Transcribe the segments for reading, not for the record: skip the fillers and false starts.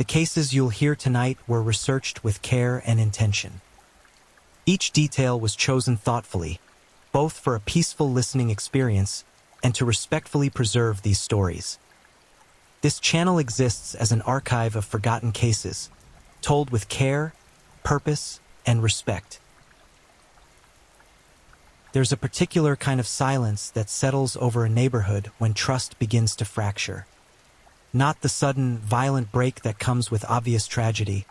The cases you'll hear tonight were researched with care and intention. Each detail was chosen thoughtfully, both for a peaceful listening experience and to respectfully preserve these stories. This channel exists as an archive of forgotten cases, told with care, purpose, and respect. There's a particular kind of silence that settles over a neighborhood when trust begins to fracture. Not the sudden, violent break that comes with obvious tragedy,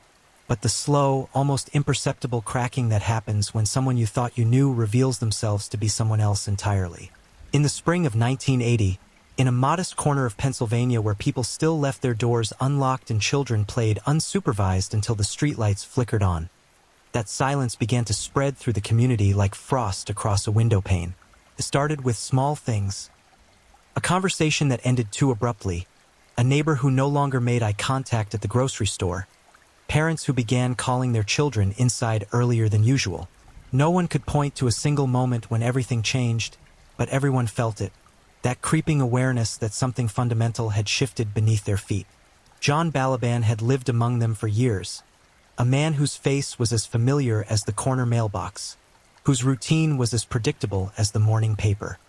but the slow, almost imperceptible cracking that happens when someone you thought you knew reveals themselves to be someone else entirely. In the spring of 1980, in a modest corner of Pennsylvania where people still left their doors unlocked and children played unsupervised until the streetlights flickered on, that silence began to spread through the community like frost across a window pane. It started with small things. A conversation that ended too abruptly, a neighbor who no longer made eye contact at the grocery store, parents who began calling their children inside earlier than usual. No one could point to a single moment when everything changed, but everyone felt it, that creeping awareness that something fundamental had shifted beneath their feet. John Balaban had lived among them for years, a man whose face was as familiar as the corner mailbox, whose routine was as predictable as the morning paper.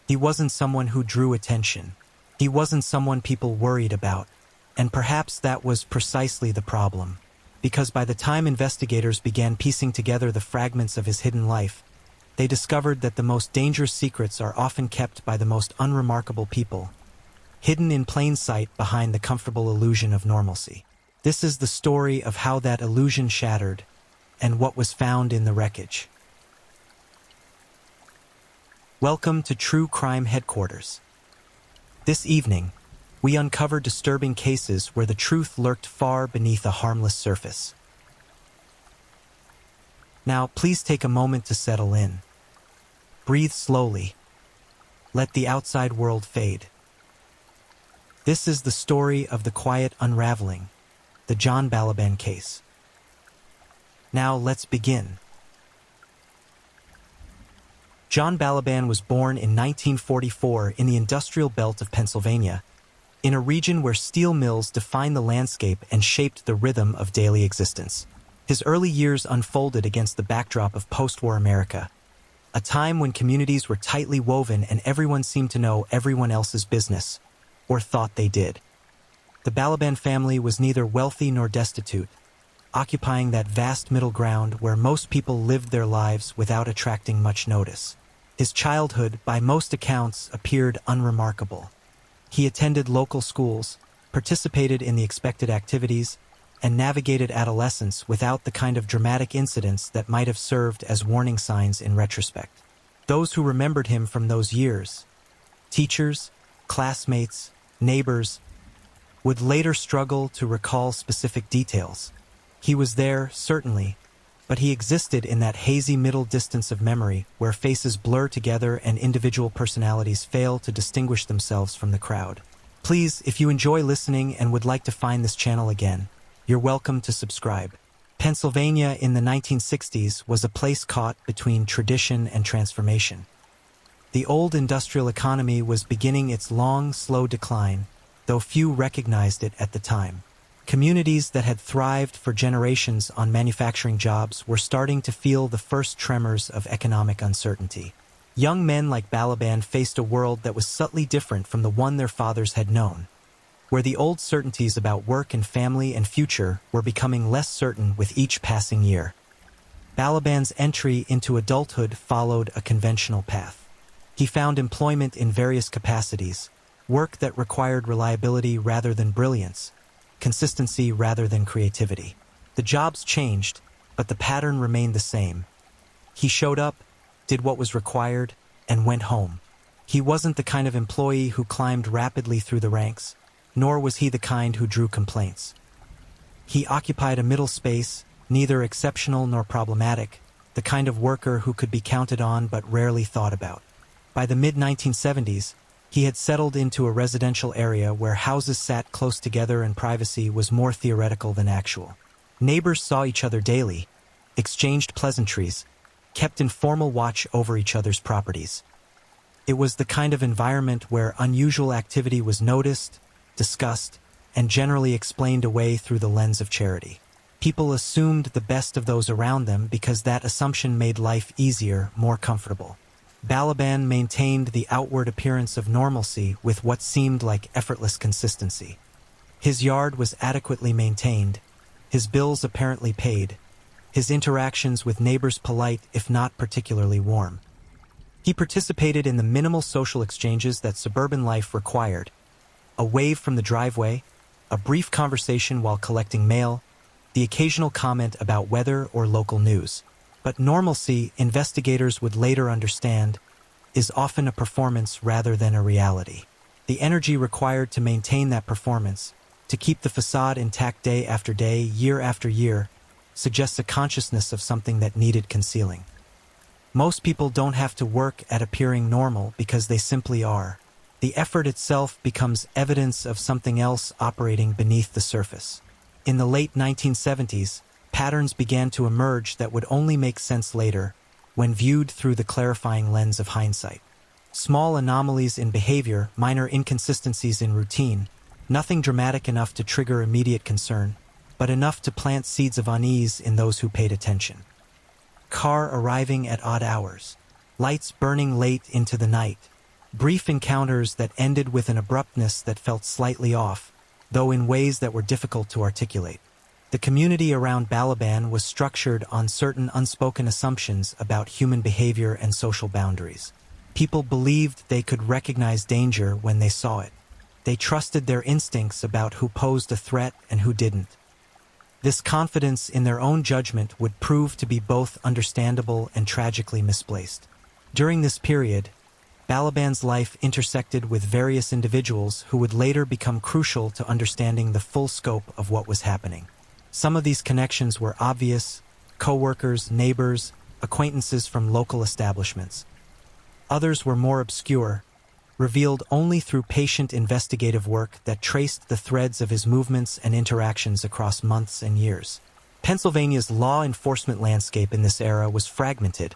He wasn't someone who drew attention. He wasn't someone people worried about, and perhaps that was precisely the problem, because by the time investigators began piecing together the fragments of his hidden life, they discovered that the most dangerous secrets are often kept by the most unremarkable people, hidden in plain sight behind the comfortable illusion of normalcy. This is the story of how that illusion shattered and what was found in the wreckage. Welcome to True Crime Headquarters. This evening, we uncover disturbing cases where the truth lurked far beneath a harmless surface. Now, please take a moment to settle in. Breathe slowly. Let the outside world fade. This is the story of the quiet unraveling, the John Balaban case. Now let's begin. John Balaban was born in 1944 in the industrial belt of Pennsylvania, in a region where steel mills defined the landscape and shaped the rhythm of daily existence. His early years unfolded against the backdrop of post-war America, a time when communities were tightly woven and everyone seemed to know everyone else's business, or thought they did. The Balaban family was neither wealthy nor destitute, occupying that vast middle ground where most people lived their lives without attracting much notice. His childhood, by most accounts, appeared unremarkable. He attended local schools, participated in the expected activities, and navigated adolescence without the kind of dramatic incidents that might have served as warning signs in retrospect. Those who remembered him from those years, teachers, classmates, neighbors, would later struggle to recall specific details. He was there, certainly, but he existed in that hazy middle distance of memory where faces blur together and individual personalities fail to distinguish themselves from the crowd. Please, if you enjoy listening and would like to find this channel again, you're welcome to subscribe. Pennsylvania in the 1960s was a place caught between tradition and transformation. The old industrial economy was beginning its long, slow decline, though few recognized it at the time. Communities that had thrived for generations on manufacturing jobs were starting to feel the first tremors of economic uncertainty. Young men like Balaban faced a world that was subtly different from the one their fathers had known, where the old certainties about work and family and future were becoming less certain with each passing year. Balaban's entry into adulthood followed a conventional path. He found employment in various capacities, work that required reliability rather than brilliance, consistency rather than creativity. The jobs changed, but the pattern remained the same. He showed up, did what was required, and went home. He wasn't the kind of employee who climbed rapidly through the ranks, nor was he the kind who drew complaints. He occupied a middle space, neither exceptional nor problematic, the kind of worker who could be counted on but rarely thought about. By the mid-1970s, he had settled into a residential area where houses sat close together and privacy was more theoretical than actual. Neighbors saw each other daily, exchanged pleasantries, kept informal watch over each other's properties. It was the kind of environment where unusual activity was noticed, discussed, and generally explained away through the lens of charity. People assumed the best of those around them because that assumption made life easier, more comfortable. Balaban maintained the outward appearance of normalcy with what seemed like effortless consistency. His yard was adequately maintained, his bills apparently paid, his interactions with neighbors polite if not particularly warm. He participated in the minimal social exchanges that suburban life required: a wave from the driveway, a brief conversation while collecting mail, the occasional comment about weather or local news. But normalcy, investigators would later understand, is often a performance rather than a reality. The energy required to maintain that performance, to keep the facade intact day after day, year after year, suggests a consciousness of something that needed concealing. Most people don't have to work at appearing normal because they simply are. The effort itself becomes evidence of something else operating beneath the surface. In the late 1970s, patterns began to emerge that would only make sense later, when viewed through the clarifying lens of hindsight. Small anomalies in behavior, minor inconsistencies in routine, nothing dramatic enough to trigger immediate concern, but enough to plant seeds of unease in those who paid attention. Car arriving at odd hours, lights burning late into the night, brief encounters that ended with an abruptness that felt slightly off, though in ways that were difficult to articulate. The community around Balaban was structured on certain unspoken assumptions about human behavior and social boundaries. People believed they could recognize danger when they saw it. They trusted their instincts about who posed a threat and who didn't. This confidence in their own judgment would prove to be both understandable and tragically misplaced. During this period, Balaban's life intersected with various individuals who would later become crucial to understanding the full scope of what was happening. Some of these connections were obvious: co-workers, neighbors, acquaintances from local establishments. Others were more obscure, revealed only through patient investigative work that traced the threads of his movements and interactions across months and years. Pennsylvania's law enforcement landscape in this era was fragmented,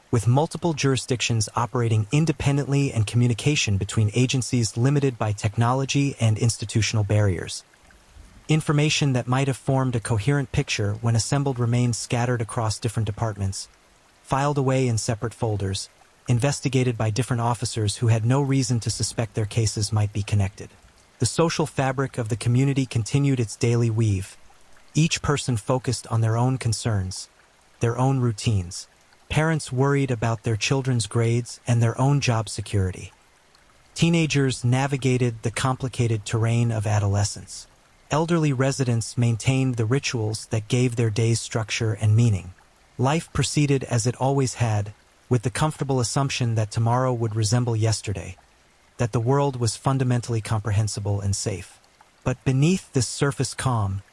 with multiple jurisdictions operating independently and communication between agencies limited by technology and institutional barriers. Information that might have formed a coherent picture when assembled remained scattered across different departments, filed away in separate folders, investigated by different officers who had no reason to suspect their cases might be connected. The social fabric of the community continued its daily weave, each person focused on their own concerns, their own routines. Parents worried about their children's grades and their own job security. Teenagers navigated the complicated terrain of adolescence. Elderly residents maintained the rituals that gave their days structure and meaning. Life proceeded as it always had, with the comfortable assumption that tomorrow would resemble yesterday, that the world was fundamentally comprehensible and safe. But beneath this surface calm,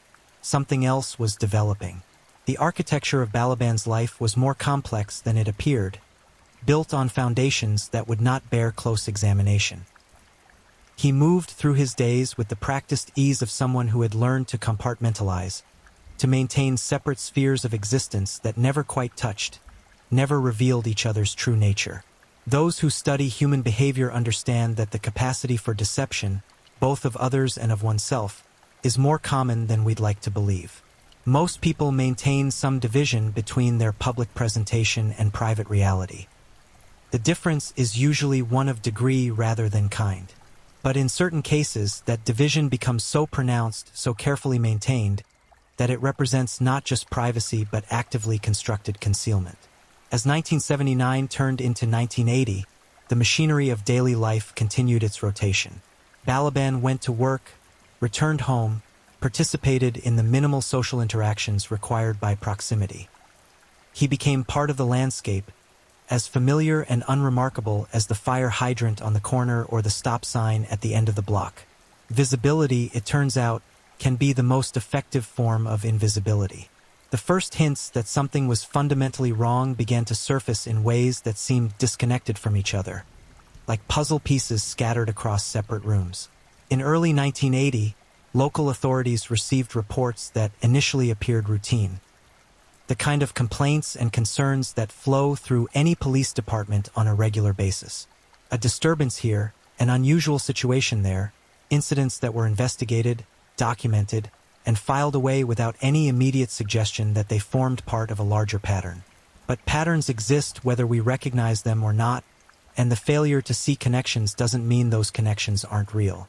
something else was developing. The architecture of Balaban's life was more complex than it appeared, built on foundations that would not bear close examination. He moved through his days with the practiced ease of someone who had learned to compartmentalize, to maintain separate spheres of existence that never quite touched, never revealed each other's true nature. Those who study human behavior understand that the capacity for deception, both of others and of oneself, is more common than we'd like to believe. Most people maintain some division between their public presentation and private reality. The difference is usually one of degree rather than kind. But in certain cases, that division becomes so pronounced, so carefully maintained, that it represents not just privacy but actively constructed concealment. As 1979 turned into 1980, the machinery of daily life continued its rotation. Balaban went to work, returned home, participated in the minimal social interactions required by proximity. He became part of the landscape, as familiar and unremarkable as the fire hydrant on the corner or the stop sign at the end of the block. Visibility, it turns out, can be the most effective form of invisibility. The first hints that something was fundamentally wrong began to surface in ways that seemed disconnected from each other, like puzzle pieces scattered across separate rooms. In early 1980, local authorities received reports that initially appeared routine, the kind of complaints and concerns that flow through any police department on a regular basis. A disturbance here, an unusual situation there, incidents that were investigated, documented, and filed away without any immediate suggestion that they formed part of a larger pattern. But patterns exist whether we recognize them or not, and the failure to see connections doesn't mean those connections aren't real.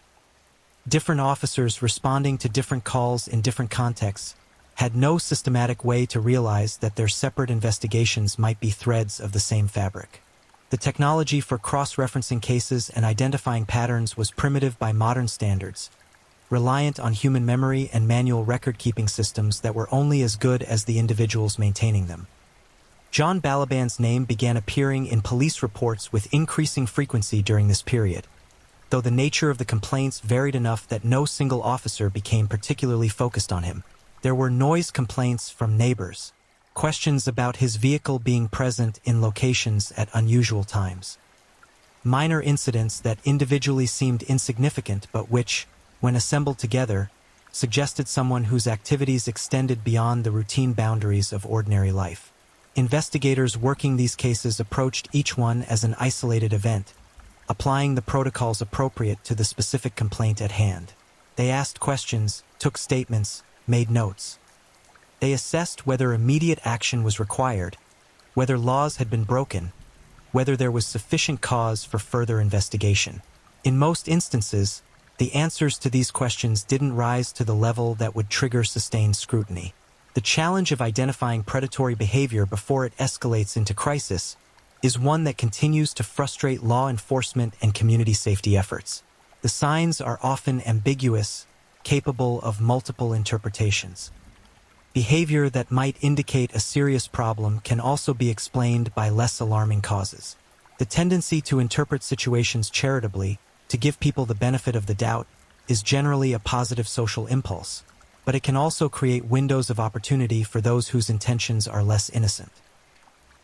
Different officers responding to different calls in different contexts had no systematic way to realize that their separate investigations might be threads of the same fabric. The technology for cross-referencing cases and identifying patterns was primitive by modern standards, reliant on human memory and manual record-keeping systems that were only as good as the individuals maintaining them. John Balaban's name began appearing in police reports with increasing frequency during this period, though the nature of the complaints varied enough that no single officer became particularly focused on him. There were noise complaints from neighbors, questions about his vehicle being present in locations at unusual times, minor incidents that individually seemed insignificant but which, when assembled together, suggested someone whose activities extended beyond the routine boundaries of ordinary life. Investigators working these cases approached each one as an isolated event, applying the protocols appropriate to the specific complaint at hand. They asked questions, took statements, made notes. They assessed whether immediate action was required, whether laws had been broken, whether there was sufficient cause for further investigation. In most instances, the answers to these questions didn't rise to the level that would trigger sustained scrutiny. The challenge of identifying predatory behavior before it escalates into crisis is one that continues to frustrate law enforcement and community safety efforts. The signs are often ambiguous, capable of multiple interpretations. Behavior that might indicate a serious problem can also be explained by less alarming causes. The tendency to interpret situations charitably, to give people the benefit of the doubt, is generally a positive social impulse, but it can also create windows of opportunity for those whose intentions are less innocent.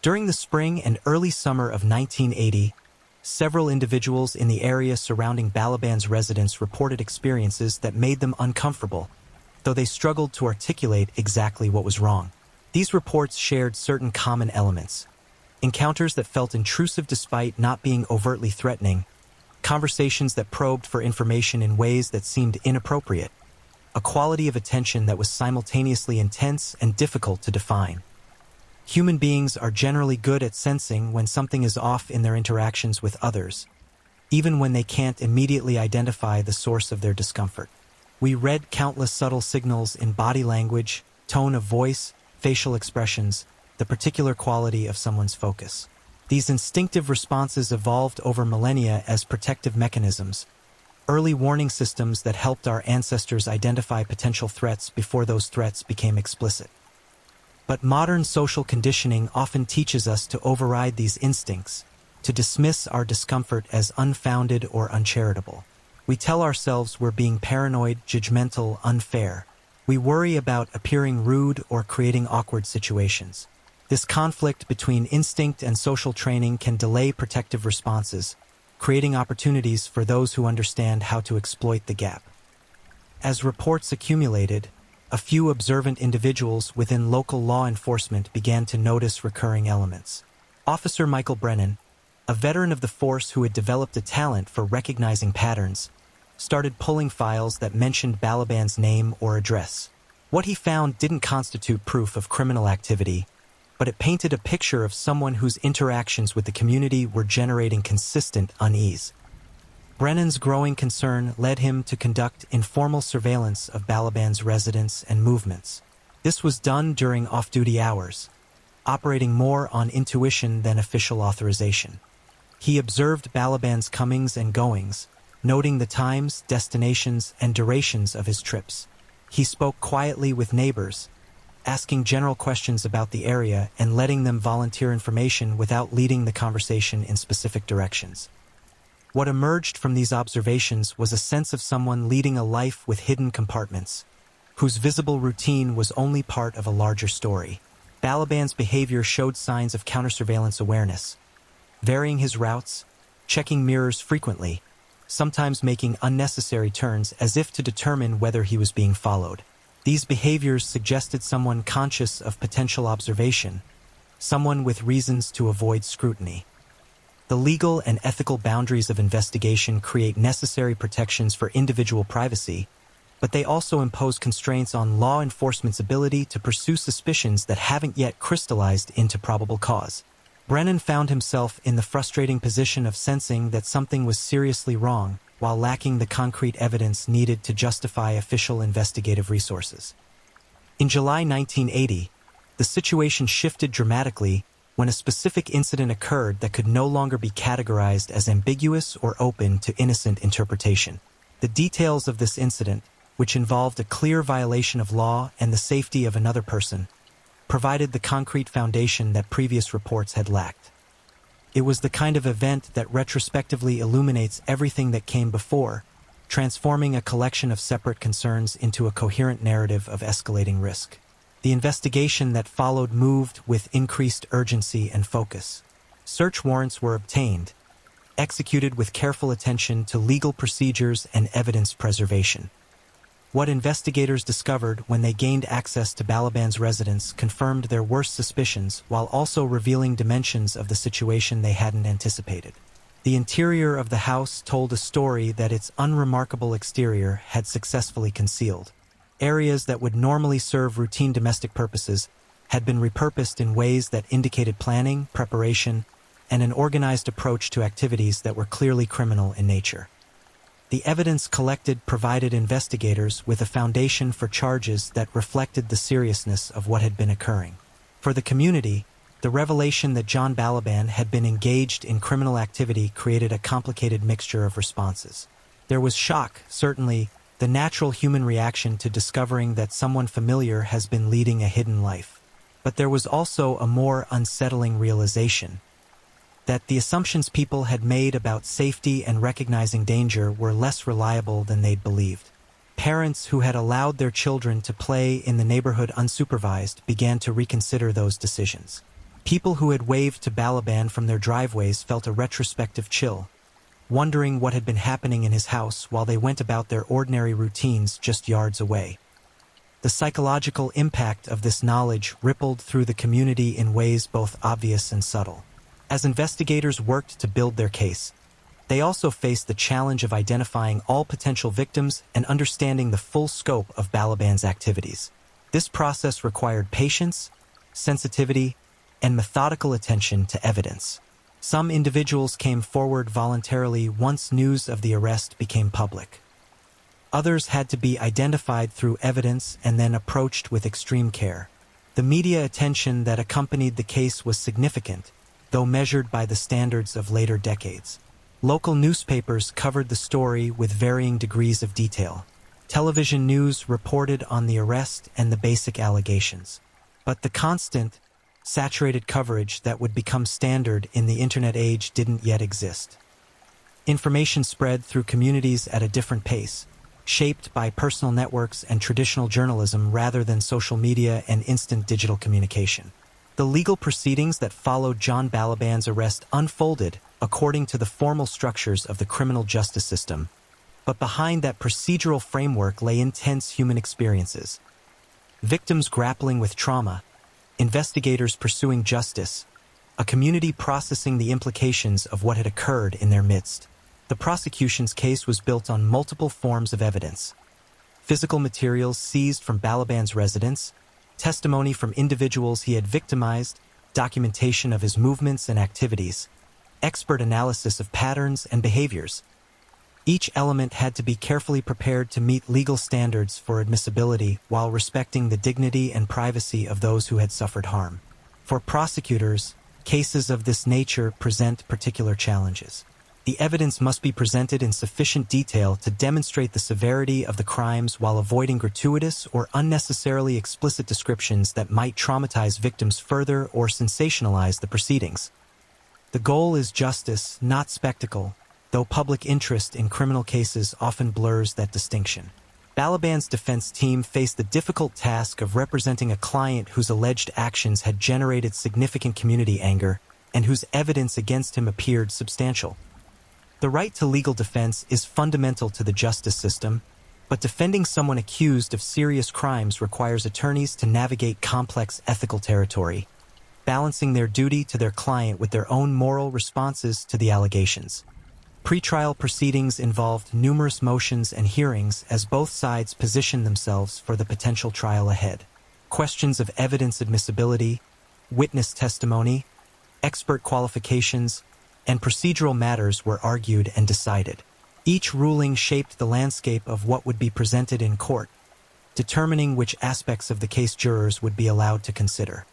During the spring and early summer of 1980, several individuals in the area surrounding Balaban's residence reported experiences that made them uncomfortable, though they struggled to articulate exactly what was wrong. These reports shared certain common elements: encounters that felt intrusive despite not being overtly threatening, conversations that probed for information in ways that seemed inappropriate, a quality of attention that was simultaneously intense and difficult to define. Human beings are generally good at sensing when something is off in their interactions with others, even when they can't immediately identify the source of their discomfort. We read countless subtle signals in body language, tone of voice, facial expressions, the particular quality of someone's focus. These instinctive responses evolved over millennia as protective mechanisms, early warning systems that helped our ancestors identify potential threats before those threats became explicit. But modern social conditioning often teaches us to override these instincts, to dismiss our discomfort as unfounded or uncharitable. We tell ourselves we're being paranoid, judgmental, unfair. We worry about appearing rude or creating awkward situations. This conflict between instinct and social training can delay protective responses, creating opportunities for those who understand how to exploit the gap. As reports accumulated, a few observant individuals within local law enforcement began to notice recurring elements. Officer Michael Brennan, a veteran of the force who had developed a talent for recognizing patterns, started pulling files that mentioned Balaban's name or address. What he found didn't constitute proof of criminal activity, but it painted a picture of someone whose interactions with the community were generating consistent unease. Brennan's growing concern led him to conduct informal surveillance of Balaban's residence and movements. This was done during off-duty hours, operating more on intuition than official authorization. He observed Balaban's comings and goings, noting the times, destinations, and durations of his trips. He spoke quietly with neighbors, asking general questions about the area and letting them volunteer information without leading the conversation in specific directions. What emerged from these observations was a sense of someone leading a life with hidden compartments, whose visible routine was only part of a larger story. Balaban's behavior showed signs of counter-surveillance awareness, varying his routes, checking mirrors frequently, sometimes making unnecessary turns as if to determine whether he was being followed. These behaviors suggested someone conscious of potential observation, someone with reasons to avoid scrutiny. The legal and ethical boundaries of investigation create necessary protections for individual privacy, but they also impose constraints on law enforcement's ability to pursue suspicions that haven't yet crystallized into probable cause. Brennan found himself in the frustrating position of sensing that something was seriously wrong, while lacking the concrete evidence needed to justify official investigative resources. In July 1980, the situation shifted dramatically when a specific incident occurred that could no longer be categorized as ambiguous or open to innocent interpretation. The details of this incident, which involved a clear violation of law and the safety of another person, provided the concrete foundation that previous reports had lacked. It was the kind of event that retrospectively illuminates everything that came before, transforming a collection of separate concerns into a coherent narrative of escalating risk. The investigation that followed moved with increased urgency and focus. Search warrants were obtained, executed with careful attention to legal procedures and evidence preservation. What investigators discovered when they gained access to Balaban's residence confirmed their worst suspicions while also revealing dimensions of the situation they hadn't anticipated. The interior of the house told a story that its unremarkable exterior had successfully concealed. Areas that would normally serve routine domestic purposes had been repurposed in ways that indicated planning, preparation, and an organized approach to activities that were clearly criminal in nature. The evidence collected provided investigators with a foundation for charges that reflected the seriousness of what had been occurring. For the community, the revelation that John Balaban had been engaged in criminal activity created a complicated mixture of responses. There was shock, certainly, the natural human reaction to discovering that someone familiar has been leading a hidden life. But there was also a more unsettling realization that the assumptions people had made about safety and recognizing danger were less reliable than they'd believed. Parents who had allowed their children to play in the neighborhood unsupervised began to reconsider those decisions. People who had waved to Balaban from their driveways felt a retrospective chill, wondering what had been happening in his house while they went about their ordinary routines just yards away. The psychological impact of this knowledge rippled through the community in ways both obvious and subtle. As investigators worked to build their case, they also faced the challenge of identifying all potential victims and understanding the full scope of Balaban's activities. This process required patience, sensitivity, and methodical attention to evidence. Some individuals came forward voluntarily once news of the arrest became public. Others had to be identified through evidence and then approached with extreme care. The media attention that accompanied the case was significant, though measured by the standards of later decades. Local newspapers covered the story with varying degrees of detail. Television news reported on the arrest and the basic allegations. But the constant, saturated coverage that would become standard in the internet age didn't yet exist. Information spread through communities at a different pace, shaped by personal networks and traditional journalism rather than social media and instant digital communication. The legal proceedings that followed John Balaban's arrest unfolded according to the formal structures of the criminal justice system, but behind that procedural framework lay intense human experiences. Victims grappling with trauma, investigators pursuing justice, a community processing the implications of what had occurred in their midst. The prosecution's case was built on multiple forms of evidence: physical materials seized from Balaban's residence, testimony from individuals he had victimized, documentation of his movements and activities, expert analysis of patterns and behaviors. Each element had to be carefully prepared to meet legal standards for admissibility while respecting the dignity and privacy of those who had suffered harm. For prosecutors, cases of this nature present particular challenges. The evidence must be presented in sufficient detail to demonstrate the severity of the crimes while avoiding gratuitous or unnecessarily explicit descriptions that might traumatize victims further or sensationalize the proceedings. The goal is justice, not spectacle, though public interest in criminal cases often blurs that distinction. Balaban's defense team faced the difficult task of representing a client whose alleged actions had generated significant community anger and whose evidence against him appeared substantial. The right to legal defense is fundamental to the justice system, but defending someone accused of serious crimes requires attorneys to navigate complex ethical territory, balancing their duty to their client with their own moral responses to the allegations. Pretrial proceedings involved numerous motions and hearings as both sides positioned themselves for the potential trial ahead. Questions of evidence admissibility, witness testimony, expert qualifications, and procedural matters were argued and decided. Each ruling shaped the landscape of what would be presented in court, determining which aspects of the case jurors would be allowed to consider.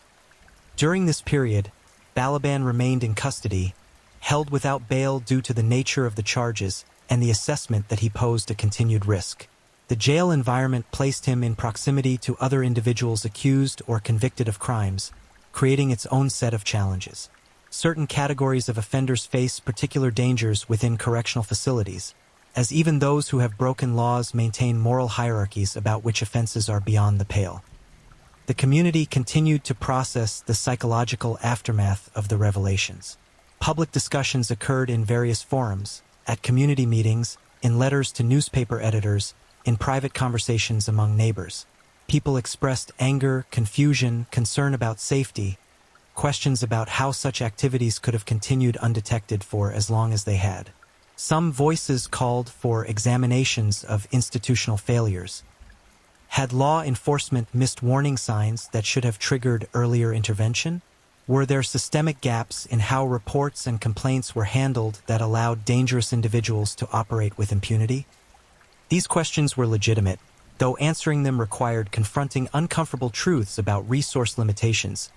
During this period, Balaban remained in custody, held without bail due to the nature of the charges and the assessment that he posed a continued risk. The jail environment placed him in proximity to other individuals accused or convicted of crimes, creating its own set of challenges. Certain categories of offenders face particular dangers within correctional facilities, as even those who have broken laws maintain moral hierarchies about which offenses are beyond the pale. The community continued to process the psychological aftermath of the revelations. Public discussions occurred in various forums, at community meetings, in letters to newspaper editors, in private conversations among neighbors. People expressed anger, confusion, concern about safety, questions about how such activities could have continued undetected for as long as they had. Some voices called for examinations of institutional failures. Had law enforcement missed warning signs that should have triggered earlier intervention? Were there systemic gaps in how reports and complaints were handled that allowed dangerous individuals to operate with impunity? These questions were legitimate, though answering them required confronting uncomfortable truths about resource limitations,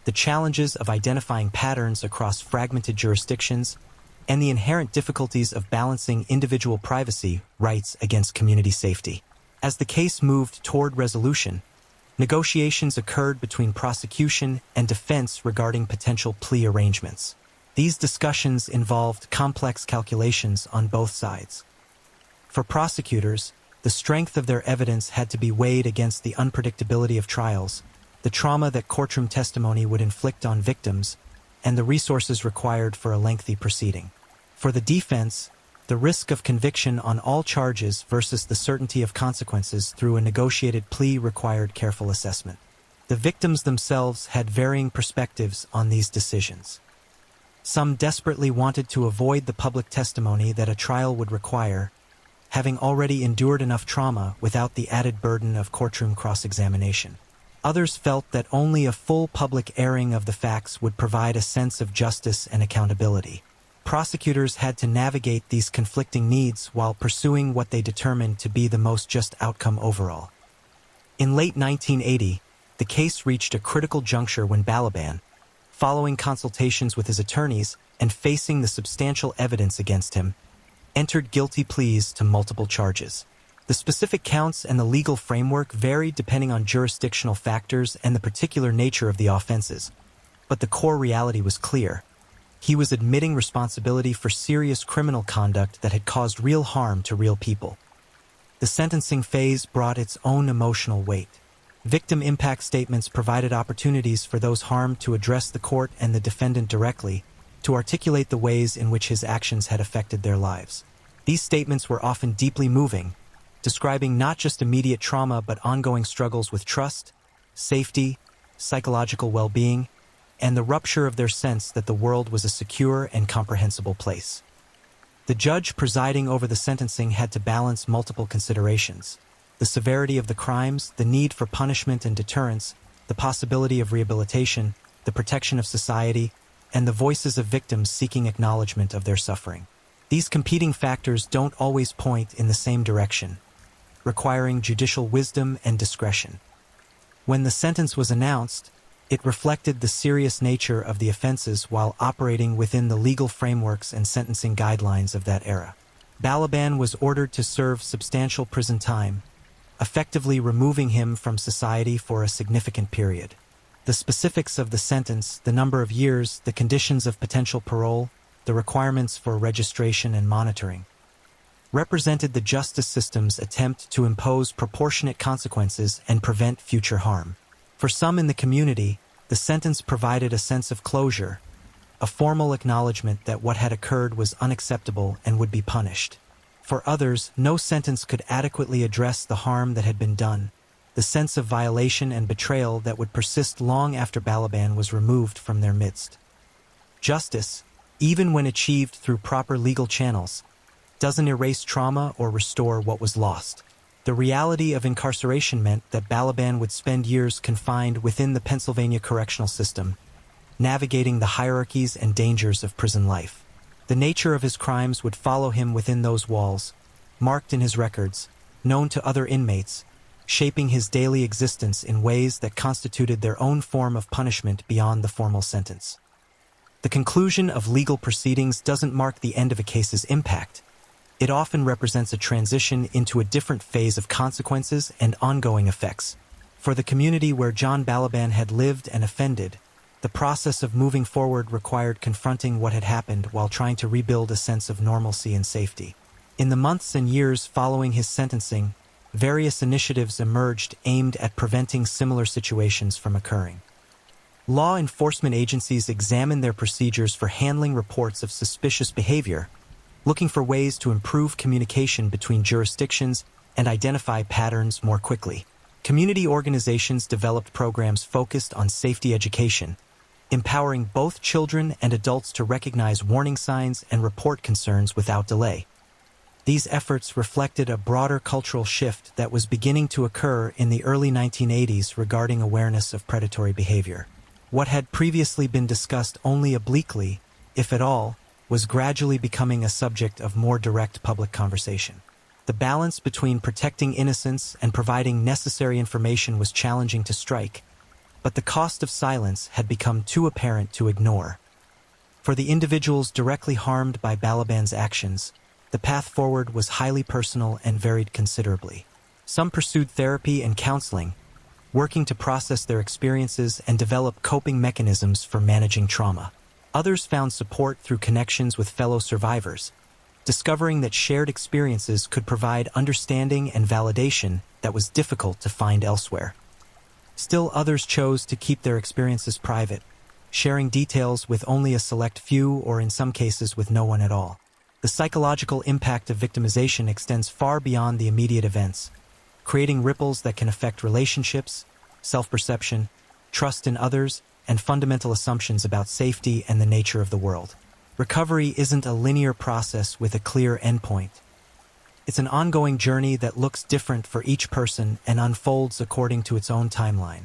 the challenges of identifying patterns across fragmented jurisdictions, and the inherent difficulties of balancing individual privacy rights against community safety. As the case moved toward resolution, negotiations occurred between prosecution and defense regarding potential plea arrangements. These discussions involved complex calculations on both sides. For prosecutors, the strength of their evidence had to be weighed against the unpredictability of trials, the trauma that courtroom testimony would inflict on victims, and the resources required for a lengthy proceeding. For the defense, the risk of conviction on all charges versus the certainty of consequences through a negotiated plea required careful assessment. The victims themselves had varying perspectives on these decisions. Some desperately wanted to avoid the public testimony that a trial would require, having already endured enough trauma without the added burden of courtroom cross-examination. Others felt that only a full public airing of the facts would provide a sense of justice and accountability. Prosecutors had to navigate these conflicting needs while pursuing what they determined to be the most just outcome overall. In late 1980, the case reached a critical juncture when Balaban, following consultations with his attorneys and facing the substantial evidence against him, entered guilty pleas to multiple charges. The specific counts and the legal framework varied depending on jurisdictional factors and the particular nature of the offenses, but the core reality was clear. He was admitting responsibility for serious criminal conduct that had caused real harm to real people. The sentencing phase brought its own emotional weight. Victim impact statements provided opportunities for those harmed to address the court and the defendant directly, to articulate the ways in which his actions had affected their lives. These statements were often deeply moving, describing not just immediate trauma but ongoing struggles with trust, safety, psychological well-being, and the rupture of their sense that the world was a secure and comprehensible place. The judge presiding over the sentencing had to balance multiple considerations: the severity of the crimes, the need for punishment and deterrence, the possibility of rehabilitation, the protection of society, and the voices of victims seeking acknowledgement of their suffering. These competing factors don't always point in the same direction, requiring judicial wisdom and discretion. When the sentence was announced, it reflected the serious nature of the offenses while operating within the legal frameworks and sentencing guidelines of that era. Balaban was ordered to serve substantial prison time, effectively removing him from society for a significant period. The specifics of the sentence, the number of years, the conditions of potential parole, the requirements for registration and monitoring, represented the justice system's attempt to impose proportionate consequences and prevent future harm. For some in the community, the sentence provided a sense of closure, a formal acknowledgement that what had occurred was unacceptable and would be punished. For others, no sentence could adequately address the harm that had been done, the sense of violation and betrayal that would persist long after Balaban was removed from their midst. Justice, even when achieved through proper legal channels, doesn't erase trauma or restore what was lost. The reality of incarceration meant that Balaban would spend years confined within the Pennsylvania correctional system, navigating the hierarchies and dangers of prison life. The nature of his crimes would follow him within those walls, marked in his records, known to other inmates, shaping his daily existence in ways that constituted their own form of punishment beyond the formal sentence. The conclusion of legal proceedings doesn't mark the end of a case's impact. It often represents a transition into a different phase of consequences and ongoing effects. For the community where John Balaban had lived and offended, the process of moving forward required confronting what had happened while trying to rebuild a sense of normalcy and safety. In the months and years following his sentencing, various initiatives emerged aimed at preventing similar situations from occurring. Law enforcement agencies examined their procedures for handling reports of suspicious behavior, looking for ways to improve communication between jurisdictions and identify patterns more quickly. Community organizations developed programs focused on safety education, empowering both children and adults to recognize warning signs and report concerns without delay. These efforts reflected a broader cultural shift that was beginning to occur in the early 1980s regarding awareness of predatory behavior. What had previously been discussed only obliquely, if at all, was gradually becoming a subject of more direct public conversation. The balance between protecting innocence and providing necessary information was challenging to strike, but the cost of silence had become too apparent to ignore. For the individuals directly harmed by Balaban's actions, the path forward was highly personal and varied considerably. Some pursued therapy and counseling, working to process their experiences and develop coping mechanisms for managing trauma. Others found support through connections with fellow survivors, discovering that shared experiences could provide understanding and validation that was difficult to find elsewhere. Still, others chose to keep their experiences private, sharing details with only a select few or in some cases with no one at all. The psychological impact of victimization extends far beyond the immediate events, creating ripples that can affect relationships, self-perception, trust in others, and fundamental assumptions about safety and the nature of the world. Recovery isn't a linear process with a clear endpoint. It's an ongoing journey that looks different for each person and unfolds according to its own timeline.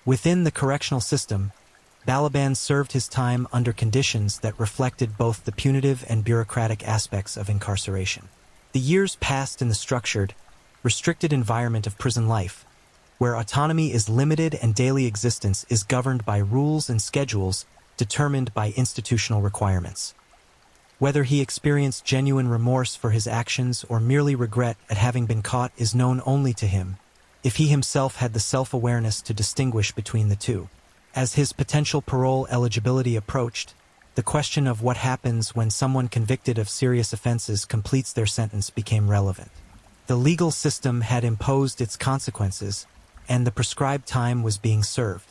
Within the correctional system, Balaban served his time under conditions that reflected both the punitive and bureaucratic aspects of incarceration. The years passed in the structured, restricted environment of prison life, where autonomy is limited and daily existence is governed by rules and schedules determined by institutional requirements. Whether he experienced genuine remorse for his actions or merely regret at having been caught is known only to him, if he himself had the self-awareness to distinguish between the two. As his potential parole eligibility approached, the question of what happens when someone convicted of serious offenses completes their sentence became relevant. The legal system had imposed its consequences, and the prescribed time was being served.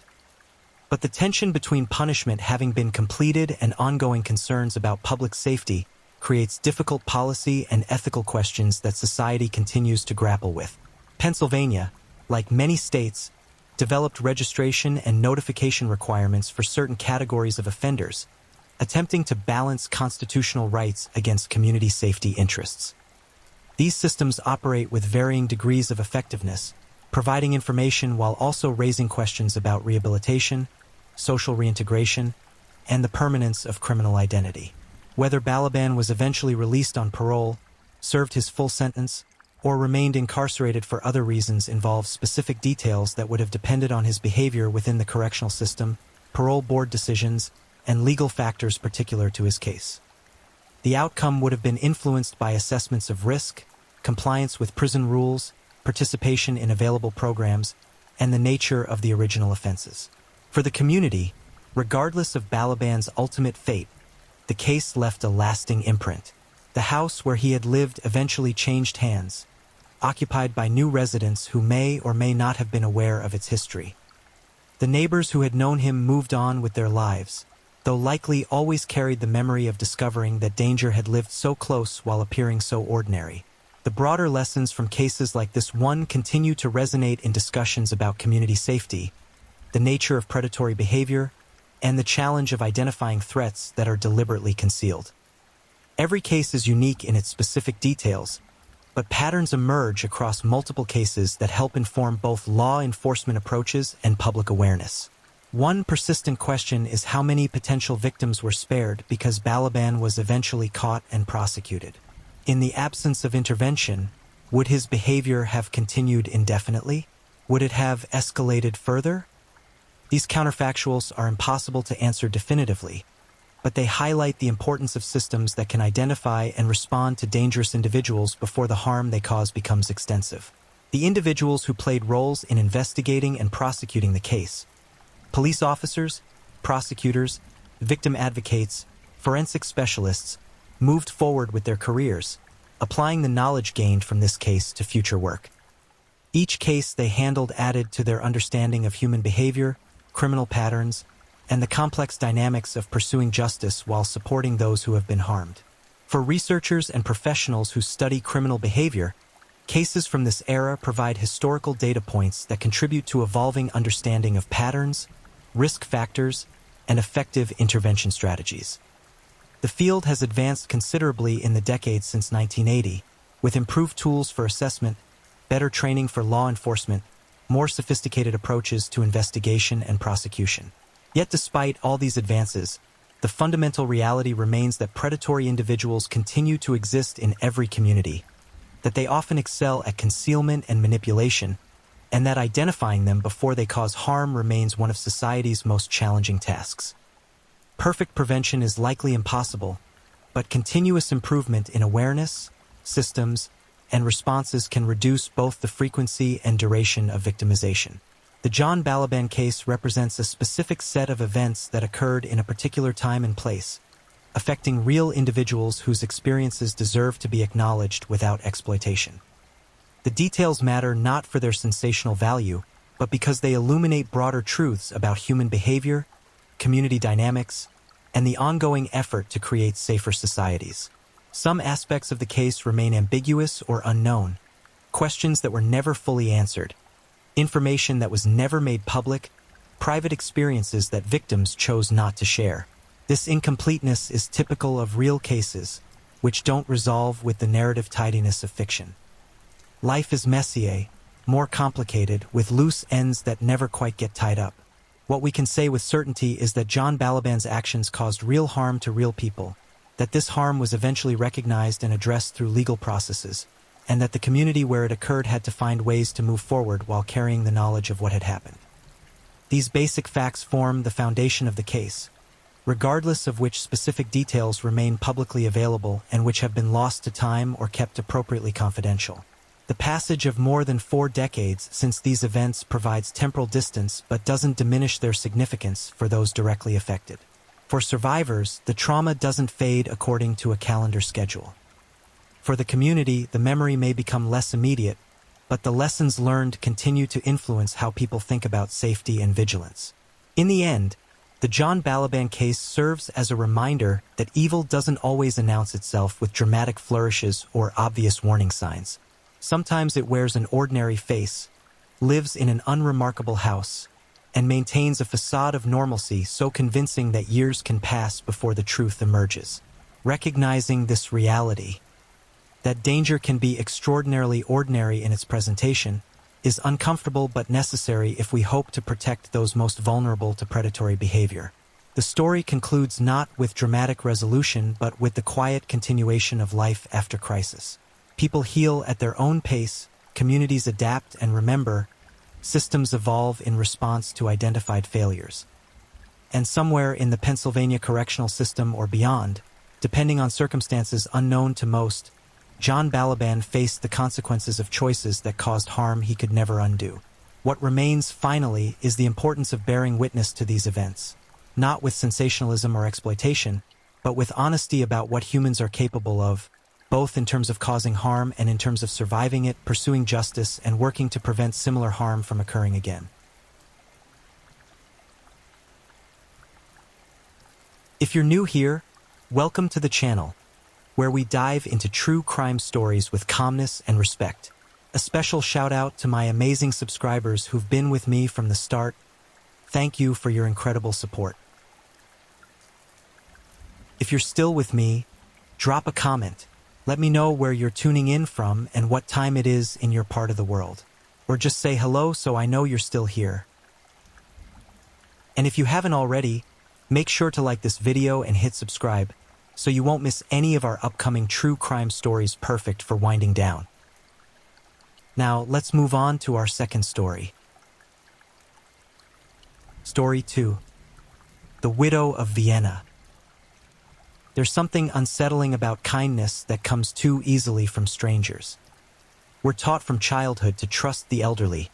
But the tension between punishment having been completed and ongoing concerns about public safety creates difficult policy and ethical questions that society continues to grapple with. Pennsylvania, like many states, developed registration and notification requirements for certain categories of offenders, attempting to balance constitutional rights against community safety interests. These systems operate with varying degrees of effectiveness, providing information while also raising questions about rehabilitation, social reintegration, and the permanence of criminal identity. Whether Balaban was eventually released on parole, served his full sentence, or remained incarcerated for other reasons involves specific details that would have depended on his behavior within the correctional system, parole board decisions, and legal factors particular to his case. The outcome would have been influenced by assessments of risk, compliance with prison rules, participation in available programs, and the nature of the original offenses. For the community, regardless of Balaban's ultimate fate, the case left a lasting imprint. The house where he had lived eventually changed hands, occupied by new residents who may or may not have been aware of its history. The neighbors who had known him moved on with their lives, though likely always carried the memory of discovering that danger had lived so close while appearing so ordinary. The broader lessons from cases like this one continue to resonate in discussions about community safety, the nature of predatory behavior, and the challenge of identifying threats that are deliberately concealed. Every case is unique in its specific details, but patterns emerge across multiple cases that help inform both law enforcement approaches and public awareness. One persistent question is how many potential victims were spared because Balaban was eventually caught and prosecuted. In the absence of intervention, would his behavior have continued indefinitely? Would it have escalated further? These counterfactuals are impossible to answer definitively, but they highlight the importance of systems that can identify and respond to dangerous individuals before the harm they cause becomes extensive. The individuals who played roles in investigating and prosecuting the case, police officers, prosecutors, victim advocates, forensic specialists, moved forward with their careers, applying the knowledge gained from this case to future work. Each case they handled added to their understanding of human behavior, criminal patterns, and the complex dynamics of pursuing justice while supporting those who have been harmed. For researchers and professionals who study criminal behavior, cases from this era provide historical data points that contribute to evolving understanding of patterns, risk factors, and effective intervention strategies. The field has advanced considerably in the decades since 1980, with improved tools for assessment, better training for law enforcement, more sophisticated approaches to investigation and prosecution. Yet despite all these advances, the fundamental reality remains that predatory individuals continue to exist in every community, that they often excel at concealment and manipulation, and that identifying them before they cause harm remains one of society's most challenging tasks. Perfect prevention is likely impossible, but continuous improvement in awareness, systems, and responses can reduce both the frequency and duration of victimization. The John Balaban case represents a specific set of events that occurred in a particular time and place, affecting real individuals whose experiences deserve to be acknowledged without exploitation. The details matter not for their sensational value, but because they illuminate broader truths about human behavior, community dynamics, and the ongoing effort to create safer societies. Some aspects of the case remain ambiguous or unknown, questions that were never fully answered, information that was never made public, private experiences that victims chose not to share. This incompleteness is typical of real cases, which don't resolve with the narrative tidiness of fiction. Life is messier, more complicated, with loose ends that never quite get tied up. What we can say with certainty is that John Balaban's actions caused real harm to real people, that this harm was eventually recognized and addressed through legal processes, and that the community where it occurred had to find ways to move forward while carrying the knowledge of what had happened. These basic facts form the foundation of the case, regardless of which specific details remain publicly available and which have been lost to time or kept appropriately confidential. The passage of more than 4 decades since these events provides temporal distance but doesn't diminish their significance for those directly affected. For survivors, the trauma doesn't fade according to a calendar schedule. For the community, the memory may become less immediate, but the lessons learned continue to influence how people think about safety and vigilance. In the end, the John Balaban case serves as a reminder that evil doesn't always announce itself with dramatic flourishes or obvious warning signs. Sometimes it wears an ordinary face, lives in an unremarkable house, and maintains a facade of normalcy so convincing that years can pass before the truth emerges. Recognizing this reality, that danger can be extraordinarily ordinary in its presentation, is uncomfortable but necessary if we hope to protect those most vulnerable to predatory behavior. The story concludes not with dramatic resolution but with the quiet continuation of life after crisis. People heal at their own pace, communities adapt and remember, systems evolve in response to identified failures. And somewhere in the Pennsylvania correctional system or beyond, depending on circumstances unknown to most, John Balaban faced the consequences of choices that caused harm he could never undo. What remains, finally, is the importance of bearing witness to these events, not with sensationalism or exploitation, but with honesty about what humans are capable of, both in terms of causing harm and in terms of surviving it, pursuing justice, and working to prevent similar harm from occurring again. If you're new here, welcome to the channel, where we dive into true crime stories with calmness and respect. A special shout out to my amazing subscribers who've been with me from the start. Thank you for your incredible support. If you're still with me, drop a comment. Let me know where you're tuning in from and what time it is in your part of the world. Or just say hello so I know you're still here. And if you haven't already, make sure to like this video and hit subscribe so you won't miss any of our upcoming true crime stories perfect for winding down. Now, let's move on to our second story. Story 2. The Widow of Vienna. There's something unsettling about kindness that comes too easily from strangers. We're taught from childhood to trust the elderly,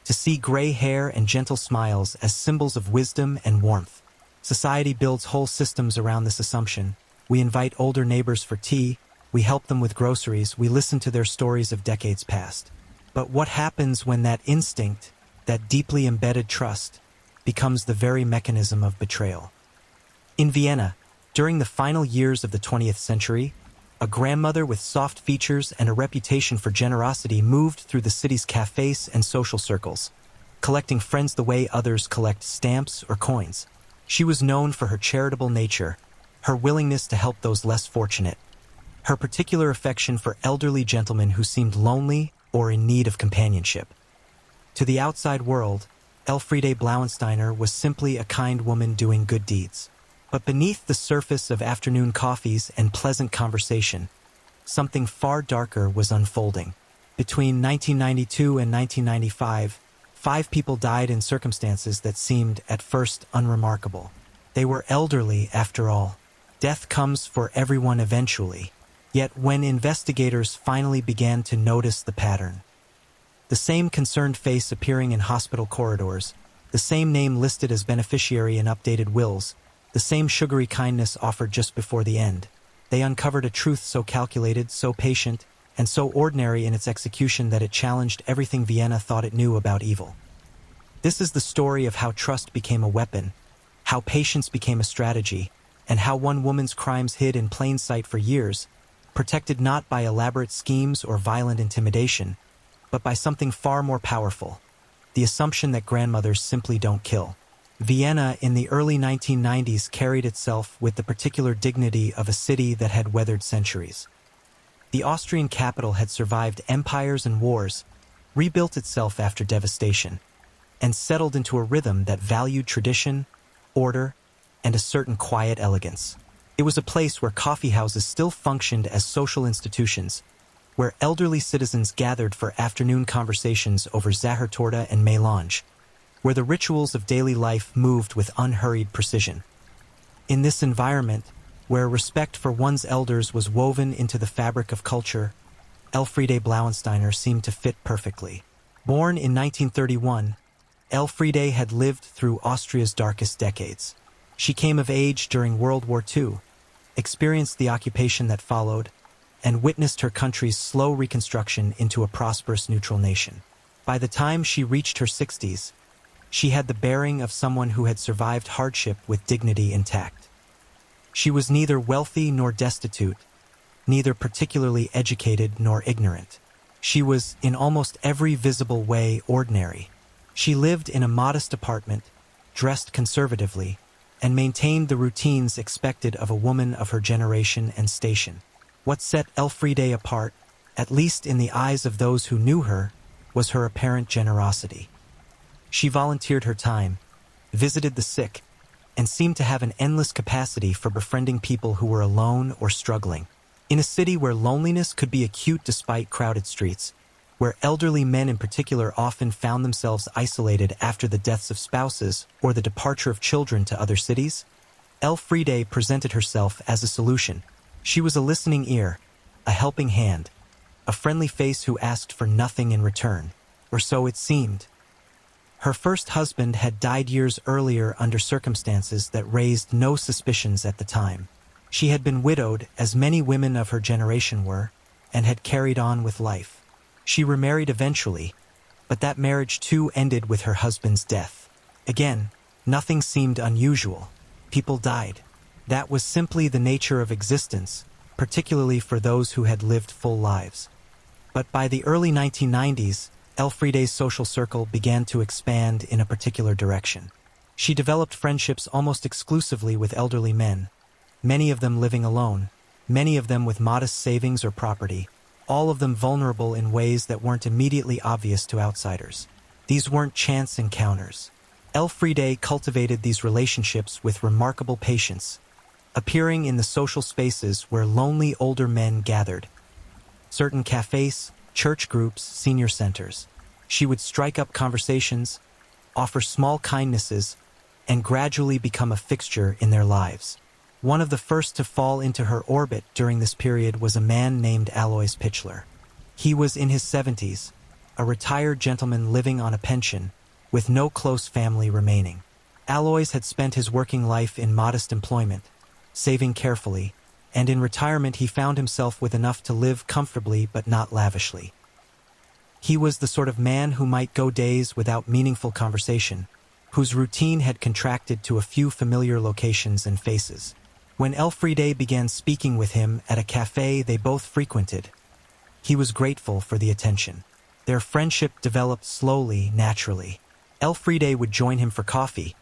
to see gray hair and gentle smiles as symbols of wisdom and warmth. Society builds whole systems around this assumption. We invite older neighbors for tea, we help them with groceries, we listen to their stories of decades past. But what happens when that instinct, that deeply embedded trust, becomes the very mechanism of betrayal? In Vienna, during the final years of the 20th century, a grandmother with soft features and a reputation for generosity moved through the city's cafes and social circles, collecting friends the way others collect stamps or coins. She was known for her charitable nature, her willingness to help those less fortunate, her particular affection for elderly gentlemen who seemed lonely or in need of companionship. To the outside world, Elfriede Blauensteiner was simply a kind woman doing good deeds. But beneath the surface of afternoon coffees and pleasant conversation, something far darker was unfolding. Between 1992 and 1995, 5 people died in circumstances that seemed at first unremarkable. They were elderly, after all. Death comes for everyone eventually. Yet when investigators finally began to notice the pattern, the same concerned face appearing in hospital corridors, the same name listed as beneficiary in updated wills, the same sugary kindness offered just before the end, they uncovered a truth so calculated, so patient, and so ordinary in its execution that it challenged everything Vienna thought it knew about evil. This is the story of how trust became a weapon, how patience became a strategy, and how one woman's crimes hid in plain sight for years, protected not by elaborate schemes or violent intimidation, but by something far more powerful, the assumption that grandmothers simply don't kill. Vienna in the early 1990s carried itself with the particular dignity of a city that had weathered centuries. The Austrian capital had survived empires and wars, rebuilt itself after devastation, and settled into a rhythm that valued tradition, order, and a certain quiet elegance. It was a place where coffeehouses still functioned as social institutions, where elderly citizens gathered for afternoon conversations over Zahortorte and melange, where the rituals of daily life moved with unhurried precision. In this environment, where respect for one's elders was woven into the fabric of culture, Elfriede Blauensteiner seemed to fit perfectly. Born in 1931, Elfriede had lived through Austria's darkest decades. She came of age during World War II, experienced the occupation that followed, and witnessed her country's slow reconstruction into a prosperous neutral nation. By the time she reached her 60s, she had the bearing of someone who had survived hardship with dignity intact. She was neither wealthy nor destitute, neither particularly educated nor ignorant. She was, in almost every visible way, ordinary. She lived in a modest apartment, dressed conservatively, and maintained the routines expected of a woman of her generation and station. What set Elfriede apart, at least in the eyes of those who knew her, was her apparent generosity. She volunteered her time, visited the sick, and seemed to have an endless capacity for befriending people who were alone or struggling. In a city where loneliness could be acute despite crowded streets, where elderly men in particular often found themselves isolated after the deaths of spouses or the departure of children to other cities, Elfriede presented herself as a solution. She was a listening ear, a helping hand, a friendly face who asked for nothing in return, or so it seemed. Her first husband had died years earlier under circumstances that raised no suspicions at the time. She had been widowed, as many women of her generation were, and had carried on with life. She remarried eventually, but that marriage too ended with her husband's death. Again, nothing seemed unusual. People died. That was simply the nature of existence, particularly for those who had lived full lives. But by the early 1990s, Elfriede's social circle began to expand in a particular direction. She developed friendships almost exclusively with elderly men, many of them living alone, many of them with modest savings or property, all of them vulnerable in ways that weren't immediately obvious to outsiders. These weren't chance encounters. Elfriede cultivated these relationships with remarkable patience, appearing in the social spaces where lonely older men gathered. Certain cafes, church groups, senior centers. She would strike up conversations, offer small kindnesses, and gradually become a fixture in their lives. One of the first to fall into her orbit during this period was a man named Alois Pichler. He was in his 70s, a retired gentleman living on a pension, with no close family remaining. Alois had spent his working life in modest employment, saving carefully, and in retirement he found himself with enough to live comfortably but not lavishly. He was the sort of man who might go days without meaningful conversation, whose routine had contracted to a few familiar locations and faces. When Elfriede began speaking with him at a cafe they both frequented, he was grateful for the attention. Their friendship developed slowly, naturally. Elfriede would join him for coffee,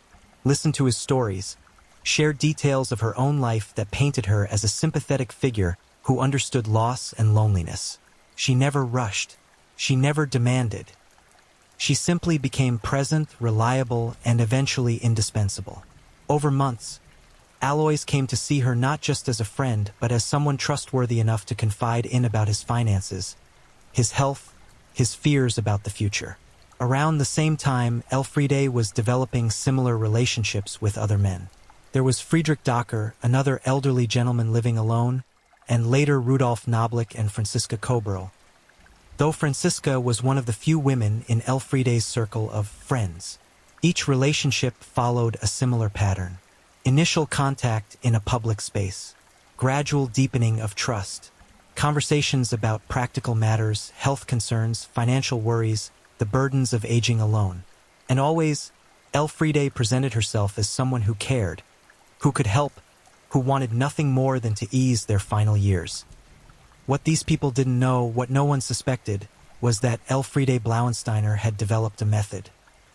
listen to his stories, share details of her own life that painted her as a sympathetic figure who understood loss and loneliness. She never rushed. She never demanded. She simply became present, reliable, and eventually indispensable. Over months, Alois came to see her not just as a friend, but as someone trustworthy enough to confide in about his finances, his health, his fears about the future. Around the same time, Elfriede was developing similar relationships with other men. There was Friedrich Docker, another elderly gentleman living alone, and later Rudolf Noblik and Franziska Koberl. Though Franziska was one of the few women in Elfriede's circle of friends, each relationship followed a similar pattern. Initial contact in a public space, gradual deepening of trust, conversations about practical matters, health concerns, financial worries, the burdens of aging alone. And always, Elfriede presented herself as someone who cared, who could help, who wanted nothing more than to ease their final years. What these people didn't know, what no one suspected, was that Elfriede Blauensteiner had developed a method.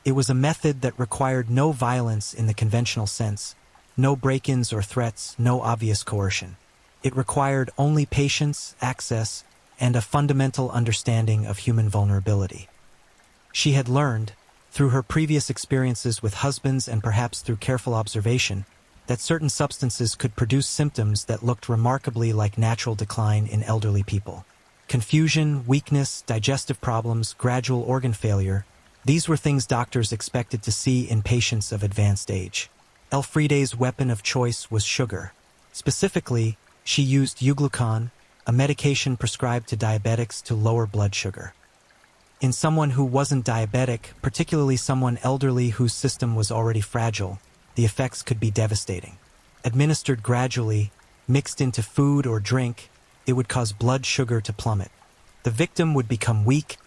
It was a method that required no violence in the conventional sense, no break-ins or threats, no obvious coercion. It required only patience, access, and a fundamental understanding of human vulnerability. She had learned, through her previous experiences with husbands and perhaps through careful observation, that certain substances could produce symptoms that looked remarkably like natural decline in elderly people. Confusion, weakness, digestive problems, gradual organ failure, these were things doctors expected to see in patients of advanced age. Elfriede's weapon of choice was sugar. Specifically, she used euglucon, a medication prescribed to diabetics to lower blood sugar. In someone who wasn't diabetic, particularly someone elderly whose system was already fragile, the effects could be devastating. Administered gradually, mixed into food or drink, it would cause blood sugar to plummet. The victim would become weak,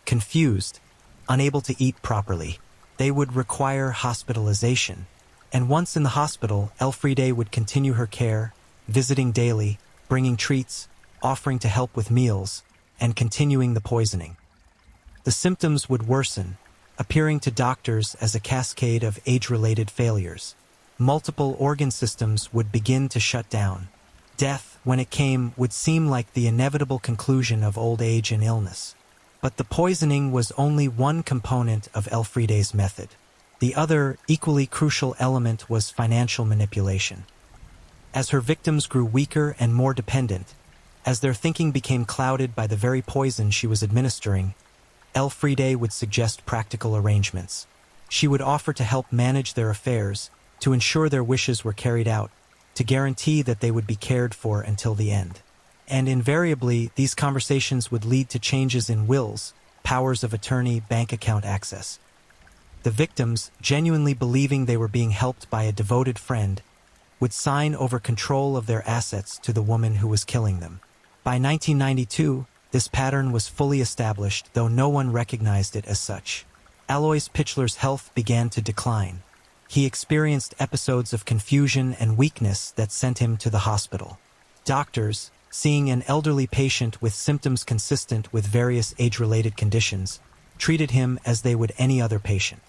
confused, unable to eat properly. They would require hospitalization. And once in the hospital, Elfriede would continue her care, visiting daily, bringing treats, offering to help with meals, and continuing the poisoning. The symptoms would worsen, appearing to doctors as a cascade of age-related failures. Multiple organ systems would begin to shut down. Death, when it came, would seem like the inevitable conclusion of old age and illness. But the poisoning was only one component of Elfriede's method. The other, equally crucial element was financial manipulation. As her victims grew weaker and more dependent, as their thinking became clouded by the very poison she was administering, Elfriede would suggest practical arrangements. She would offer to help manage their affairs, to ensure their wishes were carried out, to guarantee that they would be cared for until the end. And invariably, these conversations would lead to changes in wills, powers of attorney, bank account access. The victims, genuinely believing they were being helped by a devoted friend, would sign over control of their assets to the woman who was killing them. By 1992, this pattern was fully established, though no one recognized it as such. Alois Pichler's health began to decline. He experienced episodes of confusion and weakness that sent him to the hospital. Doctors, seeing an elderly patient with symptoms consistent with various age-related conditions, treated him as they would any other patient.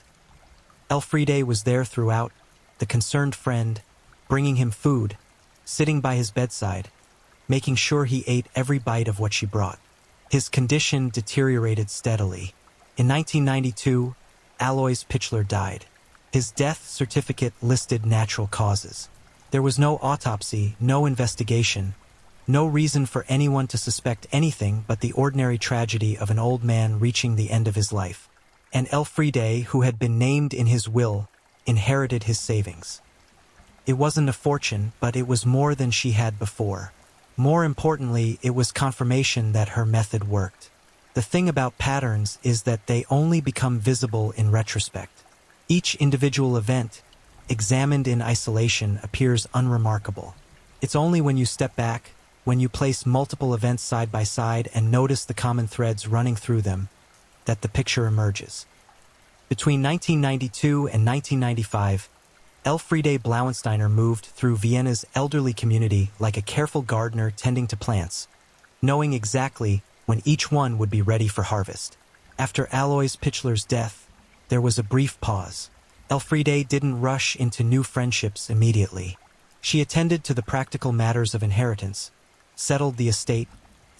Elfriede was there throughout, the concerned friend, bringing him food, sitting by his bedside, making sure he ate every bite of what she brought. His condition deteriorated steadily. In 1992, Alois Pichler died. His death certificate listed natural causes. There was no autopsy, no investigation, no reason for anyone to suspect anything but the ordinary tragedy of an old man reaching the end of his life. And Elfriede, who had been named in his will, inherited his savings. It wasn't a fortune, but it was more than she had before. More importantly, it was confirmation that her method worked. The thing about patterns is that they only become visible in retrospect. Each individual event, examined in isolation, appears unremarkable. It's only when you step back, when you place multiple events side by side and notice the common threads running through them, that the picture emerges. Between 1992 and 1995, Elfriede Blauensteiner moved through Vienna's elderly community like a careful gardener tending to plants, knowing exactly when each one would be ready for harvest. After Alois Pichler's death, there was a brief pause. Elfriede didn't rush into new friendships immediately. She attended to the practical matters of inheritance, settled the estate,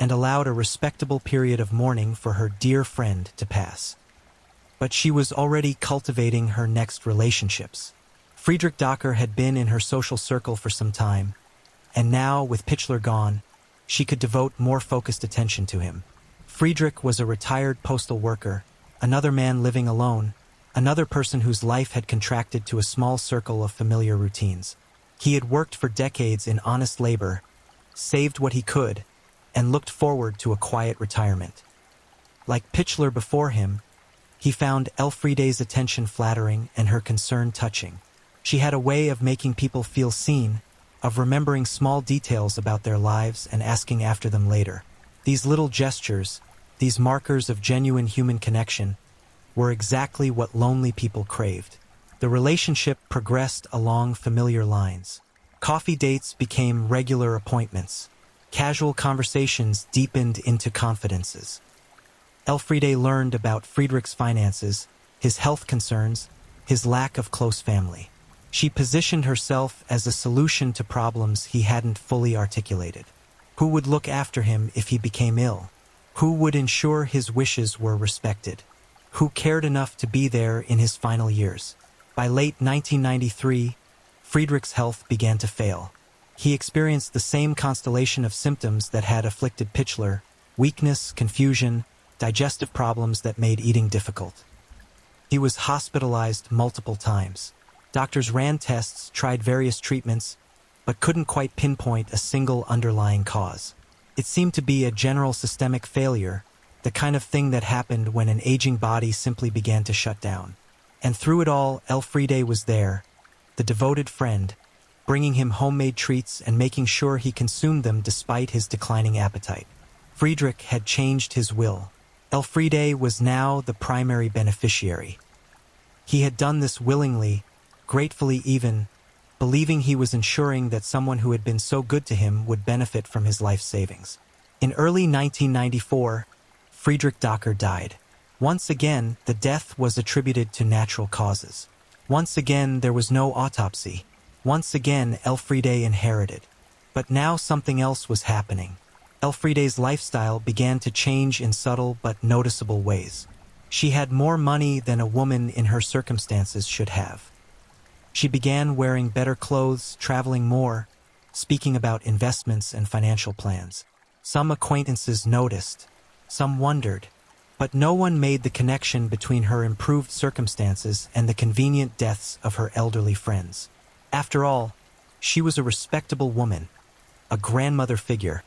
and allowed a respectable period of mourning for her dear friend to pass. But she was already cultivating her next relationships. Friedrich Docker had been in her social circle for some time, and now, with Pichler gone, she could devote more focused attention to him. Friedrich was a retired postal worker, another man living alone, another person whose life had contracted to a small circle of familiar routines. He had worked for decades in honest labor, saved what he could, and looked forward to a quiet retirement. Like Pichler before him, he found Elfriede's attention flattering and her concern touching. She had a way of making people feel seen, of remembering small details about their lives and asking after them later. These little gestures, these markers of genuine human connection, were exactly what lonely people craved. The relationship progressed along familiar lines. Coffee dates became regular appointments. Casual conversations deepened into confidences. Elfriede learned about Friedrich's finances, his health concerns, his lack of close family. She positioned herself as a solution to problems he hadn't fully articulated. Who would look after him if he became ill? Who would ensure his wishes were respected? Who cared enough to be there in his final years? By late 1993, Friedrich's health began to fail. He experienced the same constellation of symptoms that had afflicted Pichler: weakness, confusion, digestive problems that made eating difficult. He was hospitalized multiple times. Doctors ran tests, tried various treatments, but couldn't quite pinpoint a single underlying cause. It seemed to be a general systemic failure, the kind of thing that happened when an aging body simply began to shut down. And through it all, Elfriede was there, the devoted friend, bringing him homemade treats and making sure he consumed them despite his declining appetite. Friedrich had changed his will. Elfriede was now the primary beneficiary. He had done this willingly, gratefully even, believing he was ensuring that someone who had been so good to him would benefit from his life savings. In early 1994, Friedrich Docker died. Once again, the death was attributed to natural causes. Once again, there was no autopsy. Once again, Elfriede inherited. But now something else was happening. Elfriede's lifestyle began to change in subtle but noticeable ways. She had more money than a woman in her circumstances should have. She began wearing better clothes, traveling more, speaking about investments and financial plans. Some acquaintances noticed, some wondered, but no one made the connection between her improved circumstances and the convenient deaths of her elderly friends. After all, she was a respectable woman, a grandmother figure,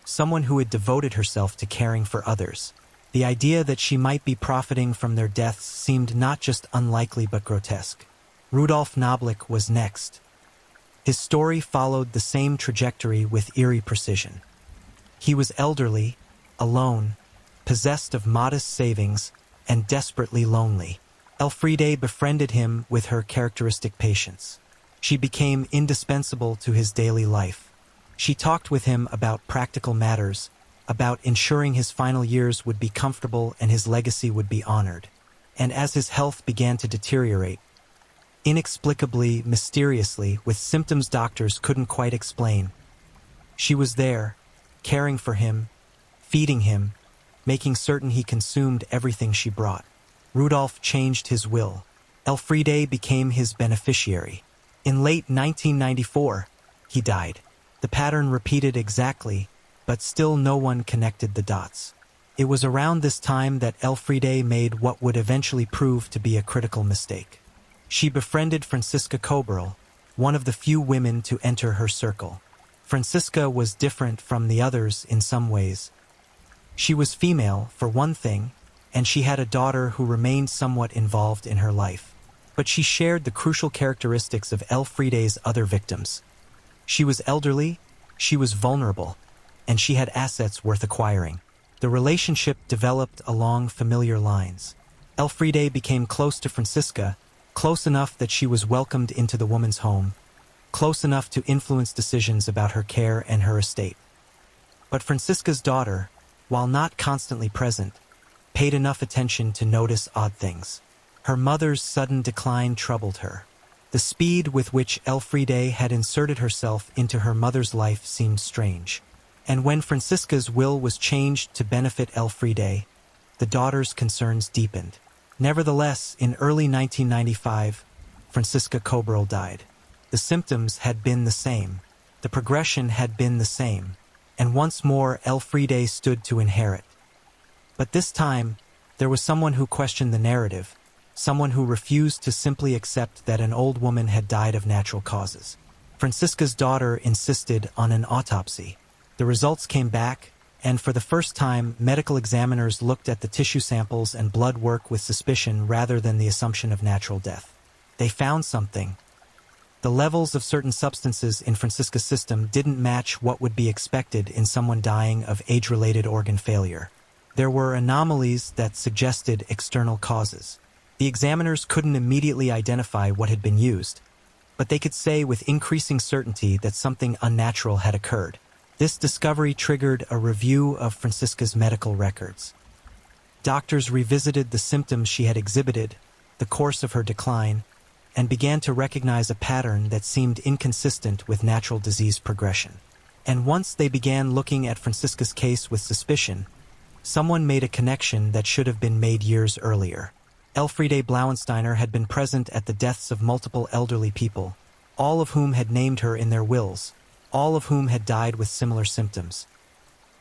someone who had devoted herself to caring for others. The idea that she might be profiting from their deaths seemed not just unlikely but grotesque. Rudolf Noblik was next. His story followed the same trajectory with eerie precision. He was elderly, alone, possessed of modest savings, and desperately lonely. Elfriede befriended him with her characteristic patience. She became indispensable to his daily life. She talked with him about practical matters, about ensuring his final years would be comfortable and his legacy would be honored. And as his health began to deteriorate, inexplicably, mysteriously, with symptoms doctors couldn't quite explain. She was there, caring for him, feeding him, making certain he consumed everything she brought. Rudolf changed his will. Elfriede became his beneficiary. In late 1994, he died. The pattern repeated exactly, but still no one connected the dots. It was around this time that Elfriede made what would eventually prove to be a critical mistake. She befriended Franziska Koberl, one of the few women to enter her circle. Franziska was different from the others in some ways. She was female, for one thing, and she had a daughter who remained somewhat involved in her life. But she shared the crucial characteristics of Elfriede's other victims. She was elderly, she was vulnerable, and she had assets worth acquiring. The relationship developed along familiar lines. Elfriede became close to Franziska, close enough that she was welcomed into the woman's home, close enough to influence decisions about her care and her estate. But Franziska's daughter, while not constantly present, paid enough attention to notice odd things. Her mother's sudden decline troubled her. The speed with which Elfriede had inserted herself into her mother's life seemed strange. And when Franziska's will was changed to benefit Elfriede, the daughter's concerns deepened. Nevertheless, in early 1995, Franziska Koberl died. The symptoms had been the same. The progression had been the same. And once more, Elfriede stood to inherit. But this time, there was someone who questioned the narrative, someone who refused to simply accept that an old woman had died of natural causes. Franziska's daughter insisted on an autopsy. The results came back, and for the first time, medical examiners looked at the tissue samples and blood work with suspicion rather than the assumption of natural death. They found something. The levels of certain substances in Franziska's system didn't match what would be expected in someone dying of age-related organ failure. There were anomalies that suggested external causes. The examiners couldn't immediately identify what had been used, but they could say with increasing certainty that something unnatural had occurred. This discovery triggered a review of Franziska's medical records. Doctors revisited the symptoms she had exhibited, the course of her decline, and began to recognize a pattern that seemed inconsistent with natural disease progression. And once they began looking at Franziska's case with suspicion, someone made a connection that should have been made years earlier. Elfriede Blauensteiner had been present at the deaths of multiple elderly people, all of whom had named her in their wills, all of whom had died with similar symptoms.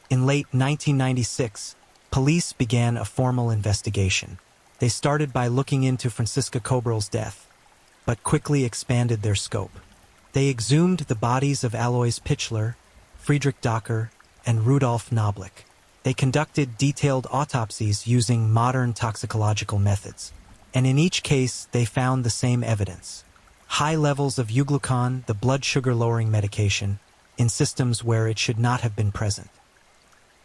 In late 1996, police began a formal investigation. They started by looking into Franziska Koberl's death, but quickly expanded their scope. They exhumed the bodies of Alois Pichler, Friedrich Docker, and Rudolf Noblich. They conducted detailed autopsies using modern toxicological methods, and in each case they found the same evidence. High levels of euglucon, the blood sugar-lowering medication, in systems where it should not have been present.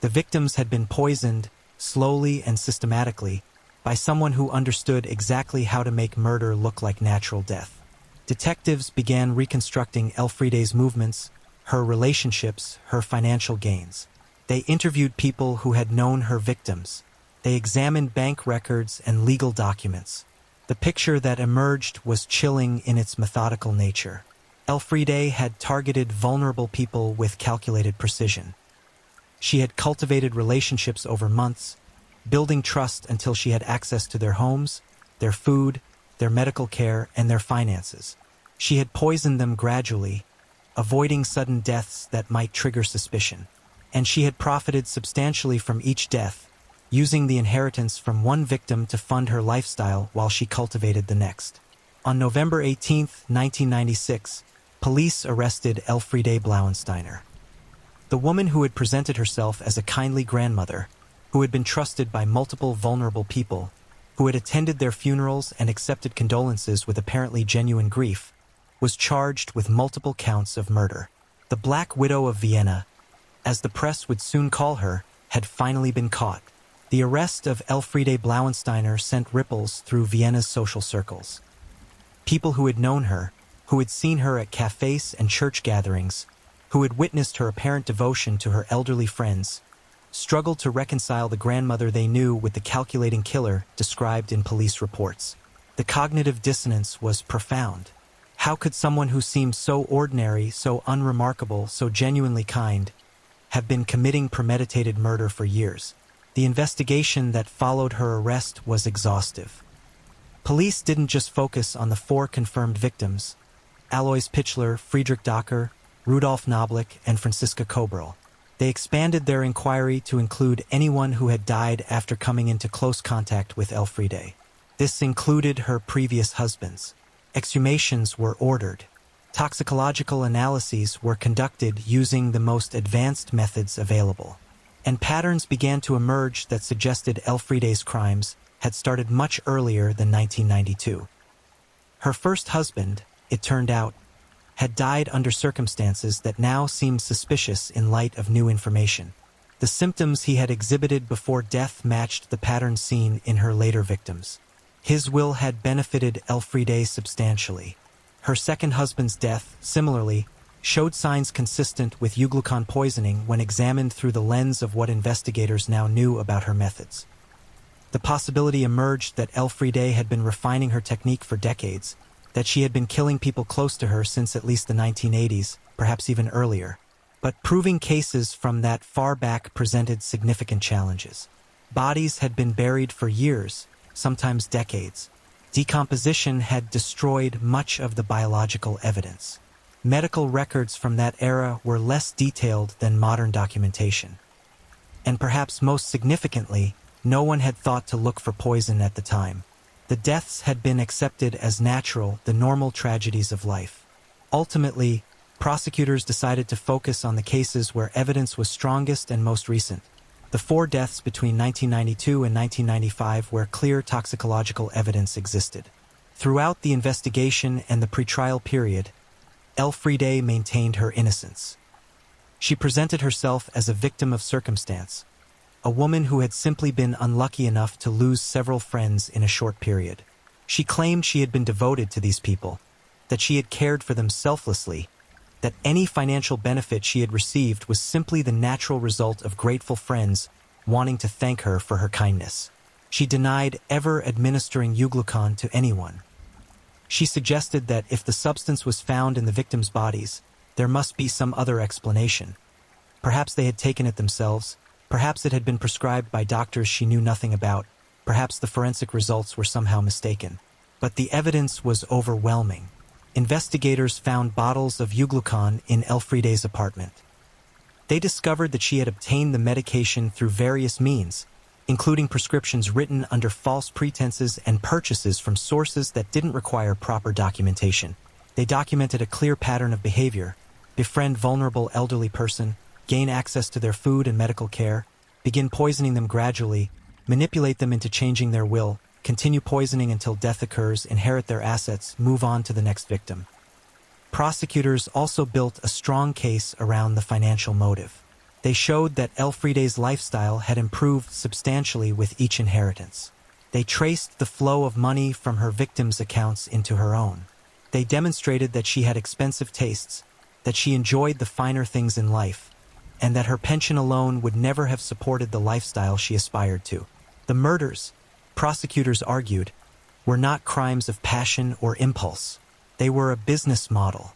The victims had been poisoned, slowly and systematically, by someone who understood exactly how to make murder look like natural death. Detectives began reconstructing Elfriede's movements, her relationships, her financial gains. They interviewed people who had known her victims. They examined bank records and legal documents. The picture that emerged was chilling in its methodical nature. Elfriede had targeted vulnerable people with calculated precision. She had cultivated relationships over months, building trust until she had access to their homes, their food, their medical care, and their finances. She had poisoned them gradually, avoiding sudden deaths that might trigger suspicion. And she had profited substantially from each death, using the inheritance from one victim to fund her lifestyle while she cultivated the next. On November 18, 1996, police arrested Elfriede Blauensteiner. The woman who had presented herself as a kindly grandmother, who had been trusted by multiple vulnerable people, who had attended their funerals and accepted condolences with apparently genuine grief, was charged with multiple counts of murder. The Black Widow of Vienna, as the press would soon call her, had finally been caught. The arrest of Elfriede Blauensteiner sent ripples through Vienna's social circles. People who had known her, who had seen her at cafes and church gatherings, who had witnessed her apparent devotion to her elderly friends, struggled to reconcile the grandmother they knew with the calculating killer described in police reports. The cognitive dissonance was profound. How could someone who seemed so ordinary, so unremarkable, so genuinely kind, have been committing premeditated murder for years? The investigation that followed her arrest was exhaustive. Police didn't just focus on the 4 confirmed victims: Alois Pichler, Friedrich Docker, Rudolf Noblik, and Franziska Koberl. They expanded their inquiry to include anyone who had died after coming into close contact with Elfriede. This included her previous husbands. Exhumations were ordered. Toxicological analyses were conducted using the most advanced methods available. And patterns began to emerge that suggested Elfriede's crimes had started much earlier than 1992. Her first husband, it turned out, had died under circumstances that now seemed suspicious in light of new information. The symptoms he had exhibited before death matched the pattern seen in her later victims. His will had benefited Elfriede substantially. Her second husband's death, similarly, showed signs consistent with euglucon poisoning when examined through the lens of what investigators now knew about her methods. The possibility emerged that Elfriede had been refining her technique for decades, that she had been killing people close to her since at least the 1980s, perhaps even earlier. But proving cases from that far back presented significant challenges. Bodies had been buried for years, sometimes decades. Decomposition had destroyed much of the biological evidence. Medical records from that era were less detailed than modern documentation. And perhaps most significantly, no one had thought to look for poison at the time. The deaths had been accepted as natural, the normal tragedies of life. Ultimately, prosecutors decided to focus on the cases where evidence was strongest and most recent. The 4 deaths between 1992 and 1995 where clear toxicological evidence existed. Throughout the investigation and the pretrial period, Elfriede maintained her innocence. She presented herself as a victim of circumstance, a woman who had simply been unlucky enough to lose several friends in a short period. She claimed she had been devoted to these people, that she had cared for them selflessly, that any financial benefit she had received was simply the natural result of grateful friends wanting to thank her for her kindness. She denied ever administering euglucon to anyone. She suggested that if the substance was found in the victims' bodies, there must be some other explanation. Perhaps they had taken it themselves. Perhaps it had been prescribed by doctors she knew nothing about. Perhaps the forensic results were somehow mistaken. But the evidence was overwhelming. Investigators found bottles of euglucon in Elfriede's apartment. They discovered that she had obtained the medication through various means, including prescriptions written under false pretenses and purchases from sources that didn't require proper documentation. They documented a clear pattern of behavior: befriend vulnerable elderly person, gain access to their food and medical care, begin poisoning them gradually, manipulate them into changing their will, continue poisoning until death occurs, inherit their assets, move on to the next victim. Prosecutors also built a strong case around the financial motive. They showed that Elfriede's lifestyle had improved substantially with each inheritance. They traced the flow of money from her victims' accounts into her own. They demonstrated that she had expensive tastes, that she enjoyed the finer things in life, and that her pension alone would never have supported the lifestyle she aspired to. The murders, prosecutors argued, were not crimes of passion or impulse. They were a business model.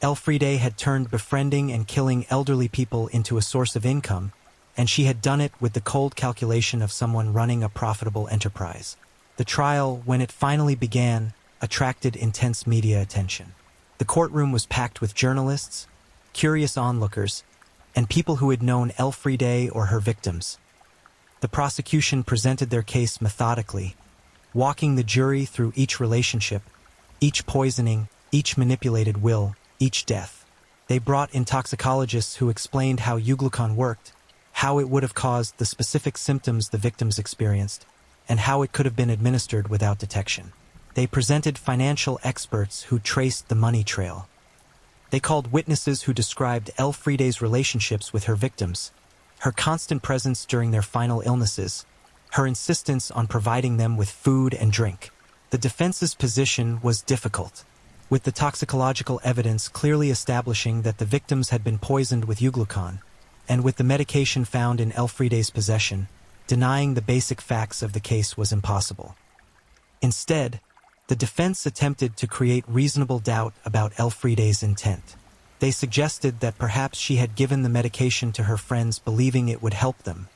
Elfriede had turned befriending and killing elderly people into a source of income, and she had done it with the cold calculation of someone running a profitable enterprise. The trial, when it finally began, attracted intense media attention. The courtroom was packed with journalists, curious onlookers, and people who had known Elfriede or her victims. The prosecution presented their case methodically, walking the jury through each relationship, each poisoning, each manipulated will, each death. They brought in toxicologists who explained how euglucon worked, how it would have caused the specific symptoms the victims experienced, and how it could have been administered without detection. They presented financial experts who traced the money trail. They called witnesses who described Elfriede's relationships with her victims, her constant presence during their final illnesses, her insistence on providing them with food and drink. The defense's position was difficult, with the toxicological evidence clearly establishing that the victims had been poisoned with euglucon, and with the medication found in Elfriede's possession, denying the basic facts of the case was impossible. Instead, The defense attempted to create reasonable doubt about Elfriede's intent. They suggested that perhaps she had given the medication to her friends believing it would help them,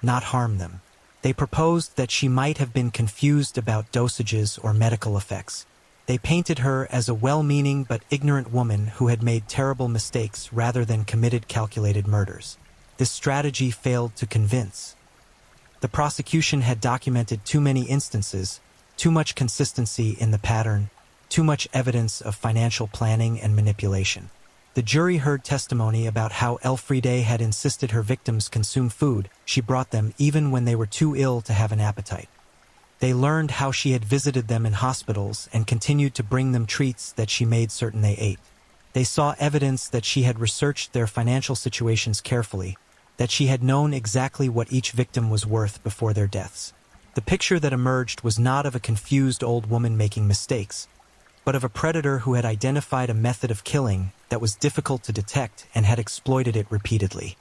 not harm them. They proposed that she might have been confused about dosages or medical effects. They painted her as a well-meaning but ignorant woman who had made terrible mistakes rather than committed calculated murders. This strategy failed to convince. The prosecution had documented too many instances, too much consistency in the pattern, too much evidence of financial planning and manipulation. The jury heard testimony about how Elfriede had insisted her victims consume food she brought them even when they were too ill to have an appetite. They learned how she had visited them in hospitals and continued to bring them treats that she made certain they ate. They saw evidence that she had researched their financial situations carefully, that she had known exactly what each victim was worth before their deaths. The picture that emerged was not of a confused old woman making mistakes, but of a predator who had identified a method of killing that was difficult to detect and had exploited it repeatedly.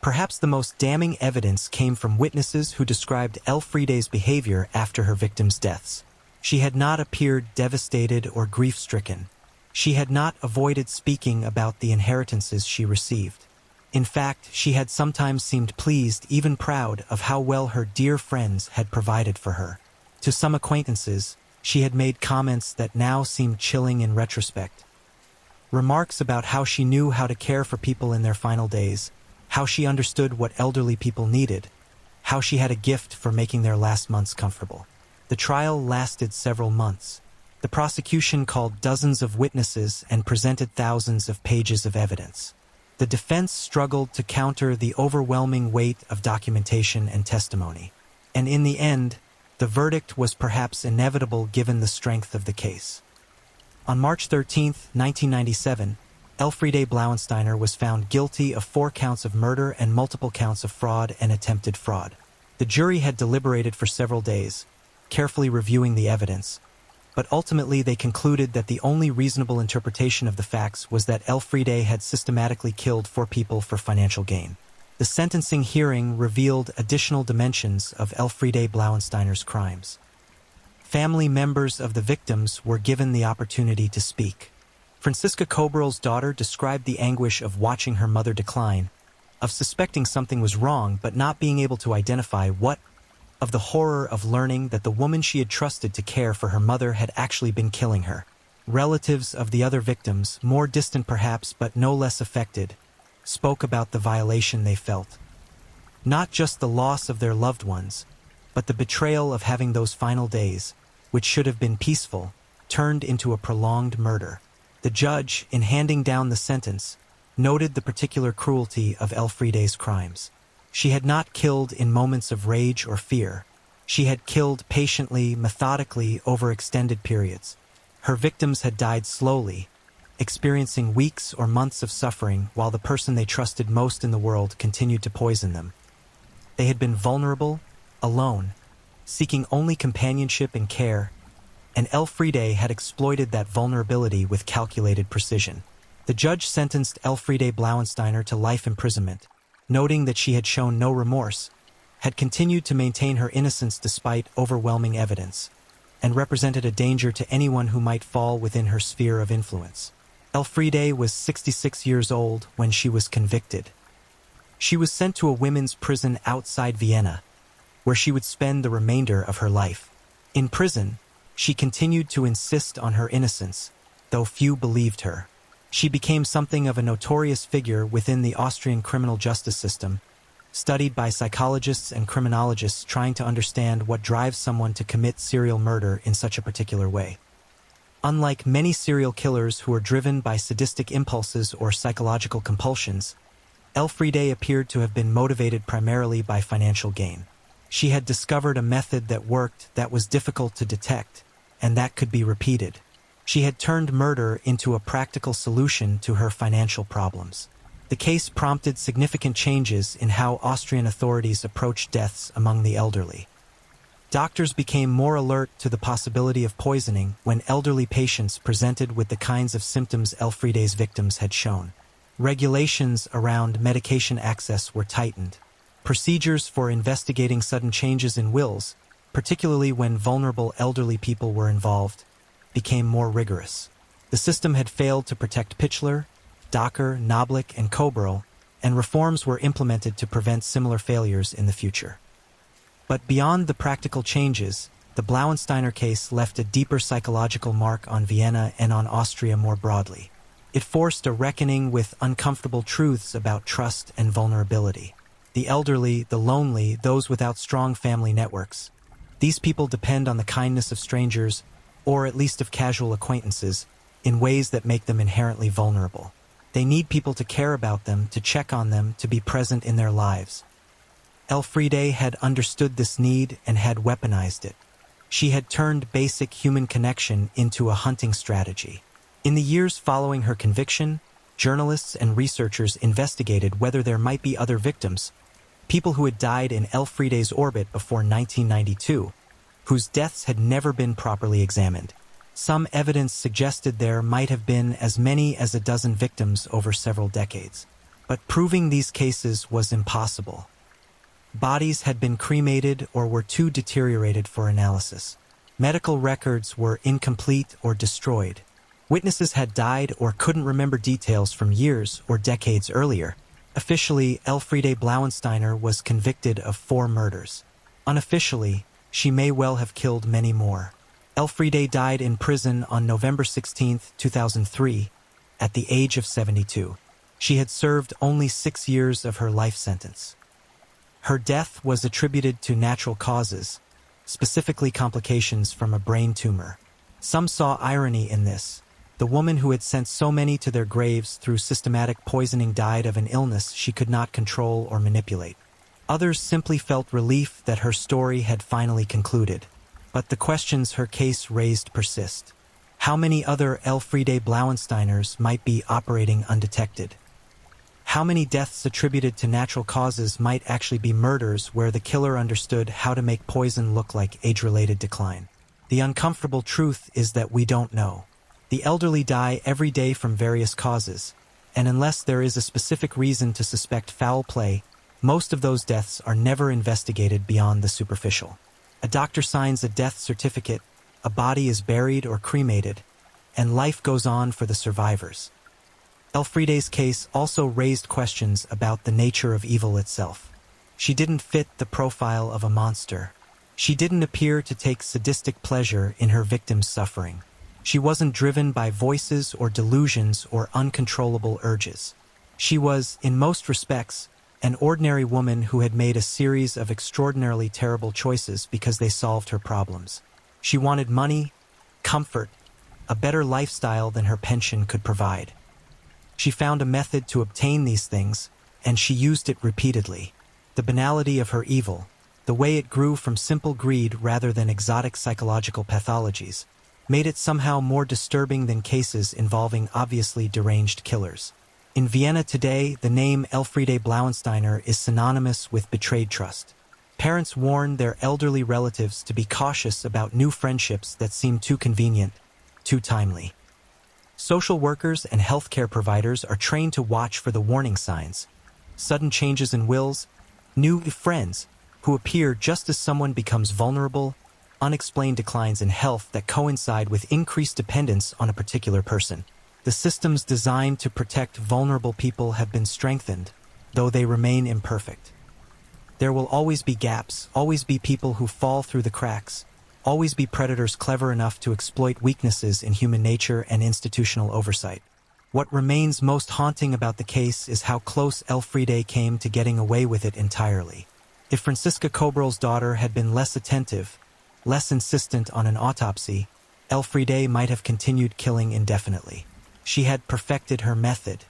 Perhaps the most damning evidence came from witnesses who described Elfriede's behavior after her victims' deaths. She had not appeared devastated or grief-stricken. She had not avoided speaking about the inheritances she received. In fact, she had sometimes seemed pleased, even proud, of how well her dear friends had provided for her. To some acquaintances, she had made comments that now seemed chilling in retrospect. Remarks about how she knew how to care for people in their final days, how she understood what elderly people needed, how she had a gift for making their last months comfortable. The trial lasted several months. The prosecution called dozens of witnesses and presented thousands of pages of evidence. The defense struggled to counter the overwhelming weight of documentation and testimony. And in the end, the verdict was perhaps inevitable given the strength of the case. On March 13, 1997, Elfriede Blauensteiner was found guilty of 4 counts of murder and multiple counts of fraud and attempted fraud. The jury had deliberated for several days, carefully reviewing the evidence, but ultimately they concluded that the only reasonable interpretation of the facts was that Elfriede had systematically killed 4 people for financial gain. The sentencing hearing revealed additional dimensions of Elfriede Blauensteiner's crimes. Family members of the victims were given the opportunity to speak. Franziska Koberl's daughter described the anguish of watching her mother decline, of suspecting something was wrong but not being able to identify what, of the horror of learning that the woman she had trusted to care for her mother had actually been killing her. Relatives of the other victims, more distant perhaps but no less affected, spoke about the violation they felt. Not just the loss of their loved ones, but the betrayal of having those final days, which should have been peaceful, turned into a prolonged murder. The judge, in handing down the sentence, noted the particular cruelty of Elfriede's crimes. She had not killed in moments of rage or fear. She had killed patiently, methodically, over extended periods. Her victims had died slowly, experiencing weeks or months of suffering while the person they trusted most in the world continued to poison them. They had been vulnerable, alone, seeking only companionship and care, and Elfriede had exploited that vulnerability with calculated precision. The judge sentenced Elfriede Blauensteiner to life imprisonment, noting that she had shown no remorse, had continued to maintain her innocence despite overwhelming evidence, and represented a danger to anyone who might fall within her sphere of influence. Elfriede was 66 years old when she was convicted. She was sent to a women's prison outside Vienna, where she would spend the remainder of her life. In prison, she continued to insist on her innocence, though few believed her. She became something of a notorious figure within the Austrian criminal justice system, studied by psychologists and criminologists trying to understand what drives someone to commit serial murder in such a particular way. Unlike many serial killers who are driven by sadistic impulses or psychological compulsions, Elfriede appeared to have been motivated primarily by financial gain. She had discovered a method that worked, that was difficult to detect, and that could be repeated. She had turned murder into a practical solution to her financial problems. The case prompted significant changes in how Austrian authorities approached deaths among the elderly. Doctors became more alert to the possibility of poisoning when elderly patients presented with the kinds of symptoms Elfriede's victims had shown. Regulations around medication access were tightened. Procedures for investigating sudden changes in wills particularly when vulnerable elderly people were involved, became more rigorous. The system had failed to protect Pitchler, Docker, Knoblich, and Coburl, and reforms were implemented to prevent similar failures in the future. But beyond the practical changes, the Blauensteiner case left a deeper psychological mark on Vienna and on Austria more broadly. It forced a reckoning with uncomfortable truths about trust and vulnerability. The elderly, the lonely, those without strong family networks. These people depend on the kindness of strangers, or at least of casual acquaintances, in ways that make them inherently vulnerable. They need people to care about them, to check on them, to be present in their lives. Elfriede had understood this need and had weaponized it. She had turned basic human connection into a hunting strategy. In the years following her conviction, journalists and researchers investigated whether there might be other victims, people who had died in Elfriede's orbit before 1992, whose deaths had never been properly examined. Some evidence suggested there might have been as many as a dozen victims over several decades. But proving these cases was impossible. Bodies had been cremated or were too deteriorated for analysis. Medical records were incomplete or destroyed. Witnesses had died or couldn't remember details from years or decades earlier. Officially, Elfriede Blauensteiner was convicted of 4 murders. Unofficially, she may well have killed many more. Elfriede died in prison on November 16, 2003, at the age of 72. She had served only 6 years of her life sentence. Her death was attributed to natural causes, specifically complications from a brain tumor. Some saw irony in this. The woman who had sent so many to their graves through systematic poisoning died of an illness she could not control or manipulate. Others simply felt relief that her story had finally concluded. But the questions her case raised persist. How many other Elfriede Blauensteiners might be operating undetected? How many deaths attributed to natural causes might actually be murders where the killer understood how to make poison look like age-related decline? The uncomfortable truth is that we don't know. The elderly die every day from various causes, and unless there is a specific reason to suspect foul play, most of those deaths are never investigated beyond the superficial. A doctor signs a death certificate, a body is buried or cremated, and life goes on for the survivors. Elfriede's case also raised questions about the nature of evil itself. She didn't fit the profile of a monster. She didn't appear to take sadistic pleasure in her victim's suffering. She wasn't driven by voices or delusions or uncontrollable urges. She was, in most respects, an ordinary woman who had made a series of extraordinarily terrible choices because they solved her problems. She wanted money, comfort, a better lifestyle than her pension could provide. She found a method to obtain these things, and she used it repeatedly. The banality of her evil, the way it grew from simple greed rather than exotic psychological pathologies, made it somehow more disturbing than cases involving obviously deranged killers. In Vienna today, the name Elfriede Blauensteiner is synonymous with betrayed trust. Parents warn their elderly relatives to be cautious about new friendships that seem too convenient, too timely. Social workers and healthcare providers are trained to watch for the warning signs. Sudden changes in wills, new friends who appear just as someone becomes vulnerable, unexplained declines in health that coincide with increased dependence on a particular person. The systems designed to protect vulnerable people have been strengthened, though they remain imperfect. There will always be gaps, always be people who fall through the cracks, always be predators clever enough to exploit weaknesses in human nature and institutional oversight. What remains most haunting about the case is how close Elfriede came to getting away with it entirely. If Franziska Coburl's daughter had been less attentive, less insistent on an autopsy, Elfriede might have continued killing indefinitely. She had perfected her method.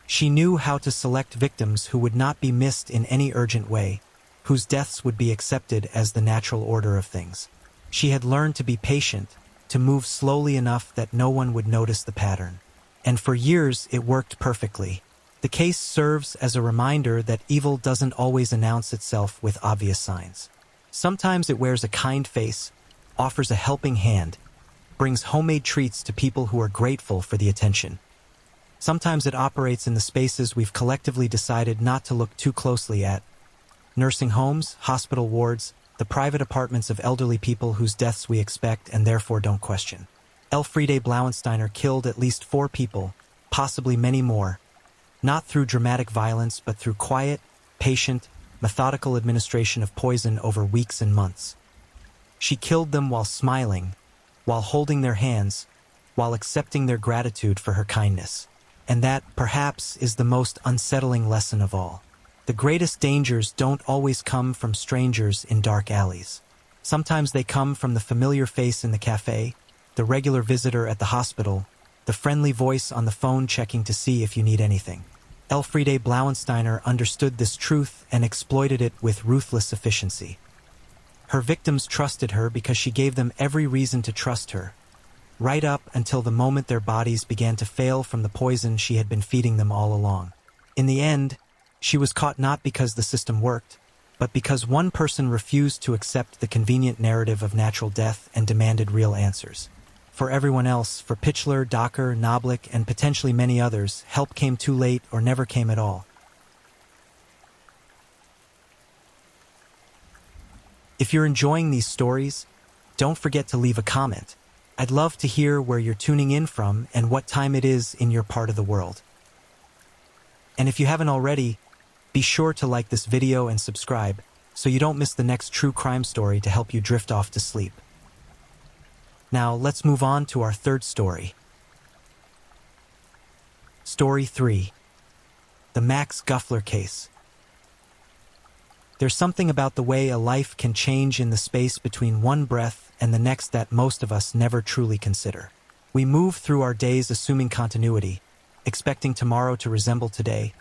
She knew how to select victims who would not be missed in any urgent way, whose deaths would be accepted as the natural order of things. She had learned to be patient, to move slowly enough that no one would notice the pattern. And for years it worked perfectly. The case serves as a reminder that evil doesn't always announce itself with obvious signs. Sometimes it wears a kind face, offers a helping hand, brings homemade treats to people who are grateful for the attention. Sometimes it operates in the spaces we've collectively decided not to look too closely at. Nursing homes, hospital wards, the private apartments of elderly people whose deaths we expect and therefore don't question. Elfriede Blauensteiner killed at least 4 people, possibly many more, not through dramatic violence but through quiet, patient, methodical administration of poison over weeks and months. She killed them while smiling, while holding their hands, while accepting their gratitude for her kindness. And that, perhaps, is the most unsettling lesson of all. The greatest dangers don't always come from strangers in dark alleys. Sometimes they come from the familiar face in the cafe, the regular visitor at the hospital, the friendly voice on the phone checking to see if you need anything. Elfriede Blauensteiner understood this truth and exploited it with ruthless efficiency. Her victims trusted her because she gave them every reason to trust her, right up until the moment their bodies began to fail from the poison she had been feeding them all along. In the end, she was caught not because the system worked, but because one person refused to accept the convenient narrative of natural death and demanded real answers. For everyone else, for Pichler, Docker, Noblik, and potentially many others, help came too late or never came at all. If you're enjoying these stories, don't forget to leave a comment. I'd love to hear where you're tuning in from and what time it is in your part of the world. And if you haven't already, be sure to like this video and subscribe so you don't miss the next true crime story to help you drift off to sleep. Now, let's move on to our third story. Story 3. The Max Guffler Case. There's something about the way a life can change in the space between one breath and the next that most of us never truly consider. We move through our days assuming continuity, expecting tomorrow to resemble today,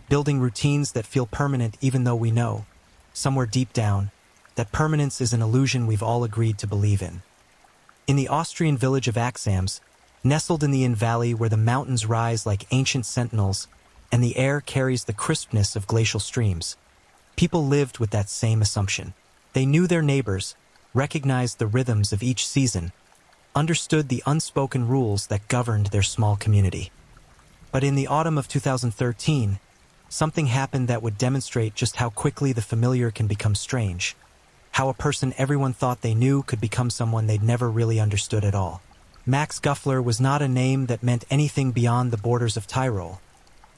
building routines that feel permanent even though we know, somewhere deep down, that permanence is an illusion we've all agreed to believe in. In the Austrian village of Axams, nestled in the Inn Valley where the mountains rise like ancient sentinels and the air carries the crispness of glacial streams, people lived with that same assumption. They knew their neighbors, recognized the rhythms of each season, understood the unspoken rules that governed their small community. But in the autumn of 2013, something happened that would demonstrate just how quickly the familiar can become strange, how a person everyone thought they knew could become someone they'd never really understood at all. Max Guffler was not a name that meant anything beyond the borders of Tyrol,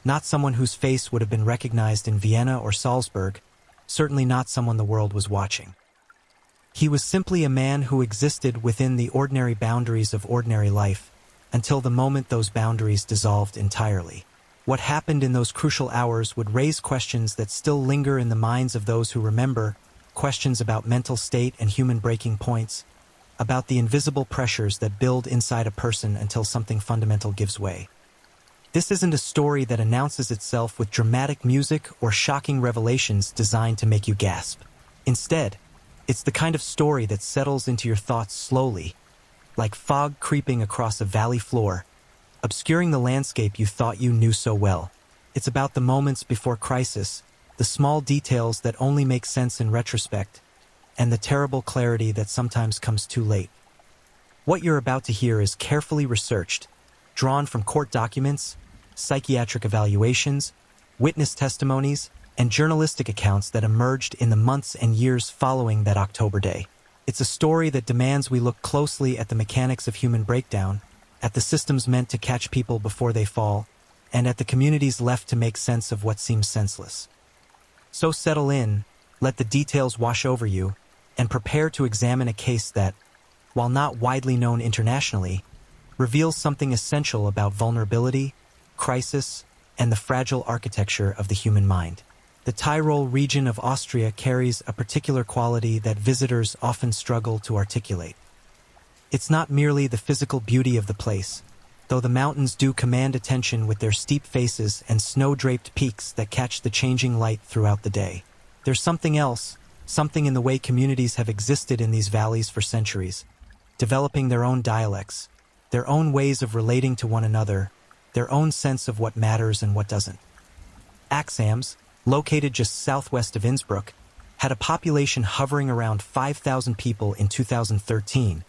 not someone whose face would have been recognized in Vienna or Salzburg, certainly not someone the world was watching. He was simply a man who existed within the ordinary boundaries of ordinary life, until the moment those boundaries dissolved entirely. What happened in those crucial hours would raise questions that still linger in the minds of those who remember, questions about mental state and human breaking points, about the invisible pressures that build inside a person until something fundamental gives way. This isn't a story that announces itself with dramatic music or shocking revelations designed to make you gasp. Instead, it's the kind of story that settles into your thoughts slowly, like fog creeping across a valley floor, obscuring the landscape you thought you knew so well. It's about the moments before crisis, the small details that only make sense in retrospect, and the terrible clarity that sometimes comes too late. What you're about to hear is carefully researched, drawn from court documents, psychiatric evaluations, witness testimonies, and journalistic accounts that emerged in the months and years following that October day. It's a story that demands we look closely at the mechanics of human breakdown, at the systems meant to catch people before they fall, and at the communities left to make sense of what seems senseless. So settle in, let the details wash over you, and prepare to examine a case that, while not widely known internationally, reveals something essential about vulnerability, crisis, and the fragile architecture of the human mind. The Tyrol region of Austria carries a particular quality that visitors often struggle to articulate. It's not merely the physical beauty of the place, though the mountains do command attention with their steep faces and snow-draped peaks that catch the changing light throughout the day. There's something else, something in the way communities have existed in these valleys for centuries, developing their own dialects, their own ways of relating to one another, their own sense of what matters and what doesn't. Axams, located just southwest of Innsbruck, had a population hovering around 5,000 people in 2013,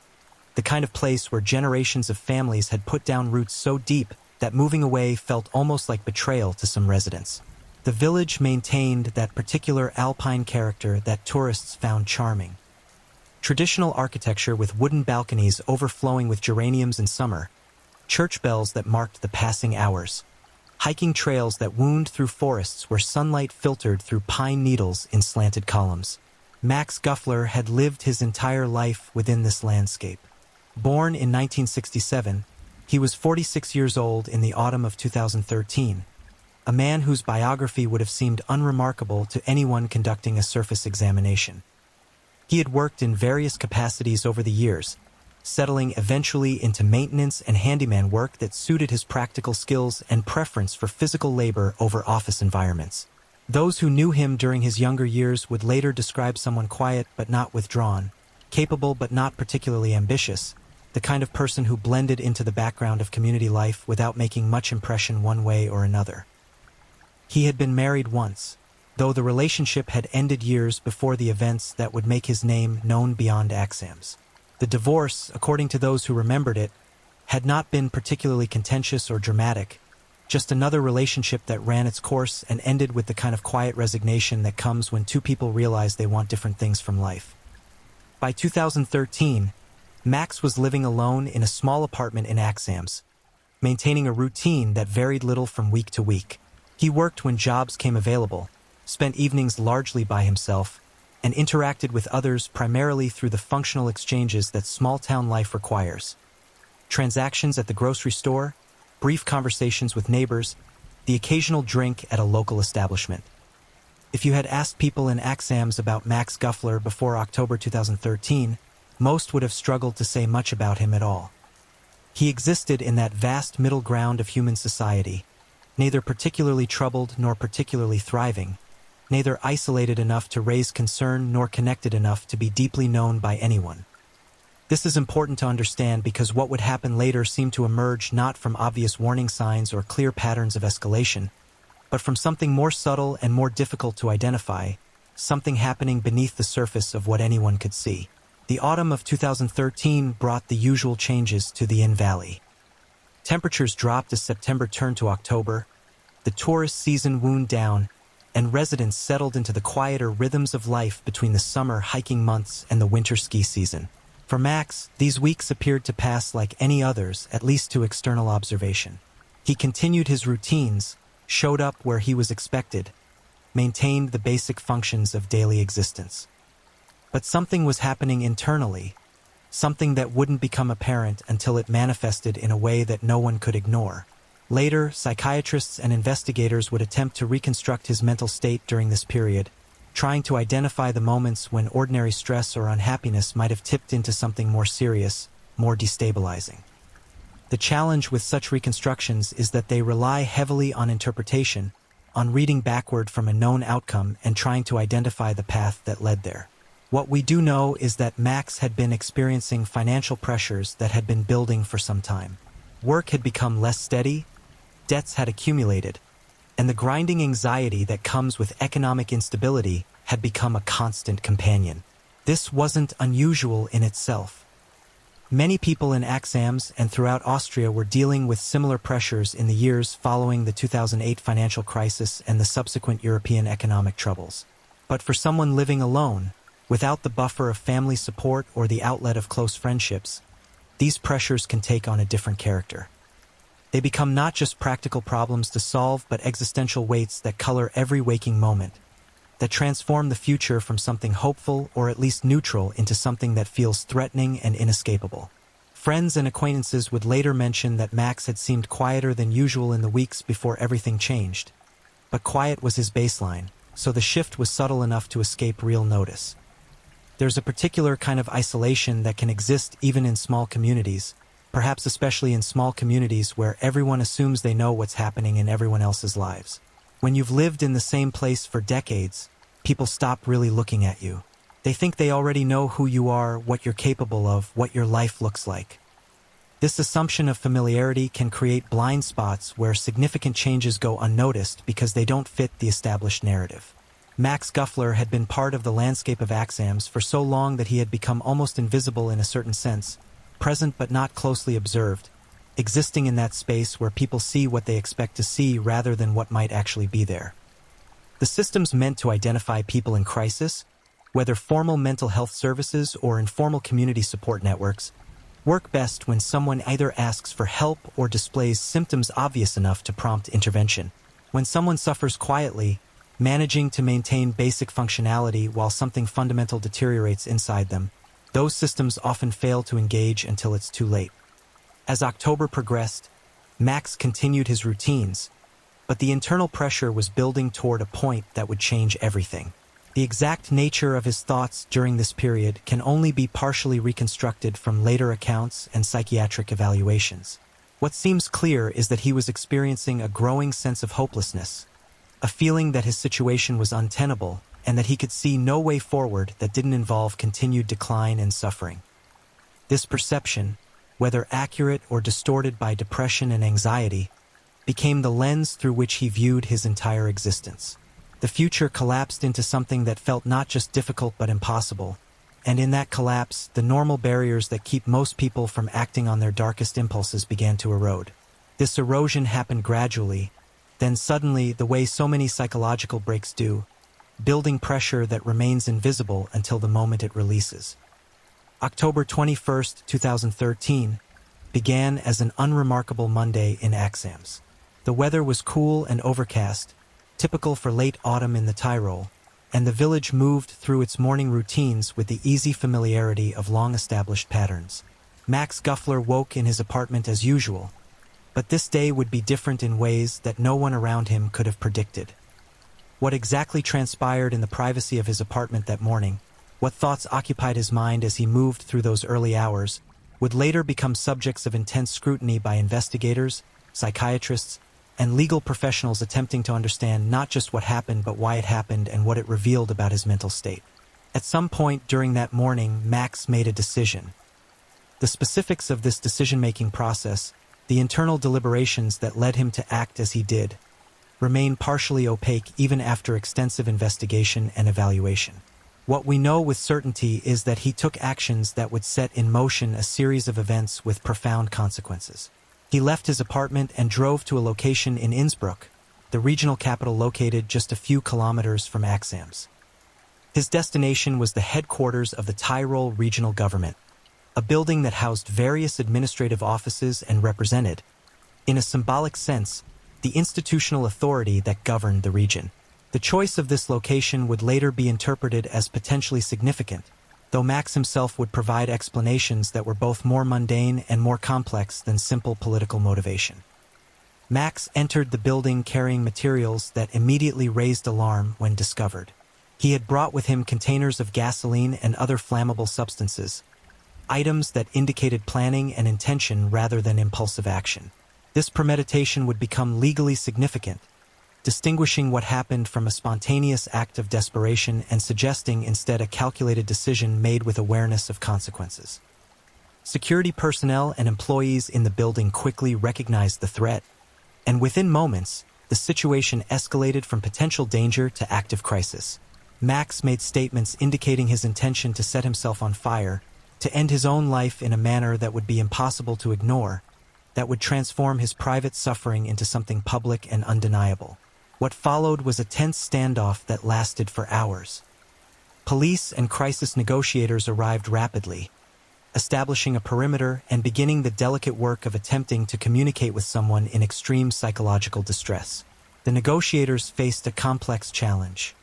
the kind of place where generations of families had put down roots so deep that moving away felt almost like betrayal to some residents. The village maintained that particular alpine character that tourists found charming. Traditional architecture with wooden balconies overflowing with geraniums in summer, church bells that marked the passing hours, hiking trails that wound through forests where sunlight filtered through pine needles in slanted columns. Max Guffler had lived his entire life within this landscape. Born in 1967, he was 46 years old in the autumn of 2013, a man whose biography would have seemed unremarkable to anyone conducting a surface examination. He had worked in various capacities over the years, settling eventually into maintenance and handyman work that suited his practical skills and preference for physical labor over office environments. Those who knew him during his younger years would later describe someone quiet but not withdrawn, capable but not particularly ambitious, the kind of person who blended into the background of community life without making much impression one way or another. He had been married once, though the relationship had ended years before the events that would make his name known beyond Axams. The divorce, according to those who remembered it, had not been particularly contentious or dramatic, just another relationship that ran its course and ended with the kind of quiet resignation that comes when two people realize they want different things from life. By 2013, Max was living alone in a small apartment in Axams, maintaining a routine that varied little from week to week. He worked when jobs came available, spent evenings largely by himself, and interacted with others primarily through the functional exchanges that small-town life requires. Transactions at the grocery store, brief conversations with neighbors, the occasional drink at a local establishment. If you had asked people in Axams about Max Guffler before October 2013, most would have struggled to say much about him at all. He existed in that vast middle ground of human society, neither particularly troubled nor particularly thriving, neither isolated enough to raise concern nor connected enough to be deeply known by anyone. This is important to understand because what would happen later seemed to emerge not from obvious warning signs or clear patterns of escalation, but from something more subtle and more difficult to identify, something happening beneath the surface of what anyone could see. The autumn of 2013 brought the usual changes to the Inn Valley. Temperatures dropped as September turned to October, the tourist season wound down, and residents settled into the quieter rhythms of life between the summer hiking months and the winter ski season. For Max, these weeks appeared to pass like any others, at least to external observation. He continued his routines, showed up where he was expected, maintained the basic functions of daily existence. But something was happening internally, something that wouldn't become apparent until it manifested in a way that no one could ignore. Later, psychiatrists and investigators would attempt to reconstruct his mental state during this period, trying to identify the moments when ordinary stress or unhappiness might have tipped into something more serious, more destabilizing. The challenge with such reconstructions is that they rely heavily on interpretation, on reading backward from a known outcome and trying to identify the path that led there. What we do know is that Max had been experiencing financial pressures that had been building for some time. Work had become less steady, debts had accumulated, and the grinding anxiety that comes with economic instability had become a constant companion. This wasn't unusual in itself. Many people in Axams and throughout Austria were dealing with similar pressures in the years following the 2008 financial crisis and the subsequent European economic troubles. But for someone living alone, without the buffer of family support or the outlet of close friendships, these pressures can take on a different character. They become not just practical problems to solve, but existential weights that color every waking moment, that transform the future from something hopeful or at least neutral into something that feels threatening and inescapable. Friends and acquaintances would later mention that Max had seemed quieter than usual in the weeks before everything changed. But quiet was his baseline, so the shift was subtle enough to escape real notice. There's a particular kind of isolation that can exist even in small communities, perhaps especially in small communities where everyone assumes they know what's happening in everyone else's lives. When you've lived in the same place for decades, people stop really looking at you. They think they already know who you are, what you're capable of, what your life looks like. This assumption of familiarity can create blind spots where significant changes go unnoticed because they don't fit the established narrative. Max Guffler had been part of the landscape of Axams for so long that he had become almost invisible in a certain sense, present but not closely observed, existing in that space where people see what they expect to see rather than what might actually be there. The systems meant to identify people in crisis, whether formal mental health services or informal community support networks, work best when someone either asks for help or displays symptoms obvious enough to prompt intervention. When someone suffers quietly, managing to maintain basic functionality while something fundamental deteriorates inside them, those systems often fail to engage until it's too late. As October progressed, Max continued his routines, but the internal pressure was building toward a point that would change everything. The exact nature of his thoughts during this period can only be partially reconstructed from later accounts and psychiatric evaluations. What seems clear is that he was experiencing a growing sense of hopelessness, a feeling that his situation was untenable and that he could see no way forward that didn't involve continued decline and suffering. This perception, whether accurate or distorted by depression and anxiety, became the lens through which he viewed his entire existence. The future collapsed into something that felt not just difficult but impossible, and in that collapse, the normal barriers that keep most people from acting on their darkest impulses began to erode. This erosion happened gradually, then suddenly, the way so many psychological breaks do, building pressure that remains invisible until the moment it releases. October 21st, 2013, began as an unremarkable Monday in Axams. The weather was cool and overcast, typical for late autumn in the Tyrol, and the village moved through its morning routines with the easy familiarity of long-established patterns. Max Guffler woke in his apartment as usual, but this day would be different in ways that no one around him could have predicted. What exactly transpired in the privacy of his apartment that morning, what thoughts occupied his mind as he moved through those early hours, would later become subjects of intense scrutiny by investigators, psychiatrists, and legal professionals attempting to understand not just what happened but why it happened and what it revealed about his mental state. At some point during that morning, Max made a decision. The specifics of this decision-making process, the internal deliberations that led him to act as he did, remain partially opaque even after extensive investigation and evaluation. What we know with certainty is that he took actions that would set in motion a series of events with profound consequences. He left his apartment and drove to a location in Innsbruck, the regional capital located just a few kilometers from Axams. His destination was the headquarters of the Tyrol regional government, a building that housed various administrative offices and represented, in a symbolic sense, the institutional authority that governed the region. The choice of this location would later be interpreted as potentially significant, though Max himself would provide explanations that were both more mundane and more complex than simple political motivation. Max entered the building carrying materials that immediately raised alarm when discovered. He had brought with him containers of gasoline and other flammable substances, items that indicated planning and intention rather than impulsive action. This premeditation would become legally significant, distinguishing what happened from a spontaneous act of desperation and suggesting instead a calculated decision made with awareness of consequences. Security personnel and employees in the building quickly recognized the threat, and within moments, the situation escalated from potential danger to active crisis. Max made statements indicating his intention to set himself on fire, to end his own life in a manner that would be impossible to ignore, that would transform his private suffering into something public and undeniable. What followed was a tense standoff that lasted for hours. Police and crisis negotiators arrived rapidly, establishing a perimeter and beginning the delicate work of attempting to communicate with someone in extreme psychological distress. The negotiators faced a complex challenge: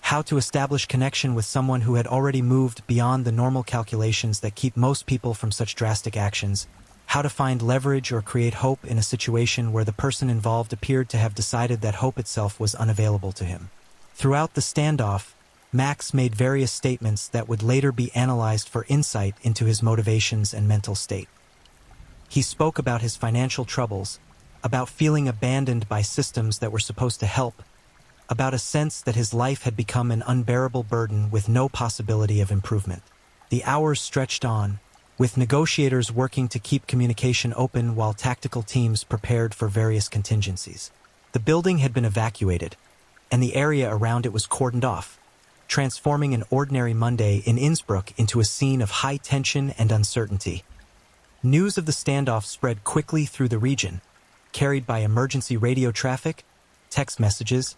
how to establish connection with someone who had already moved beyond the normal calculations that keep most people from such drastic actions, how to find leverage or create hope in a situation where the person involved appeared to have decided that hope itself was unavailable to him. Throughout the standoff, Max made various statements that would later be analyzed for insight into his motivations and mental state. He spoke about his financial troubles, about feeling abandoned by systems that were supposed to help, about a sense that his life had become an unbearable burden with no possibility of improvement. The hours stretched on, with negotiators working to keep communication open while tactical teams prepared for various contingencies. The building had been evacuated, and the area around it was cordoned off, transforming an ordinary Monday in Innsbruck into a scene of high tension and uncertainty. News of the standoff spread quickly through the region, carried by emergency radio traffic, text messages,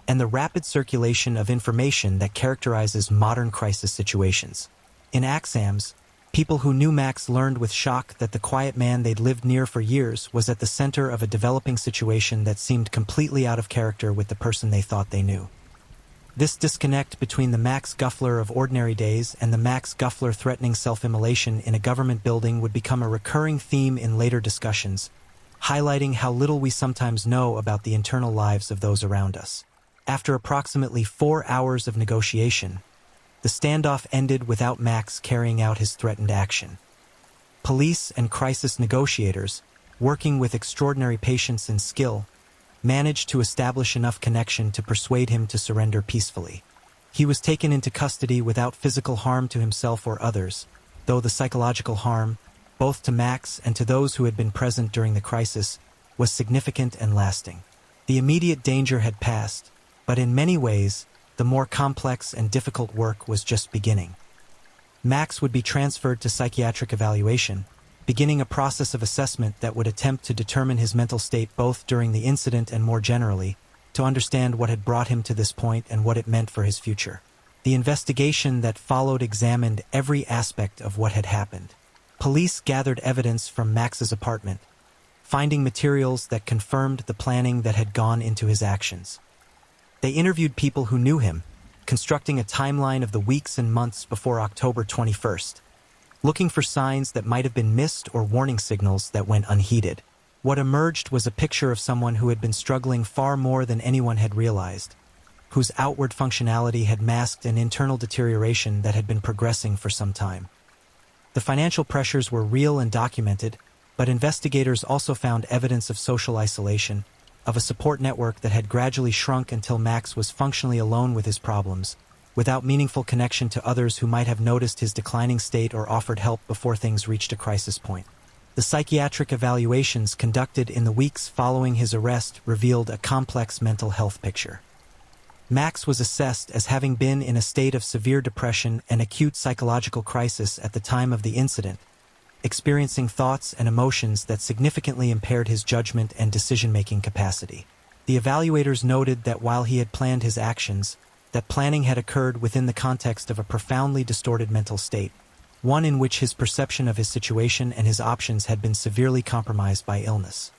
and the rapid circulation of information that characterizes modern crisis situations. In Axams, people who knew Max learned with shock that the quiet man they'd lived near for years was at the center of a developing situation that seemed completely out of character with the person they thought they knew. This disconnect between the Max Guffler of ordinary days and the Max Guffler threatening self-immolation in a government building would become a recurring theme in later discussions, highlighting how little we sometimes know about the internal lives of those around us. After approximately 4 hours of negotiation, the standoff ended without Max carrying out his threatened action. Police and crisis negotiators, working with extraordinary patience and skill, managed to establish enough connection to persuade him to surrender peacefully. He was taken into custody without physical harm to himself or others, though the psychological harm, both to Max and to those who had been present during the crisis, was significant and lasting. The immediate danger had passed, but in many ways, the more complex and difficult work was just beginning. Max would be transferred to psychiatric evaluation, beginning a process of assessment that would attempt to determine his mental state both during the incident and more generally, to understand what had brought him to this point and what it meant for his future. The investigation that followed examined every aspect of what had happened. Police gathered evidence from Max's apartment, finding materials that confirmed the planning that had gone into his actions. They interviewed people who knew him, constructing a timeline of the weeks and months before October 21st, looking for signs that might have been missed or warning signals that went unheeded. What emerged was a picture of someone who had been struggling far more than anyone had realized, whose outward functionality had masked an internal deterioration that had been progressing for some time. The financial pressures were real and documented, but investigators also found evidence of social isolation, of a support network that had gradually shrunk until Max was functionally alone with his problems, without meaningful connection to others who might have noticed his declining state or offered help before things reached a crisis point. The psychiatric evaluations conducted in the weeks following his arrest revealed a complex mental health picture. Max was assessed as having been in a state of severe depression and acute psychological crisis at the time of the incident, experiencing thoughts and emotions that significantly impaired his judgment and decision-making capacity. The evaluators noted that while he had planned his actions, that planning had occurred within the context of a profoundly distorted mental state, one in which his perception of his situation and his options had been severely compromised by illness.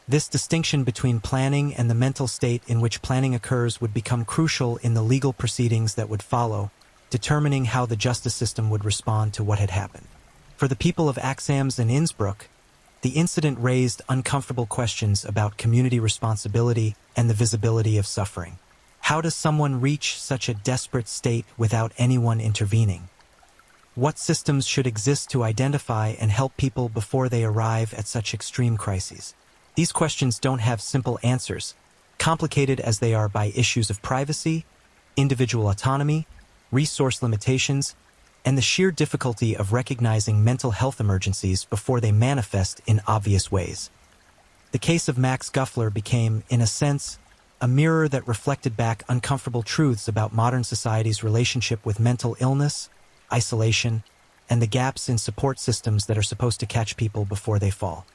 This distinction between planning and the mental state in which planning occurs would become crucial in the legal proceedings that would follow, determining how the justice system would respond to what had happened. For the people of Axams and Innsbruck, the incident raised uncomfortable questions about community responsibility and the visibility of suffering. How does someone reach such a desperate state without anyone intervening? What systems should exist to identify and help people before they arrive at such extreme crises? These questions don't have simple answers, complicated as they are by issues of privacy, individual autonomy, resource limitations, and the sheer difficulty of recognizing mental health emergencies before they manifest in obvious ways. The case of Max Guffler became, in a sense, a mirror that reflected back uncomfortable truths about modern society's relationship with mental illness, isolation, and the gaps in support systems that are supposed to catch people before they fall.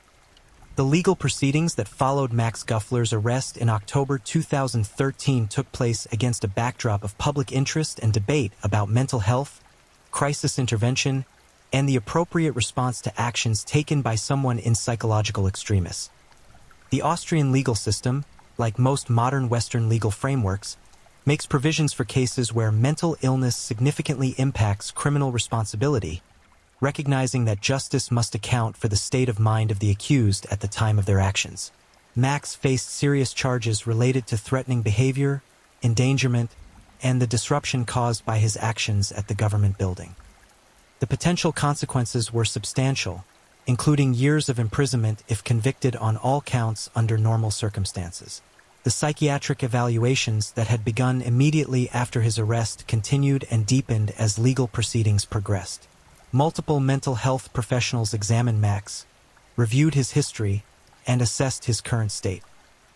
The legal proceedings that followed Max Guffler's arrest in October 2013 took place against a backdrop of public interest and debate about mental health, crisis intervention, and the appropriate response to actions taken by someone in psychological extremis. The Austrian legal system, like most modern Western legal frameworks, makes provisions for cases where mental illness significantly impacts criminal responsibility, recognizing that justice must account for the state of mind of the accused at the time of their actions. Max faced serious charges related to threatening behavior, endangerment, and the disruption caused by his actions at the government building. The potential consequences were substantial, including years of imprisonment if convicted on all counts under normal circumstances. The psychiatric evaluations that had begun immediately after his arrest continued and deepened as legal proceedings progressed. Multiple mental health professionals examined Max, reviewed his history, and assessed his current state.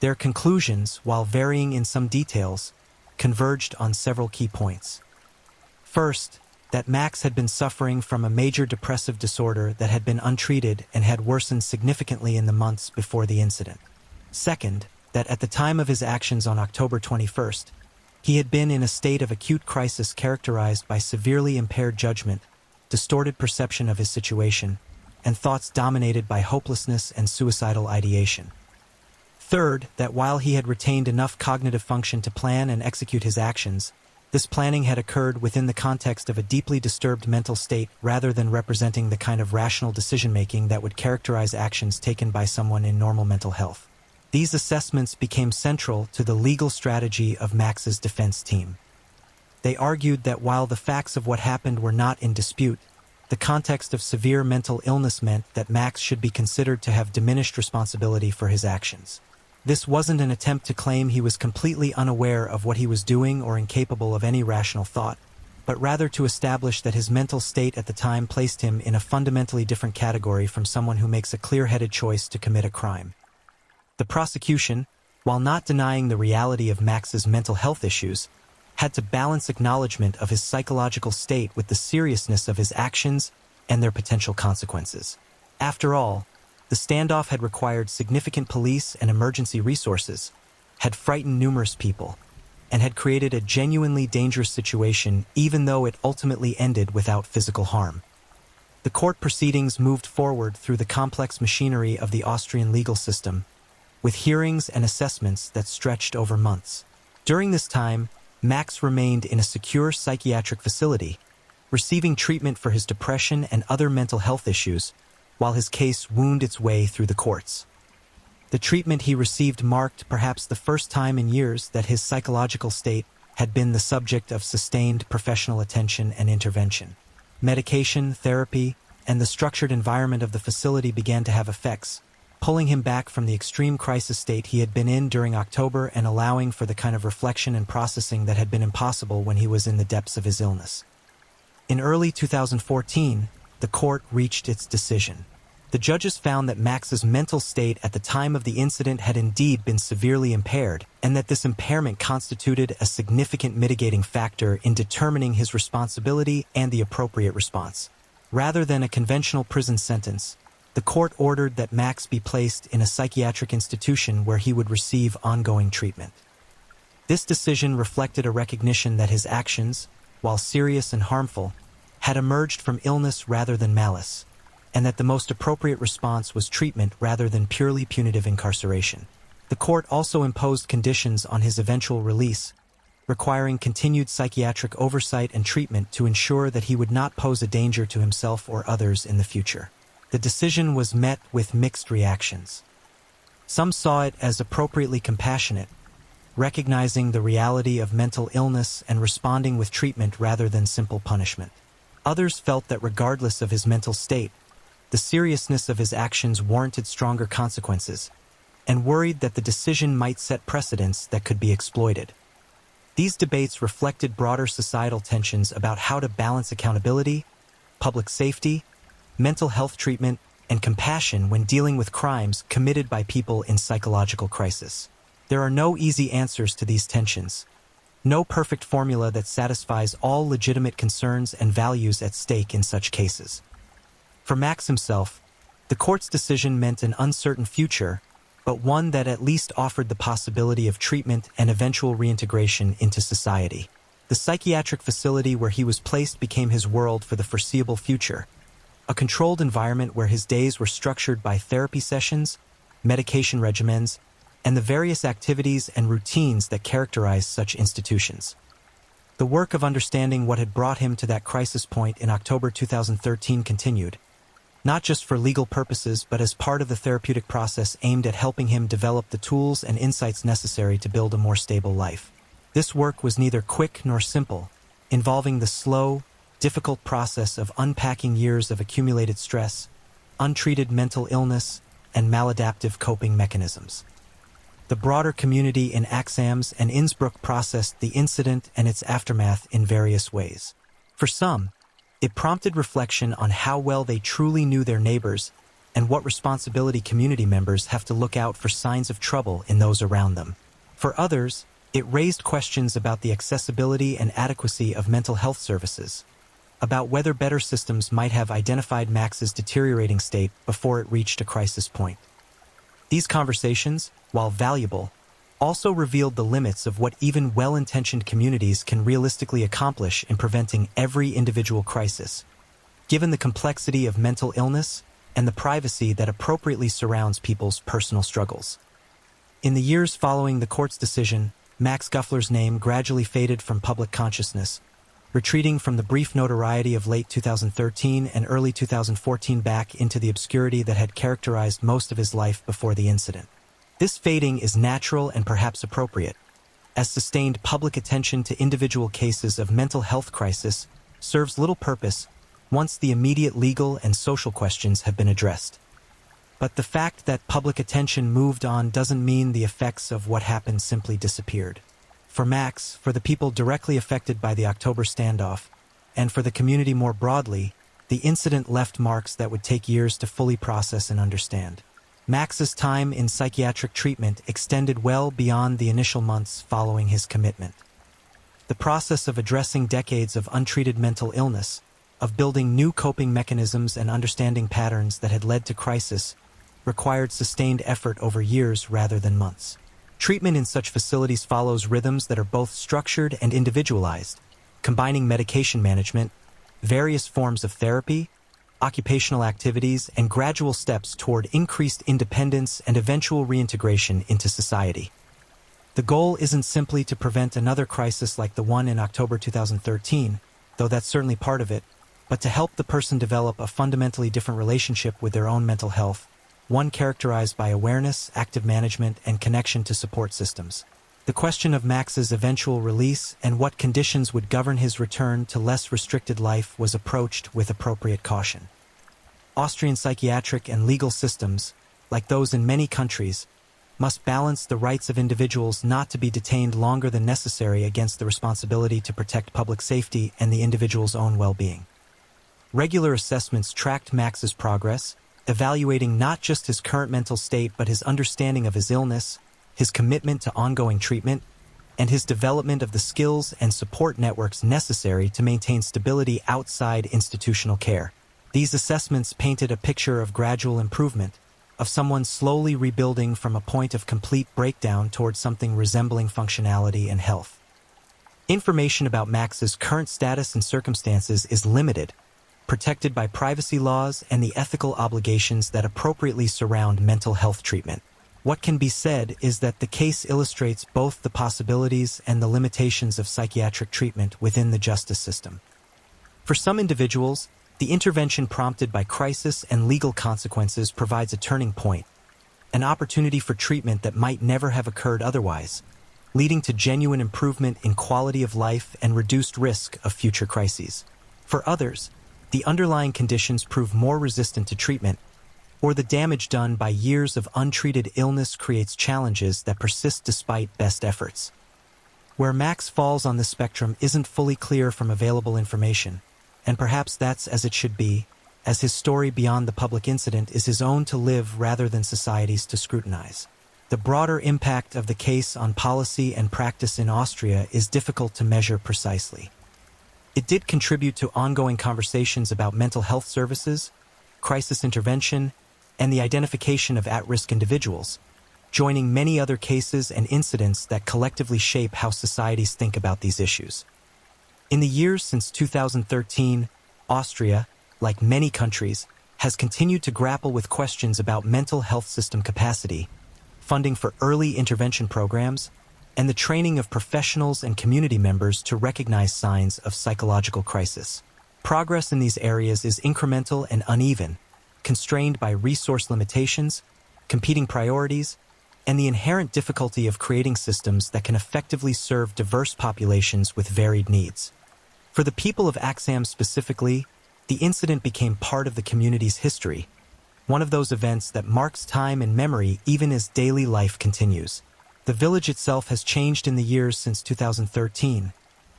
Their conclusions, while varying in some details, converged on several key points. First, that Max had been suffering from a major depressive disorder that had been untreated and had worsened significantly in the months before the incident. Second, that at the time of his actions on October 21st, he had been in a state of acute crisis characterized by severely impaired judgment, distorted perception of his situation, and thoughts dominated by hopelessness and suicidal ideation. Third, that while he had retained enough cognitive function to plan and execute his actions, this planning had occurred within the context of a deeply disturbed mental state rather than representing the kind of rational decision-making that would characterize actions taken by someone in normal mental health. These assessments became central to the legal strategy of Max's defense team. They argued that while the facts of what happened were not in dispute, the context of severe mental illness meant that Max should be considered to have diminished responsibility for his actions. This wasn't an attempt to claim he was completely unaware of what he was doing or incapable of any rational thought, but rather to establish that his mental state at the time placed him in a fundamentally different category from someone who makes a clear-headed choice to commit a crime. The prosecution, while not denying the reality of Max's mental health issues, had to balance acknowledgement of his psychological state with the seriousness of his actions and their potential consequences. After all, the standoff had required significant police and emergency resources, had frightened numerous people, and had created a genuinely dangerous situation even though it ultimately ended without physical harm. The court proceedings moved forward through the complex machinery of the Austrian legal system, with hearings and assessments that stretched over months. During this time, Max remained in a secure psychiatric facility, receiving treatment for his depression and other mental health issues, while his case wound its way through the courts. The treatment he received marked perhaps the first time in years that his psychological state had been the subject of sustained professional attention and intervention. Medication, therapy, and the structured environment of the facility began to have effects, pulling him back from the extreme crisis state he had been in during October and allowing for the kind of reflection and processing that had been impossible when he was in the depths of his illness. In early 2014, the court reached its decision. The judges found that Max's mental state at the time of the incident had indeed been severely impaired, and that this impairment constituted a significant mitigating factor in determining his responsibility and the appropriate response. Rather than a conventional prison sentence, the court ordered that Max be placed in a psychiatric institution where he would receive ongoing treatment. This decision reflected a recognition that his actions, while serious and harmful, had emerged from illness rather than malice, and that the most appropriate response was treatment rather than purely punitive incarceration. The court also imposed conditions on his eventual release, requiring continued psychiatric oversight and treatment to ensure that he would not pose a danger to himself or others in the future. The decision was met with mixed reactions. Some saw it as appropriately compassionate, recognizing the reality of mental illness and responding with treatment rather than simple punishment. Others felt that regardless of his mental state, the seriousness of his actions warranted stronger consequences, and worried that the decision might set precedents that could be exploited. These debates reflected broader societal tensions about how to balance accountability, public safety, mental health treatment, and compassion when dealing with crimes committed by people in psychological crisis. There are no easy answers to these tensions, no perfect formula that satisfies all legitimate concerns and values at stake in such cases. For Max himself, the court's decision meant an uncertain future, but one that at least offered the possibility of treatment and eventual reintegration into society. The psychiatric facility where he was placed became his world for the foreseeable future, a controlled environment where his days were structured by therapy sessions, medication regimens, and the various activities and routines that characterize such institutions. The work of understanding what had brought him to that crisis point in October 2013 continued, not just for legal purposes but as part of the therapeutic process aimed at helping him develop the tools and insights necessary to build a more stable life. This work was neither quick nor simple, involving the slow, difficult process of unpacking years of accumulated stress, untreated mental illness, and maladaptive coping mechanisms. The broader community in Axams and Innsbruck processed the incident and its aftermath in various ways. For some, it prompted reflection on how well they truly knew their neighbors and what responsibility community members have to look out for signs of trouble in those around them. For others, it raised questions about the accessibility and adequacy of mental health services, about whether better systems might have identified Max's deteriorating state before it reached a crisis point. These conversations, while valuable, also revealed the limits of what even well-intentioned communities can realistically accomplish in preventing every individual crisis, given the complexity of mental illness and the privacy that appropriately surrounds people's personal struggles. In the years following the court's decision, Max Guffler's name gradually faded from public consciousness, retreating from the brief notoriety of late 2013 and early 2014 back into the obscurity that had characterized most of his life before the incident. This fading is natural and perhaps appropriate, as sustained public attention to individual cases of mental health crisis serves little purpose once the immediate legal and social questions have been addressed. But the fact that public attention moved on doesn't mean the effects of what happened simply disappeared. For Max, for the people directly affected by the October standoff, and for the community more broadly, the incident left marks that would take years to fully process and understand. Max's time in psychiatric treatment extended well beyond the initial months following his commitment. The process of addressing decades of untreated mental illness, of building new coping mechanisms and understanding patterns that had led to crisis, required sustained effort over years rather than months. Treatment in such facilities follows rhythms that are both structured and individualized, combining medication management, various forms of therapy, occupational activities, and gradual steps toward increased independence and eventual reintegration into society. The goal isn't simply to prevent another crisis like the one in October 2013, though that's certainly part of it, but to help the person develop a fundamentally different relationship with their own mental health, one characterized by awareness, active management, and connection to support systems. The question of Max's eventual release and what conditions would govern his return to less restricted life was approached with appropriate caution. Austrian psychiatric and legal systems, like those in many countries, must balance the rights of individuals not to be detained longer than necessary against the responsibility to protect public safety and the individual's own well-being. Regular assessments tracked Max's progress, evaluating not just his current mental state but his understanding of his illness, his commitment to ongoing treatment, and his development of the skills and support networks necessary to maintain stability outside institutional care. These assessments painted a picture of gradual improvement, of someone slowly rebuilding from a point of complete breakdown towards something resembling functionality and health. Information about Max's current status and circumstances is limited, protected by privacy laws and the ethical obligations that appropriately surround mental health treatment. What can be said is that the case illustrates both the possibilities and the limitations of psychiatric treatment within the justice system. For some individuals, the intervention prompted by crisis and legal consequences provides a turning point, an opportunity for treatment that might never have occurred otherwise, leading to genuine improvement in quality of life and reduced risk of future crises. For others, the underlying conditions prove more resistant to treatment, or the damage done by years of untreated illness creates challenges that persist despite best efforts. Where Max falls on this spectrum isn't fully clear from available information, and perhaps that's as it should be, as his story beyond the public incident is his own to live rather than society's to scrutinize. The broader impact of the case on policy and practice in Austria is difficult to measure precisely. It did contribute to ongoing conversations about mental health services, crisis intervention, and the identification of at-risk individuals, joining many other cases and incidents that collectively shape how societies think about these issues. In the years since 2013, Austria, like many countries, has continued to grapple with questions about mental health system capacity, funding for early intervention programs, and the training of professionals and community members to recognize signs of psychological crisis. Progress in these areas is incremental and uneven, constrained by resource limitations, competing priorities, and the inherent difficulty of creating systems that can effectively serve diverse populations with varied needs. For the people of Axam specifically, the incident became part of the community's history, one of those events that marks time and memory even as daily life continues. The village itself has changed in the years since 2013,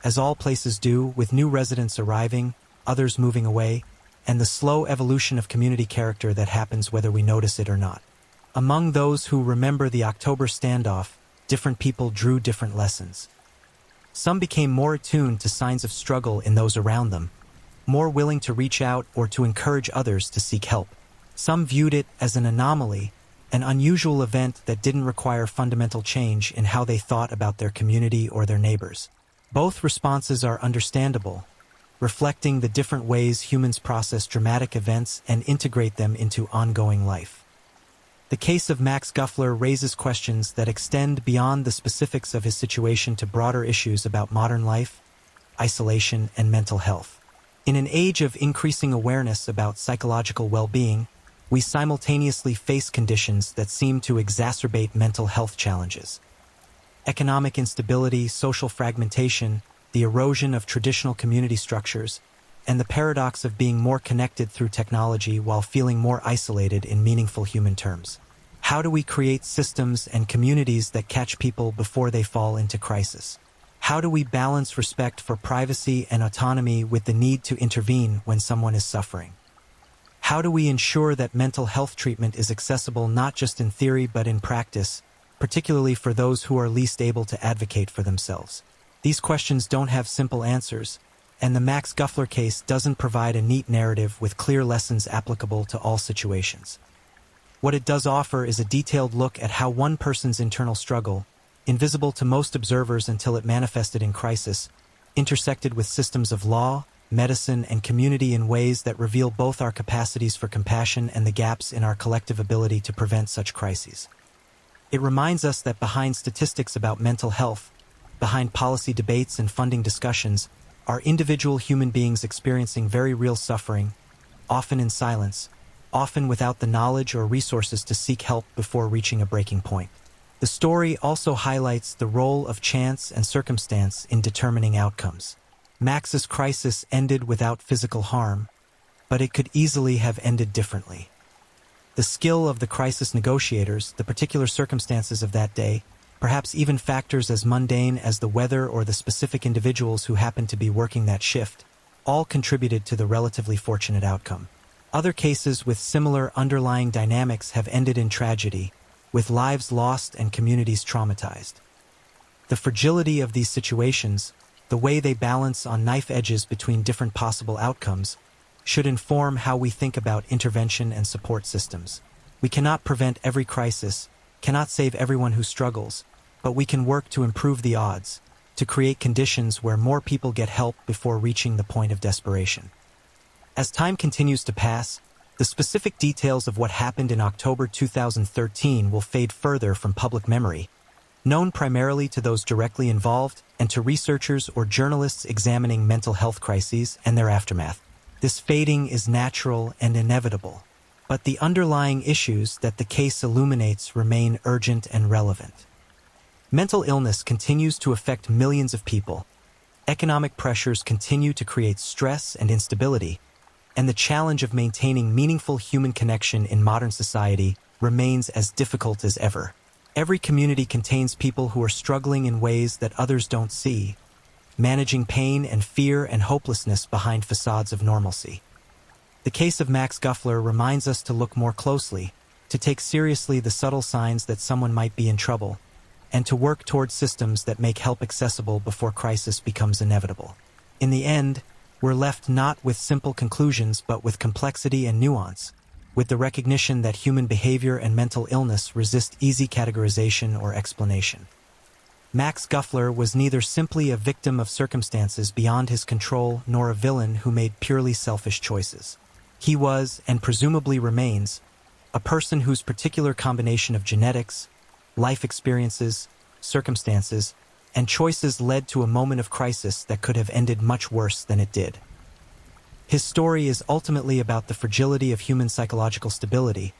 as all places do, with new residents arriving, others moving away, and the slow evolution of community character that happens whether we notice it or not. Among those who remember the October standoff, different people drew different lessons. Some became more attuned to signs of struggle in those around them, more willing to reach out or to encourage others to seek help. Some viewed it as an anomaly, an unusual event that didn't require fundamental change in how they thought about their community or their neighbors. Both responses are understandable, reflecting the different ways humans process dramatic events and integrate them into ongoing life. The case of Max Guffler raises questions that extend beyond the specifics of his situation to broader issues about modern life, isolation, and mental health. In an age of increasing awareness about psychological well-being, we simultaneously face conditions that seem to exacerbate mental health challenges. Economic instability, social fragmentation, the erosion of traditional community structures, and the paradox of being more connected through technology while feeling more isolated in meaningful human terms. How do we create systems and communities that catch people before they fall into crisis? How do we balance respect for privacy and autonomy with the need to intervene when someone is suffering? How do we ensure that mental health treatment is accessible not just in theory but in practice, particularly for those who are least able to advocate for themselves? These questions don't have simple answers, and the Max Guffler case doesn't provide a neat narrative with clear lessons applicable to all situations. What it does offer is a detailed look at how one person's internal struggle, invisible to most observers until it manifested in crisis, intersected with systems of law, medicine, and community in ways that reveal both our capacities for compassion and the gaps in our collective ability to prevent such crises. It reminds us that behind statistics about mental health, behind policy debates and funding discussions, are individual human beings experiencing very real suffering, often in silence, often without the knowledge or resources to seek help before reaching a breaking point. The story also highlights the role of chance and circumstance in determining outcomes. Max's crisis ended without physical harm, but it could easily have ended differently. The skill of the crisis negotiators, the particular circumstances of that day, perhaps even factors as mundane as the weather or the specific individuals who happened to be working that shift, all contributed to the relatively fortunate outcome. Other cases with similar underlying dynamics have ended in tragedy, with lives lost and communities traumatized. The fragility of these situations, the way they balance on knife edges between different possible outcomes, should inform how we think about intervention and support systems. We cannot prevent every crisis, cannot save everyone who struggles, but we can work to improve the odds, to create conditions where more people get help before reaching the point of desperation. As time continues to pass, the specific details of what happened in October 2013 will fade further from public memory, known primarily to those directly involved and to researchers or journalists examining mental health crises and their aftermath. This fading is natural and inevitable, but the underlying issues that the case illuminates remain urgent and relevant. Mental illness continues to affect millions of people. Economic pressures continue to create stress and instability, and the challenge of maintaining meaningful human connection in modern society remains as difficult as ever. Every community contains people who are struggling in ways that others don't see, managing pain and fear and hopelessness behind facades of normalcy. The case of Max Guffler reminds us to look more closely, to take seriously the subtle signs that someone might be in trouble, and to work toward systems that make help accessible before crisis becomes inevitable. In the end, we're left not with simple conclusions but with complexity and nuance, with the recognition that human behavior and mental illness resist easy categorization or explanation. Max Guffler was neither simply a victim of circumstances beyond his control nor a villain who made purely selfish choices. He was, and presumably remains, a person whose particular combination of genetics, life experiences, circumstances, and choices led to a moment of crisis that could have ended much worse than it did. His story is ultimately about the fragility of human psychological stability,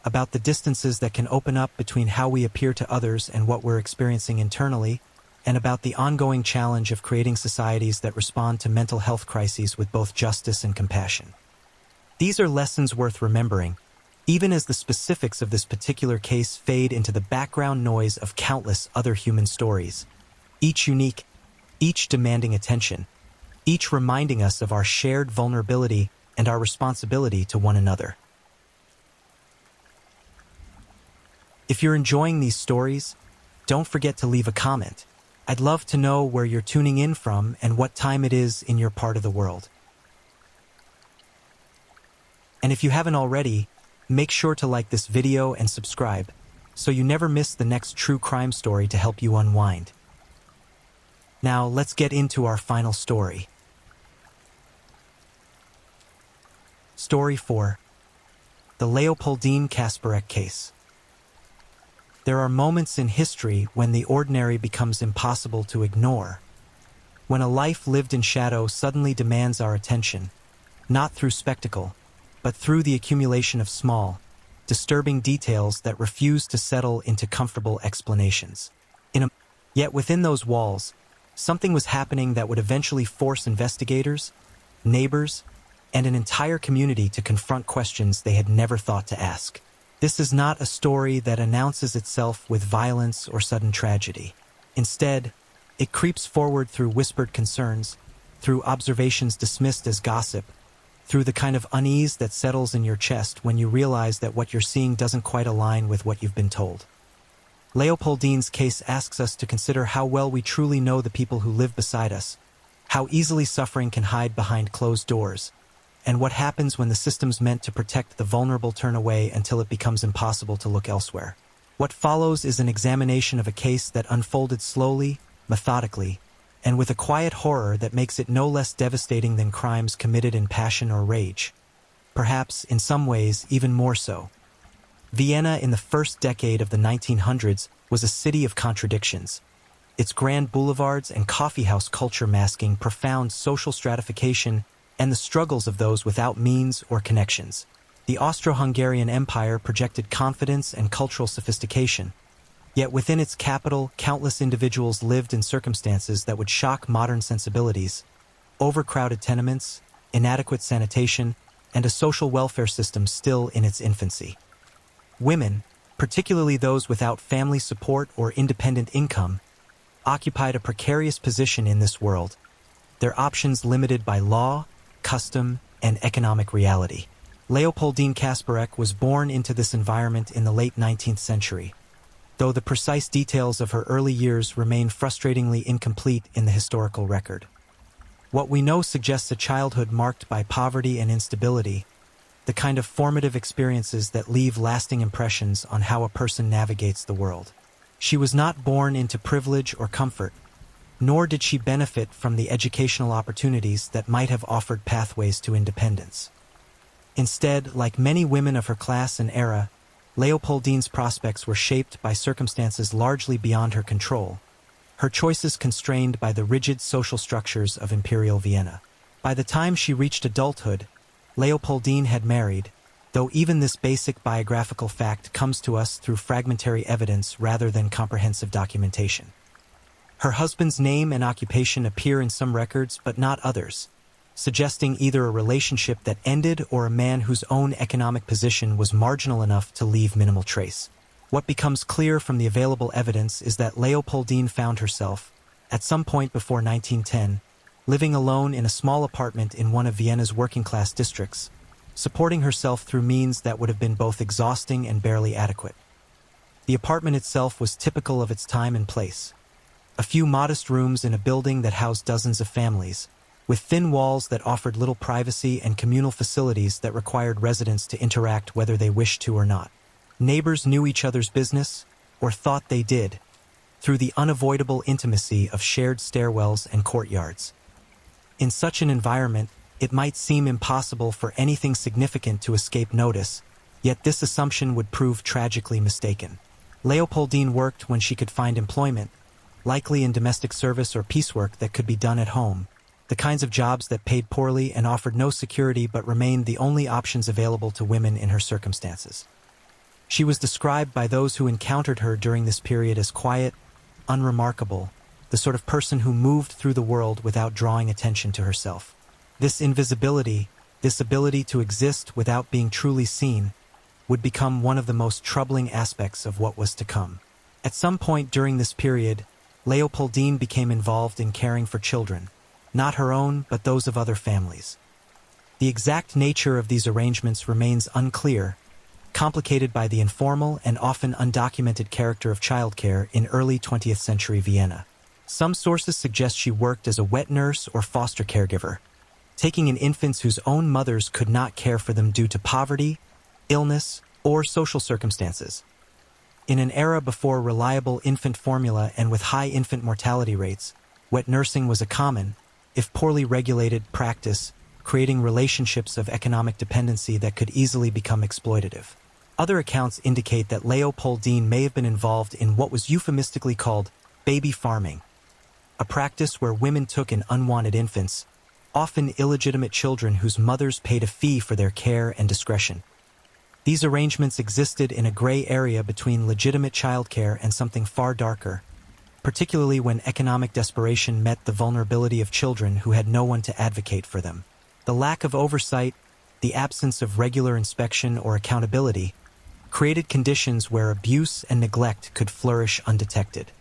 about the distances that can open up between how we appear to others and what we're experiencing internally, and about the ongoing challenge of creating societies that respond to mental health crises with both justice and compassion. These are lessons worth remembering, even as the specifics of this particular case fade into the background noise of countless other human stories, each unique, each demanding attention, each reminding us of our shared vulnerability and our responsibility to one another. If you're enjoying these stories, don't forget to leave a comment. I'd love to know where you're tuning in from and what time it is in your part of the world. And if you haven't already, Make sure to like this video and subscribe, so you never miss the next true crime story to help you unwind. Now, let's get into our final story. Story 4. The Leopoldine Kasparek Case. There are moments in history when the ordinary becomes impossible to ignore. When a life lived in shadow suddenly demands our attention, not through spectacle, but through the accumulation of small, disturbing details that refuse to settle into comfortable explanations. Yet within those walls, something was happening that would eventually force investigators, neighbors, and an entire community to confront questions they had never thought to ask. This is not a story that announces itself with violence or sudden tragedy. Instead, it creeps forward through whispered concerns, through observations dismissed as gossip, through the kind of unease that settles in your chest when you realize that what you're seeing doesn't quite align with what you've been told. Leopoldine's case asks us to consider how well we truly know the people who live beside us, how easily suffering can hide behind closed doors, and what happens when the systems meant to protect the vulnerable turn away until it becomes impossible to look elsewhere. What follows is an examination of a case that unfolded slowly, methodically, and with a quiet horror that makes it no less devastating than crimes committed in passion or rage. Perhaps, in some ways, even more so. Vienna in the first decade of the 1900s was a city of contradictions, its grand boulevards and coffeehouse culture masking profound social stratification and the struggles of those without means or connections. The Austro-Hungarian Empire projected confidence and cultural sophistication, yet within its capital, countless individuals lived in circumstances that would shock modern sensibilities: overcrowded tenements, inadequate sanitation, and a social welfare system still in its infancy. Women, particularly those without family support or independent income, occupied a precarious position in this world, their options limited by law, custom, and economic reality. Leopoldine Kasparek was born into this environment in the late 19th century, though the precise details of her early years remain frustratingly incomplete in the historical record. What we know suggests a childhood marked by poverty and instability, the kind of formative experiences that leave lasting impressions on how a person navigates the world. She was not born into privilege or comfort, nor did she benefit from the educational opportunities that might have offered pathways to independence. Instead, like many women of her class and era, Leopoldine's prospects were shaped by circumstances largely beyond her control, her choices constrained by the rigid social structures of Imperial Vienna. By the time she reached adulthood, Leopoldine had married, though even this basic biographical fact comes to us through fragmentary evidence rather than comprehensive documentation. Her husband's name and occupation appear in some records but not others, suggesting either a relationship that ended or a man whose own economic position was marginal enough to leave minimal trace. What becomes clear from the available evidence is that Leopoldine found herself, at some point before 1910, living alone in a small apartment in one of Vienna's working-class districts, supporting herself through means that would have been both exhausting and barely adequate. The apartment itself was typical of its time and place. A few modest rooms in a building that housed dozens of families, with thin walls that offered little privacy and communal facilities that required residents to interact whether they wished to or not. Neighbors knew each other's business, or thought they did, through the unavoidable intimacy of shared stairwells and courtyards. In such an environment, it might seem impossible for anything significant to escape notice, yet this assumption would prove tragically mistaken. Leopoldine worked when she could find employment, likely in domestic service or piecework that could be done at home, the kinds of jobs that paid poorly and offered no security but remained the only options available to women in her circumstances. She was described by those who encountered her during this period as quiet, unremarkable, the sort of person who moved through the world without drawing attention to herself. This invisibility, this ability to exist without being truly seen, would become one of the most troubling aspects of what was to come. At some point during this period, Leopoldine became involved in caring for children, not her own but those of other families. The exact nature of these arrangements remains unclear, complicated by the informal and often undocumented character of childcare in early 20th century Vienna. Some sources suggest she worked as a wet nurse or foster caregiver, taking in infants whose own mothers could not care for them due to poverty, illness, or social circumstances. In an era before reliable infant formula and with high infant mortality rates, wet nursing was a common, if poorly regulated, practice, creating relationships of economic dependency that could easily become exploitative. Other accounts indicate that Leopoldine may have been involved in what was euphemistically called baby farming, a practice where women took in unwanted infants, often illegitimate children whose mothers paid a fee for their care and discretion. These arrangements existed in a gray area between legitimate childcare and something far darker, particularly when economic desperation met the vulnerability of children who had no one to advocate for them. The lack of oversight, the absence of regular inspection or accountability, created conditions where abuse and neglect could flourish undetected.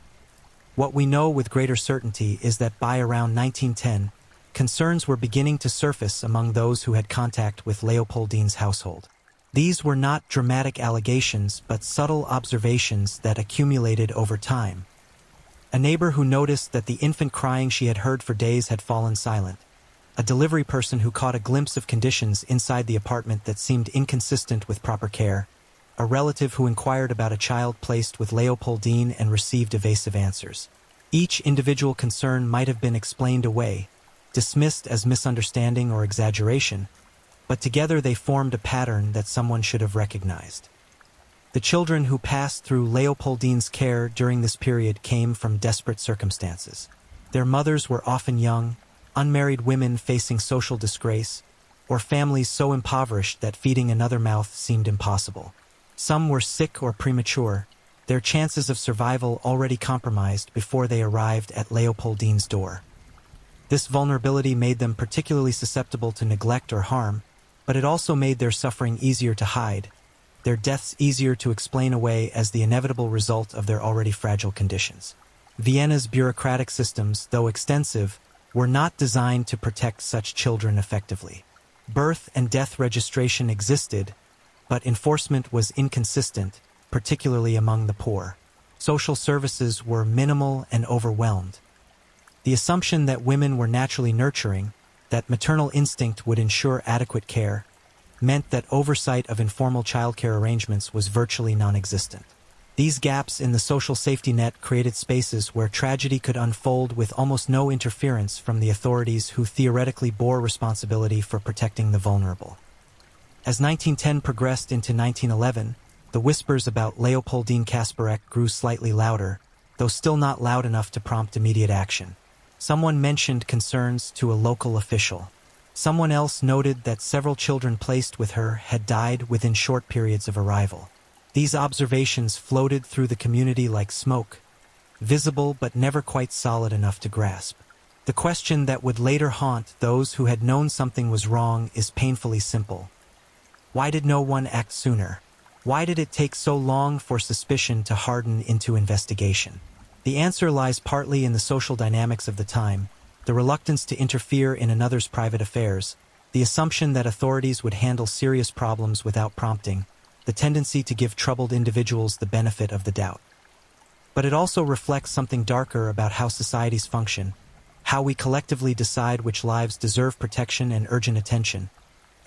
What we know with greater certainty is that by around 1910, concerns were beginning to surface among those who had contact with Leopoldine's household. These were not dramatic allegations, but subtle observations that accumulated over time. A neighbor who noticed that the infant crying she had heard for days had fallen silent. A delivery person who caught a glimpse of conditions inside the apartment that seemed inconsistent with proper care. A relative who inquired about a child placed with Leopoldine and received evasive answers. Each individual concern might have been explained away, dismissed as misunderstanding or exaggeration, but together they formed a pattern that someone should have recognized. The children who passed through Leopoldine's care during this period came from desperate circumstances. Their mothers were often young, unmarried women facing social disgrace, or families so impoverished that feeding another mouth seemed impossible. Some were sick or premature, their chances of survival already compromised before they arrived at Leopoldine's door. This vulnerability made them particularly susceptible to neglect or harm, but it also made their suffering easier to hide, their deaths easier to explain away as the inevitable result of their already fragile conditions. Vienna's bureaucratic systems, though extensive, were not designed to protect such children effectively. Birth and death registration existed, but enforcement was inconsistent, particularly among the poor. Social services were minimal and overwhelmed. The assumption that women were naturally nurturing, that maternal instinct would ensure adequate care, meant that oversight of informal childcare arrangements was virtually non-existent. These gaps in the social safety net created spaces where tragedy could unfold with almost no interference from the authorities who theoretically bore responsibility for protecting the vulnerable. As 1910 progressed into 1911, the whispers about Leopoldine Kasparek grew slightly louder, though still not loud enough to prompt immediate action. Someone mentioned concerns to a local official. Someone else noted that several children placed with her had died within short periods of arrival. These observations floated through the community like smoke, visible but never quite solid enough to grasp. The question that would later haunt those who had known something was wrong is painfully simple. Why did no one act sooner? Why did it take so long for suspicion to harden into investigation? The answer lies partly in the social dynamics of the time, the reluctance to interfere in another's private affairs, the assumption that authorities would handle serious problems without prompting, the tendency to give troubled individuals the benefit of the doubt. But it also reflects something darker about how societies function, how we collectively decide which lives deserve protection and urgent attention,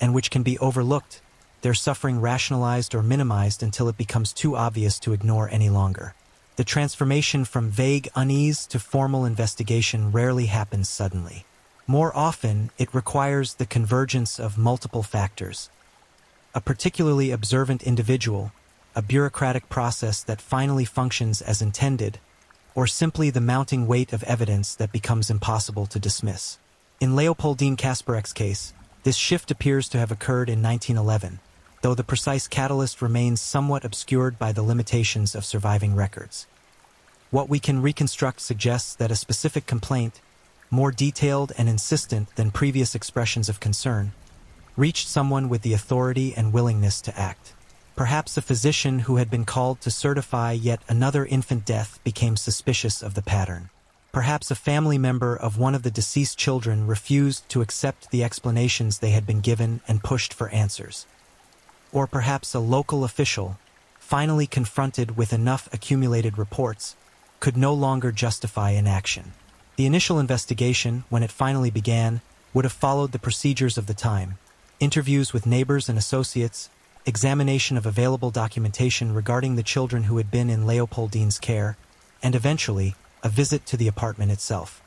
and which can be overlooked, their suffering rationalized or minimized until it becomes too obvious to ignore any longer. The transformation from vague unease to formal investigation rarely happens suddenly. More often, it requires the convergence of multiple factors. A particularly observant individual, a bureaucratic process that finally functions as intended, or simply the mounting weight of evidence that becomes impossible to dismiss. In Leopoldine Kasparek's case, this shift appears to have occurred in 1911, though the precise catalyst remains somewhat obscured by the limitations of surviving records. What we can reconstruct suggests that a specific complaint, more detailed and insistent than previous expressions of concern, reached someone with the authority and willingness to act. Perhaps a physician who had been called to certify yet another infant death became suspicious of the pattern. Perhaps a family member of one of the deceased children refused to accept the explanations they had been given and pushed for answers. Or perhaps a local official, finally confronted with enough accumulated reports, could no longer justify inaction. The initial investigation, when it finally began, would have followed the procedures of the time: interviews with neighbors and associates, examination of available documentation regarding the children who had been in Leopoldine's care, and eventually, a visit to the apartment itself.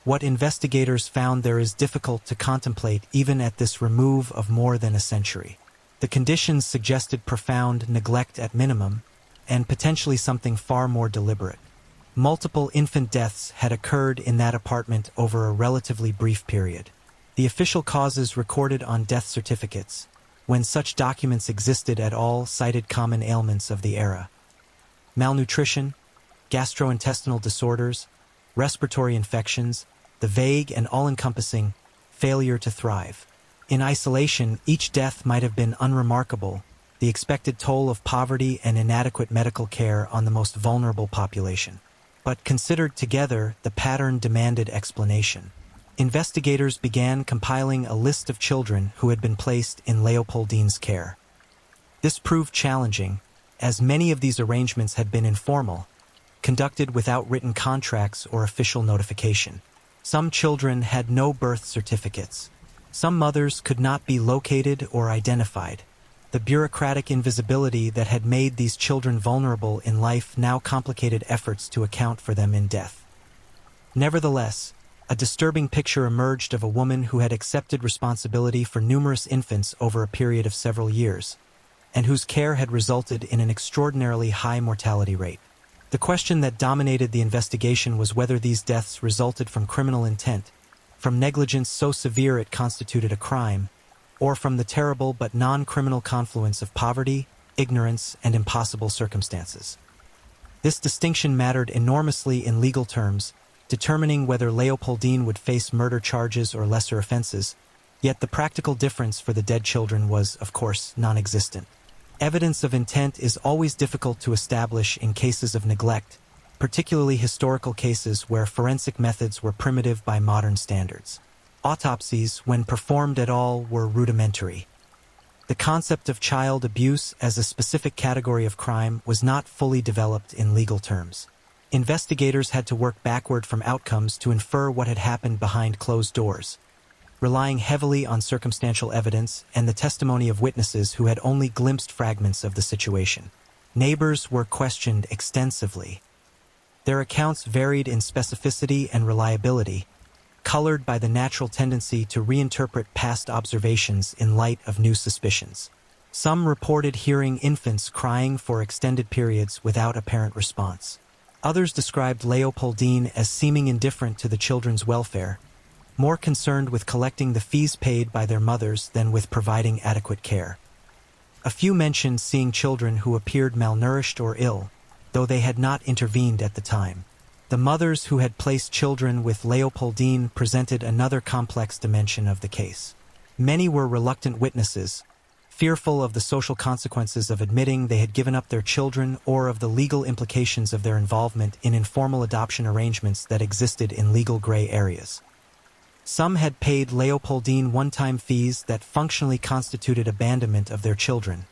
What investigators found there is difficult to contemplate even at this remove of more than a century. The conditions suggested profound neglect at minimum, and potentially something far more deliberate. Multiple infant deaths had occurred in that apartment over a relatively brief period. The official causes recorded on death certificates, when such documents existed at all, cited common ailments of the era: malnutrition, gastrointestinal disorders, respiratory infections, the vague and all-encompassing failure to thrive. In isolation, each death might have been unremarkable, the expected toll of poverty and inadequate medical care on the most vulnerable population. But considered together, the pattern demanded explanation. Investigators began compiling a list of children who had been placed in Leopoldine's care. This proved challenging, as many of these arrangements had been informal, conducted without written contracts or official notification. Some children had no birth certificates. Some mothers could not be located or identified. The bureaucratic invisibility that had made these children vulnerable in life now complicated efforts to account for them in death. Nevertheless, a disturbing picture emerged of a woman who had accepted responsibility for numerous infants over a period of several years, and whose care had resulted in an extraordinarily high mortality rate. The question that dominated the investigation was whether these deaths resulted from criminal intent, from negligence so severe it constituted a crime, or from the terrible but non-criminal confluence of poverty, ignorance, and impossible circumstances. This distinction mattered enormously in legal terms, determining whether Leopoldine would face murder charges or lesser offenses, yet the practical difference for the dead children was, of course, non-existent. Evidence of intent is always difficult to establish in cases of neglect, particularly historical cases where forensic methods were primitive by modern standards. Autopsies, when performed at all, were rudimentary. The concept of child abuse as a specific category of crime was not fully developed in legal terms. Investigators had to work backward from outcomes to infer what had happened behind closed doors, relying heavily on circumstantial evidence and the testimony of witnesses who had only glimpsed fragments of the situation. Neighbors were questioned extensively. Their accounts varied in specificity and reliability, colored by the natural tendency to reinterpret past observations in light of new suspicions. Some reported hearing infants crying for extended periods without apparent response. Others described Leopoldine as seeming indifferent to the children's welfare, more concerned with collecting the fees paid by their mothers than with providing adequate care. A few mentioned seeing children who appeared malnourished or ill, though they had not intervened at the time. The mothers who had placed children with Leopoldine presented another complex dimension of the case. Many were reluctant witnesses, fearful of the social consequences of admitting they had given up their children or of the legal implications of their involvement in informal adoption arrangements that existed in legal gray areas. Some had paid Leopoldine one-time fees that functionally constituted abandonment of their children.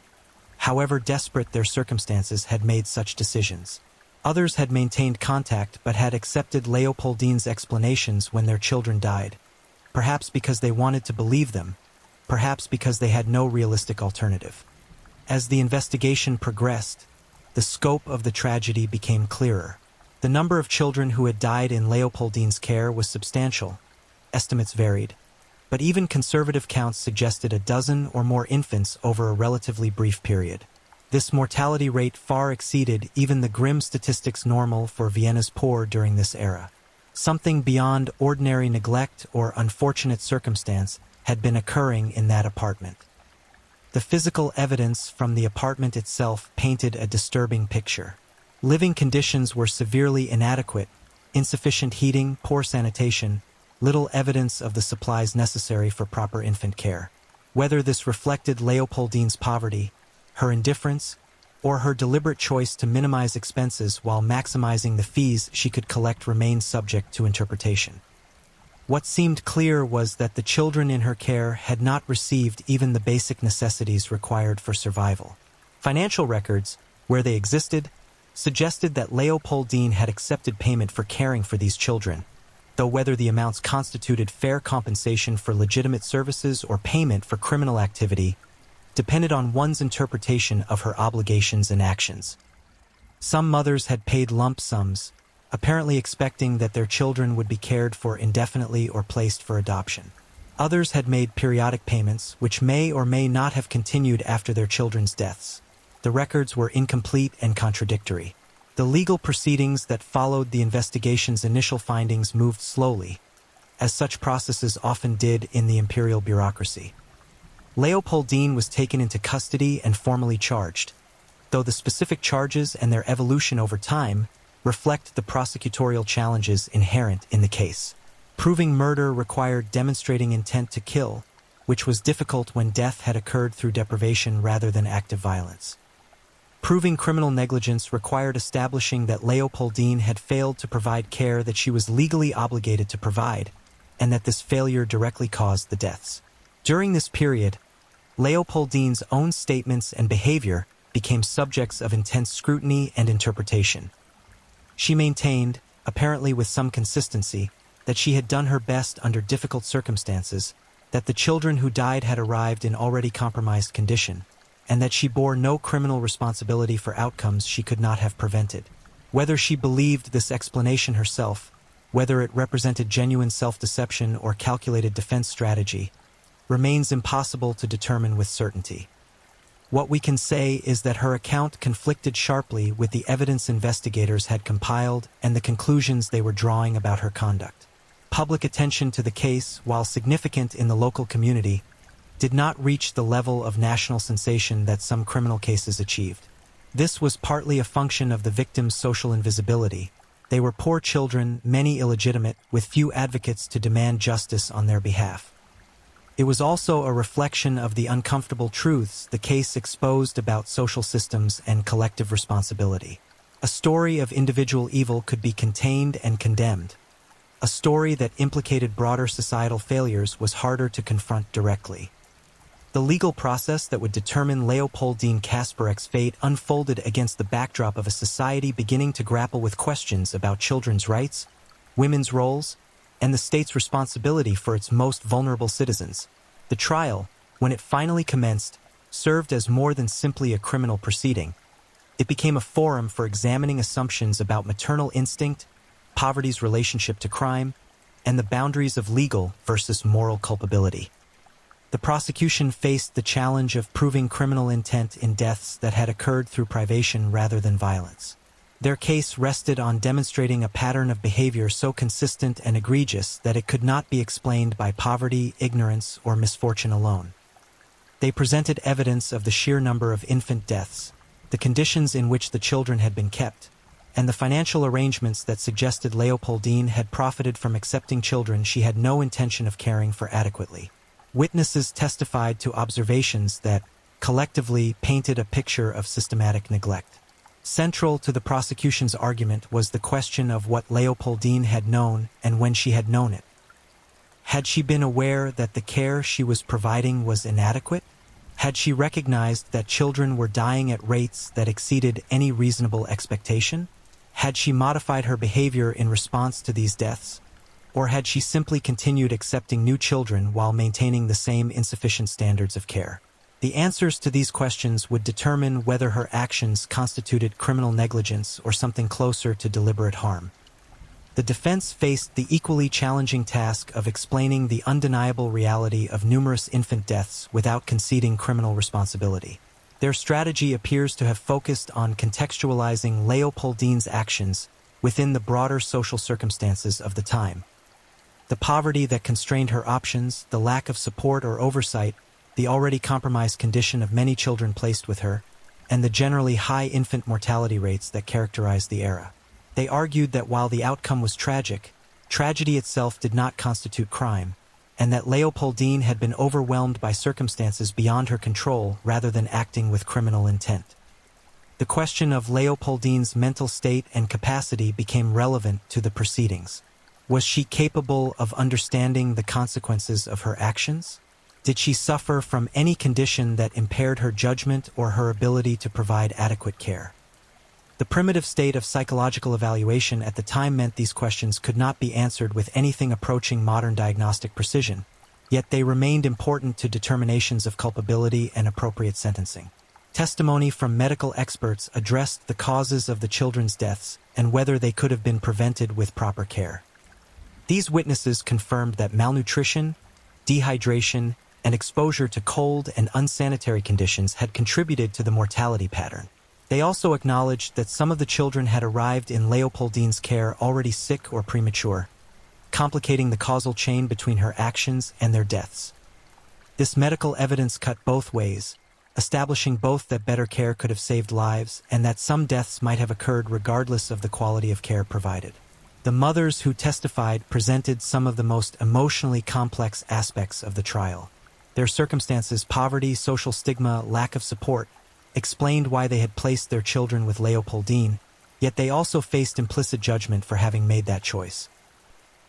However desperate their circumstances had made such decisions. Others had maintained contact but had accepted Leopoldine's explanations when their children died, perhaps because they wanted to believe them, perhaps because they had no realistic alternative. As the investigation progressed, the scope of the tragedy became clearer. The number of children who had died in Leopoldine's care was substantial. Estimates varied, but even conservative counts suggested a dozen or more infants over a relatively brief period. This mortality rate far exceeded even the grim statistics normal for Vienna's poor during this era. Something beyond ordinary neglect or unfortunate circumstance had been occurring in that apartment. The physical evidence from the apartment itself painted a disturbing picture. Living conditions were severely inadequate: insufficient heating, poor sanitation, little evidence of the supplies necessary for proper infant care. Whether this reflected Leopoldine's poverty, her indifference, or her deliberate choice to minimize expenses while maximizing the fees she could collect remained subject to interpretation. What seemed clear was that the children in her care had not received even the basic necessities required for survival. Financial records, where they existed, suggested that Leopoldine had accepted payment for caring for these children, though whether the amounts constituted fair compensation for legitimate services or payment for criminal activity depended on one's interpretation of her obligations and actions. Some mothers had paid lump sums, apparently expecting that their children would be cared for indefinitely or placed for adoption. Others had made periodic payments, which may or may not have continued after their children's deaths. The records were incomplete and contradictory. The legal proceedings that followed the investigation's initial findings moved slowly, as such processes often did in the imperial bureaucracy. Leopoldine was taken into custody and formally charged, though the specific charges and their evolution over time reflect the prosecutorial challenges inherent in the case. Proving murder required demonstrating intent to kill, which was difficult when death had occurred through deprivation rather than active violence. Proving criminal negligence required establishing that Leopoldine had failed to provide care that she was legally obligated to provide, and that this failure directly caused the deaths. During this period, Leopoldine's own statements and behavior became subjects of intense scrutiny and interpretation. She maintained, apparently with some consistency, that she had done her best under difficult circumstances, that the children who died had arrived in already compromised condition, and that she bore no criminal responsibility for outcomes she could not have prevented. Whether she believed this explanation herself, whether it represented genuine self-deception or calculated defense strategy, remains impossible to determine with certainty. What we can say is that her account conflicted sharply with the evidence investigators had compiled and the conclusions they were drawing about her conduct. Public attention to the case, while significant in the local community, did not reach the level of national sensation that some criminal cases achieved. This was partly a function of the victims' social invisibility. They were poor children, many illegitimate, with few advocates to demand justice on their behalf. It was also a reflection of the uncomfortable truths the case exposed about social systems and collective responsibility. A story of individual evil could be contained and condemned. A story that implicated broader societal failures was harder to confront directly. The legal process that would determine Leopoldine Kasparek's fate unfolded against the backdrop of a society beginning to grapple with questions about children's rights, women's roles, and the state's responsibility for its most vulnerable citizens. The trial, when it finally commenced, served as more than simply a criminal proceeding. It became a forum for examining assumptions about maternal instinct, poverty's relationship to crime, and the boundaries of legal versus moral culpability. The prosecution faced the challenge of proving criminal intent in deaths that had occurred through privation rather than violence. Their case rested on demonstrating a pattern of behavior so consistent and egregious that it could not be explained by poverty, ignorance, or misfortune alone. They presented evidence of the sheer number of infant deaths, the conditions in which the children had been kept, and the financial arrangements that suggested Leopoldine had profited from accepting children she had no intention of caring for adequately. Witnesses testified to observations that, collectively, painted a picture of systematic neglect. Central to the prosecution's argument was the question of what Leopoldine had known and when she had known it. Had she been aware that the care she was providing was inadequate? Had she recognized that children were dying at rates that exceeded any reasonable expectation? Had she modified her behavior in response to these deaths? Or had she simply continued accepting new children while maintaining the same insufficient standards of care? The answers to these questions would determine whether her actions constituted criminal negligence or something closer to deliberate harm. The defense faced the equally challenging task of explaining the undeniable reality of numerous infant deaths without conceding criminal responsibility. Their strategy appears to have focused on contextualizing Leopoldine's actions within the broader social circumstances of the time. The poverty that constrained her options, the lack of support or oversight, the already compromised condition of many children placed with her, and the generally high infant mortality rates that characterized the era. They argued that while the outcome was tragic, tragedy itself did not constitute crime, and that Leopoldine had been overwhelmed by circumstances beyond her control rather than acting with criminal intent. The question of Leopoldine's mental state and capacity became relevant to the proceedings. Was she capable of understanding the consequences of her actions? Did she suffer from any condition that impaired her judgment or her ability to provide adequate care? The primitive state of psychological evaluation at the time meant these questions could not be answered with anything approaching modern diagnostic precision. yet they remained important to determinations of culpability and appropriate sentencing. Testimony from medical experts addressed the causes of the children's deaths and whether they could have been prevented with proper care. These witnesses confirmed that malnutrition, dehydration, and exposure to cold and unsanitary conditions had contributed to the mortality pattern. They also acknowledged that some of the children had arrived in Leopoldine's care already sick or premature, complicating the causal chain between her actions and their deaths. This medical evidence cut both ways, establishing both that better care could have saved lives and that some deaths might have occurred regardless of the quality of care provided. The mothers who testified presented some of the most emotionally complex aspects of the trial. Their circumstances, poverty, social stigma, lack of support, explained why they had placed their children with Leopoldine, yet they also faced implicit judgment for having made that choice.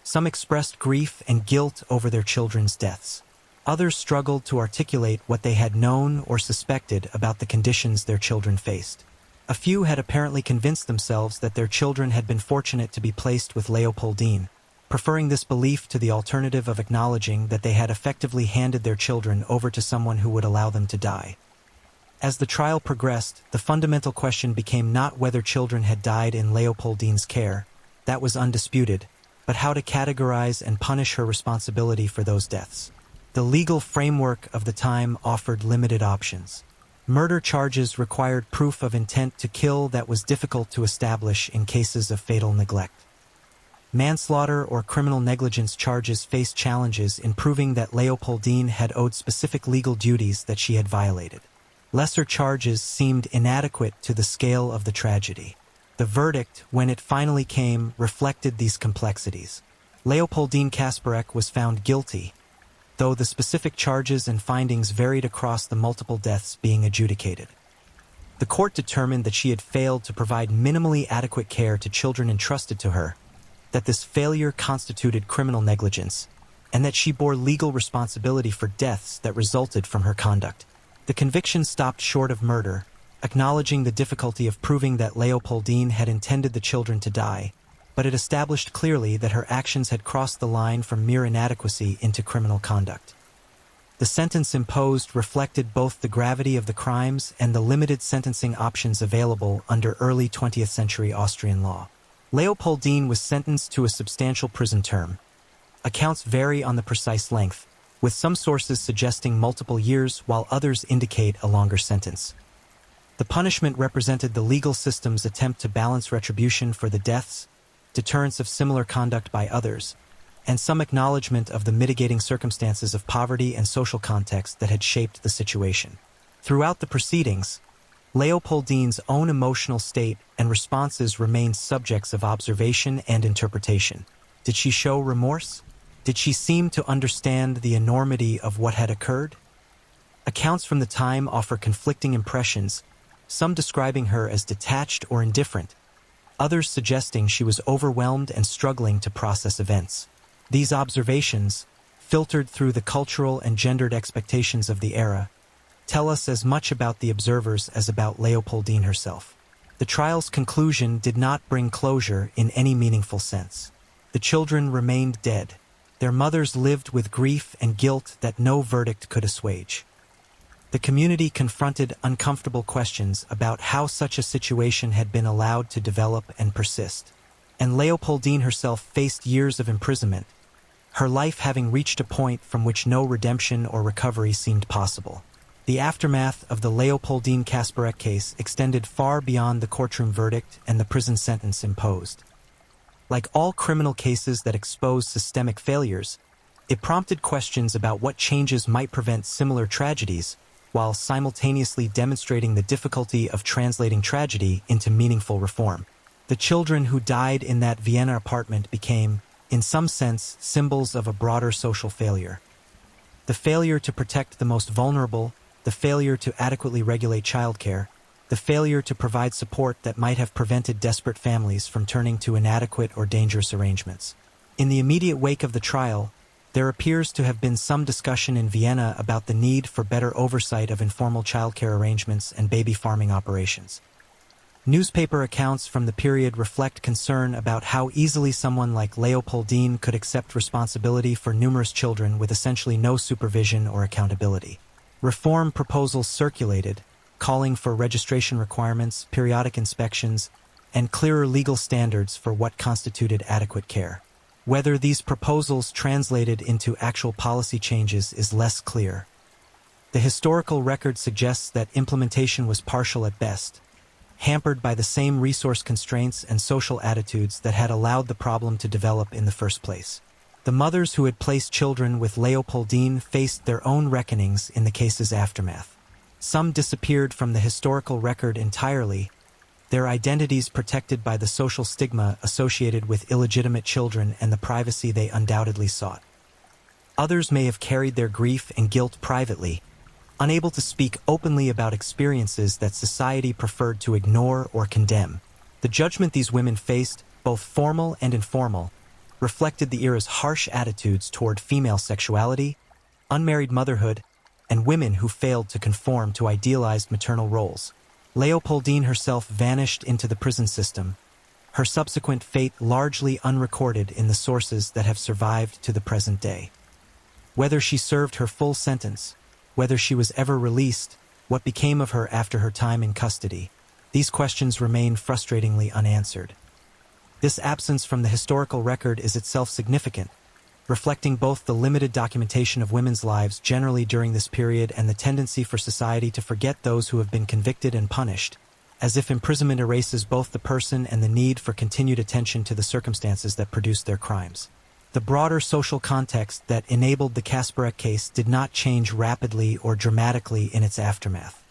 Some expressed grief and guilt over their children's deaths. Others struggled to articulate what they had known or suspected about the conditions their children faced. A few had apparently convinced themselves that their children had been fortunate to be placed with Leopoldine, preferring this belief to the alternative of acknowledging that they had effectively handed their children over to someone who would allow them to die. As the trial progressed, the fundamental question became not whether children had died in Leopoldine's care, that was undisputed, but how to categorize and punish her responsibility for those deaths. The legal framework of the time offered limited options. Murder charges required proof of intent to kill that was difficult to establish in cases of fatal neglect. Manslaughter or criminal negligence charges faced challenges in proving that Leopoldine had owed specific legal duties that she had violated. Lesser charges seemed inadequate to the scale of the tragedy. The verdict, when it finally came, reflected these complexities. Leopoldine Kasparek was found guilty, though the specific charges and findings varied across the multiple deaths being adjudicated. The court determined that she had failed to provide minimally adequate care to children entrusted to her, that this failure constituted criminal negligence, and that she bore legal responsibility for deaths that resulted from her conduct. The conviction stopped short of murder, acknowledging the difficulty of proving that Leopoldine had intended the children to die, but it established clearly that her actions had crossed the line from mere inadequacy into criminal conduct. The sentence imposed reflected both the gravity of the crimes and the limited sentencing options available under early 20th century Austrian law. Leopoldine was sentenced to a substantial prison term. Accounts vary on the precise length, with some sources suggesting multiple years while others indicate a longer sentence. The punishment represented the legal system's attempt to balance retribution for the deaths, deterrence of similar conduct by others, and some acknowledgement of the mitigating circumstances of poverty and social context that had shaped the situation. Throughout the proceedings, Leopoldine's own emotional state and responses remained subjects of observation and interpretation. Did she show remorse? Did she seem to understand the enormity of what had occurred? Accounts from the time offer conflicting impressions, some describing her as detached or indifferent, others suggesting she was overwhelmed and struggling to process events. These observations, filtered through the cultural and gendered expectations of the era, tell us as much about the observers as about Leopoldine herself. The trial's conclusion did not bring closure in any meaningful sense. The children remained dead. Their mothers lived with grief and guilt that no verdict could assuage. The community confronted uncomfortable questions about how such a situation had been allowed to develop and persist. And Leopoldine herself faced years of imprisonment, her life having reached a point from which no redemption or recovery seemed possible. The aftermath of the Leopoldine Kasparek case extended far beyond the courtroom verdict and the prison sentence imposed. Like all criminal cases that expose systemic failures, it prompted questions about what changes might prevent similar tragedies, while simultaneously demonstrating the difficulty of translating tragedy into meaningful reform. The children who died in that Vienna apartment became, in some sense, symbols of a broader social failure. The failure to protect the most vulnerable, the failure to adequately regulate childcare, the failure to provide support that might have prevented desperate families from turning to inadequate or dangerous arrangements. In the immediate wake of the trial, there appears to have been some discussion in Vienna about the need for better oversight of informal childcare arrangements and baby farming operations. Newspaper accounts from the period reflect concern about how easily someone like Leopoldine could accept responsibility for numerous children with essentially no supervision or accountability. Reform proposals circulated, calling for registration requirements, periodic inspections, and clearer legal standards for what constituted adequate care. Whether these proposals translated into actual policy changes is less clear. The historical record suggests that implementation was partial at best, hampered by the same resource constraints and social attitudes that had allowed the problem to develop in the first place. The mothers who had placed children with Leopoldine faced their own reckonings in the case's aftermath. Some disappeared from the historical record entirely, their identities protected by the social stigma associated with illegitimate children and the privacy they undoubtedly sought. Others may have carried their grief and guilt privately, unable to speak openly about experiences that society preferred to ignore or condemn. The judgment these women faced, both formal and informal, reflected the era's harsh attitudes toward female sexuality, unmarried motherhood, and women who failed to conform to idealized maternal roles. Leopoldine herself vanished into the prison system, her subsequent fate largely unrecorded in the sources that have survived to the present day. Whether she served her full sentence, whether she was ever released, what became of her after her time in custody, these questions remain frustratingly unanswered. This absence from the historical record is itself significant, reflecting both the limited documentation of women's lives generally during this period and the tendency for society to forget those who have been convicted and punished, as if imprisonment erases both the person and the need for continued attention to the circumstances that produced their crimes. The broader social context that enabled the Kasparek case did not change rapidly or dramatically in its aftermath.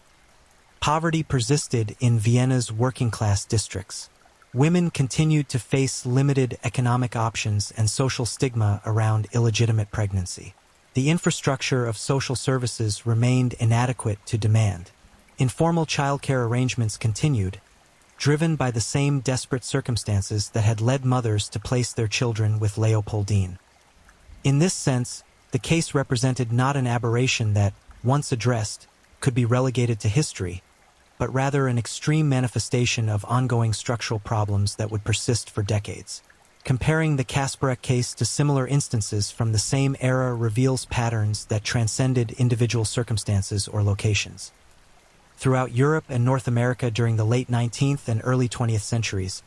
Poverty persisted in Vienna's working-class districts. Women continued to face limited economic options and social stigma around illegitimate pregnancy. The infrastructure of social services remained inadequate to demand. Informal childcare arrangements continued, driven by the same desperate circumstances that had led mothers to place their children with Leopoldine. In this sense, the case represented not an aberration that, once addressed, could be relegated to history, but rather an extreme manifestation of ongoing structural problems that would persist for decades. Comparing the Kasparek case to similar instances from the same era reveals patterns that transcended individual circumstances or locations. Throughout Europe and North America during the late 19th and early 20th centuries,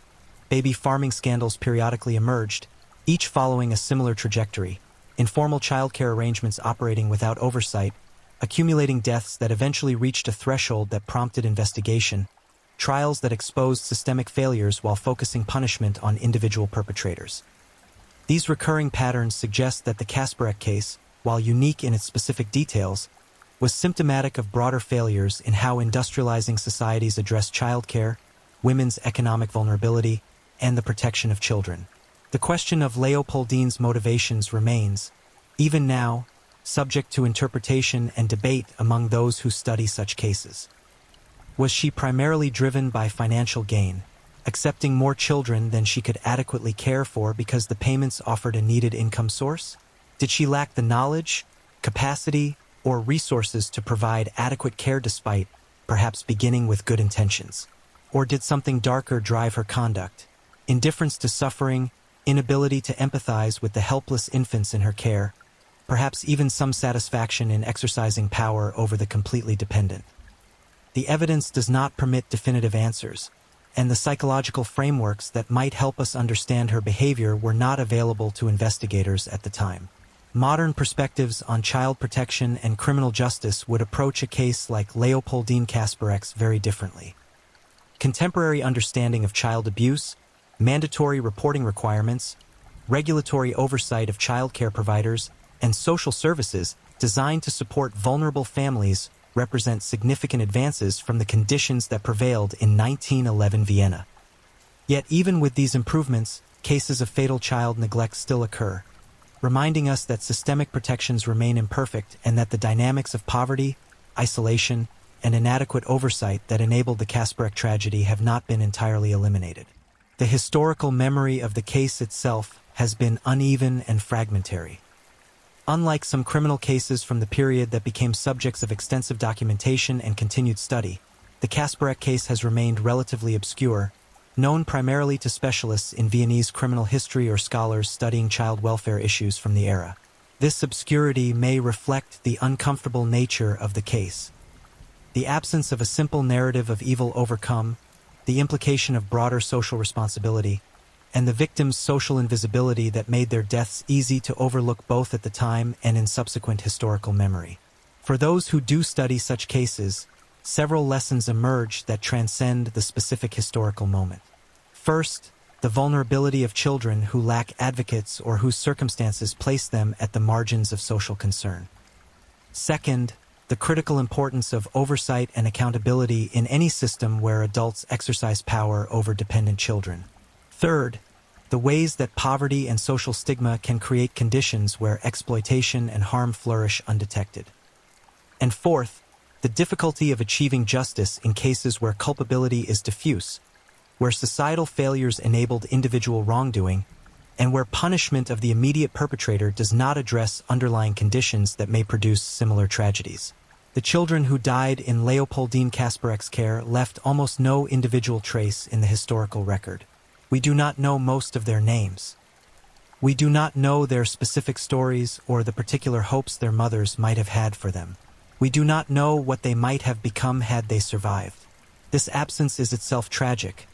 baby farming scandals periodically emerged, each following a similar trajectory: informal childcare arrangements operating without oversight, accumulating deaths that eventually reached a threshold that prompted investigation, trials that exposed systemic failures while focusing punishment on individual perpetrators. These recurring patterns suggest that the Kasparek case, while unique in its specific details, was symptomatic of broader failures in how industrializing societies address childcare, women's economic vulnerability, and the protection of children. The question of Leopoldine's motivations remains, even now, subject to interpretation and debate among those who study such cases. Was she primarily driven by financial gain, accepting more children than she could adequately care for because the payments offered a needed income source? Did she lack the knowledge, capacity, or resources to provide adequate care despite, perhaps beginning with good intentions? Or did something darker drive her conduct? Indifference to suffering, inability to empathize with the helpless infants in her care, perhaps even some satisfaction in exercising power over the completely dependent. The evidence does not permit definitive answers, and the psychological frameworks that might help us understand her behavior were not available to investigators at the time. Modern perspectives on child protection and criminal justice would approach a case like Leopoldine Kasparek's very differently. Contemporary understanding of child abuse, mandatory reporting requirements, regulatory oversight of child care providers, and social services designed to support vulnerable families represent significant advances from the conditions that prevailed in 1911 Vienna. Yet even with these improvements, cases of fatal child neglect still occur, reminding us that systemic protections remain imperfect and that the dynamics of poverty, isolation, and inadequate oversight that enabled the Kasparek tragedy have not been entirely eliminated. The historical memory of the case itself has been uneven and fragmentary. Unlike some criminal cases from the period that became subjects of extensive documentation and continued study, The Kasparek case has remained relatively obscure, known primarily to specialists in Viennese criminal history or scholars studying child welfare issues from the era. This obscurity may reflect the uncomfortable nature of the case. The absence of a simple narrative of evil overcome, the implication of broader social responsibility, and the victims' social invisibility that made their deaths easy to overlook both at the time and in subsequent historical memory. For those who do study such cases, several lessons emerge that transcend the specific historical moment. First, the vulnerability of children who lack advocates or whose circumstances place them at the margins of social concern. Second, the critical importance of oversight and accountability in any system where adults exercise power over dependent children. Third, the ways that poverty and social stigma can create conditions where exploitation and harm flourish undetected. And fourth, the difficulty of achieving justice in cases where culpability is diffuse, where societal failures enabled individual wrongdoing, and where punishment of the immediate perpetrator does not address underlying conditions that may produce similar tragedies. The children who died in Leopoldine Kasparek's care left almost no individual trace in the historical record. We do not know most of their names. We do not know their specific stories or the particular hopes their mothers might have had for them. We do not know what they might have become had they survived. This absence is itself tragic,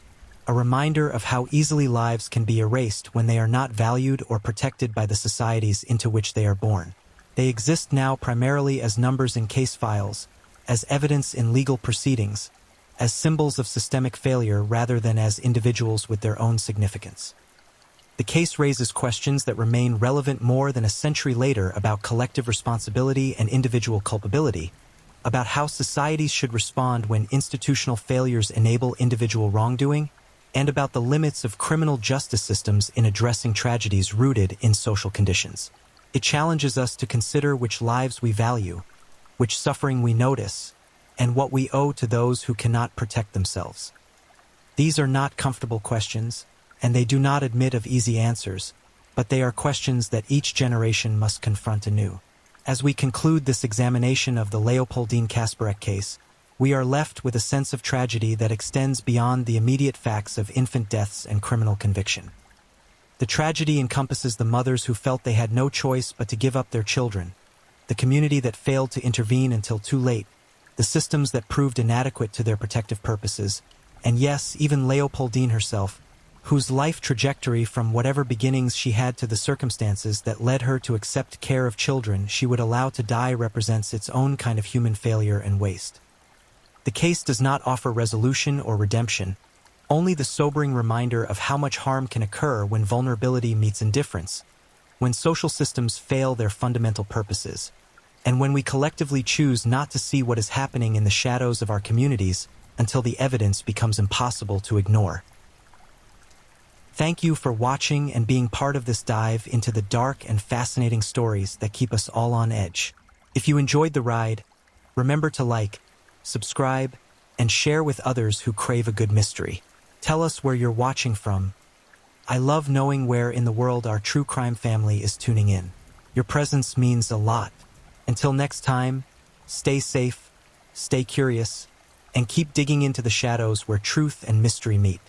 a reminder of how easily lives can be erased when they are not valued or protected by the societies into which they are born. They exist now primarily as numbers in case files, as evidence in legal proceedings, as symbols of systemic failure rather than as individuals with their own significance. The case raises questions that remain relevant more than a century later about collective responsibility and individual culpability, about how societies should respond when institutional failures enable individual wrongdoing, and about the limits of criminal justice systems in addressing tragedies rooted in social conditions. It challenges us to consider which lives we value, which suffering we notice, and what we owe to those who cannot protect themselves. These are not comfortable questions, and they do not admit of easy answers, but they are questions that each generation must confront anew. As we conclude this examination of the Leopoldine Kasparek case, we are left with a sense of tragedy that extends beyond the immediate facts of infant deaths and criminal conviction. The tragedy encompasses the mothers who felt they had no choice but to give up their children, the community that failed to intervene until too late, the systems that proved inadequate to their protective purposes, and yes, even Leopoldine herself, whose life trajectory from whatever beginnings she had to the circumstances that led her to accept care of children she would allow to die represents its own kind of human failure and waste. The case does not offer resolution or redemption, only the sobering reminder of how much harm can occur when vulnerability meets indifference, when social systems fail their fundamental purposes, and when we collectively choose not to see what is happening in the shadows of our communities until the evidence becomes impossible to ignore. Thank you for watching and being part of this dive into the dark and fascinating stories that keep us all on edge. If you enjoyed the ride, remember to like, subscribe, and share with others who crave a good mystery. Tell us where you're watching from. I love knowing where in the world our true crime family is tuning in. Your presence means a lot. Until next time, stay safe, stay curious, and keep digging into the shadows where truth and mystery meet.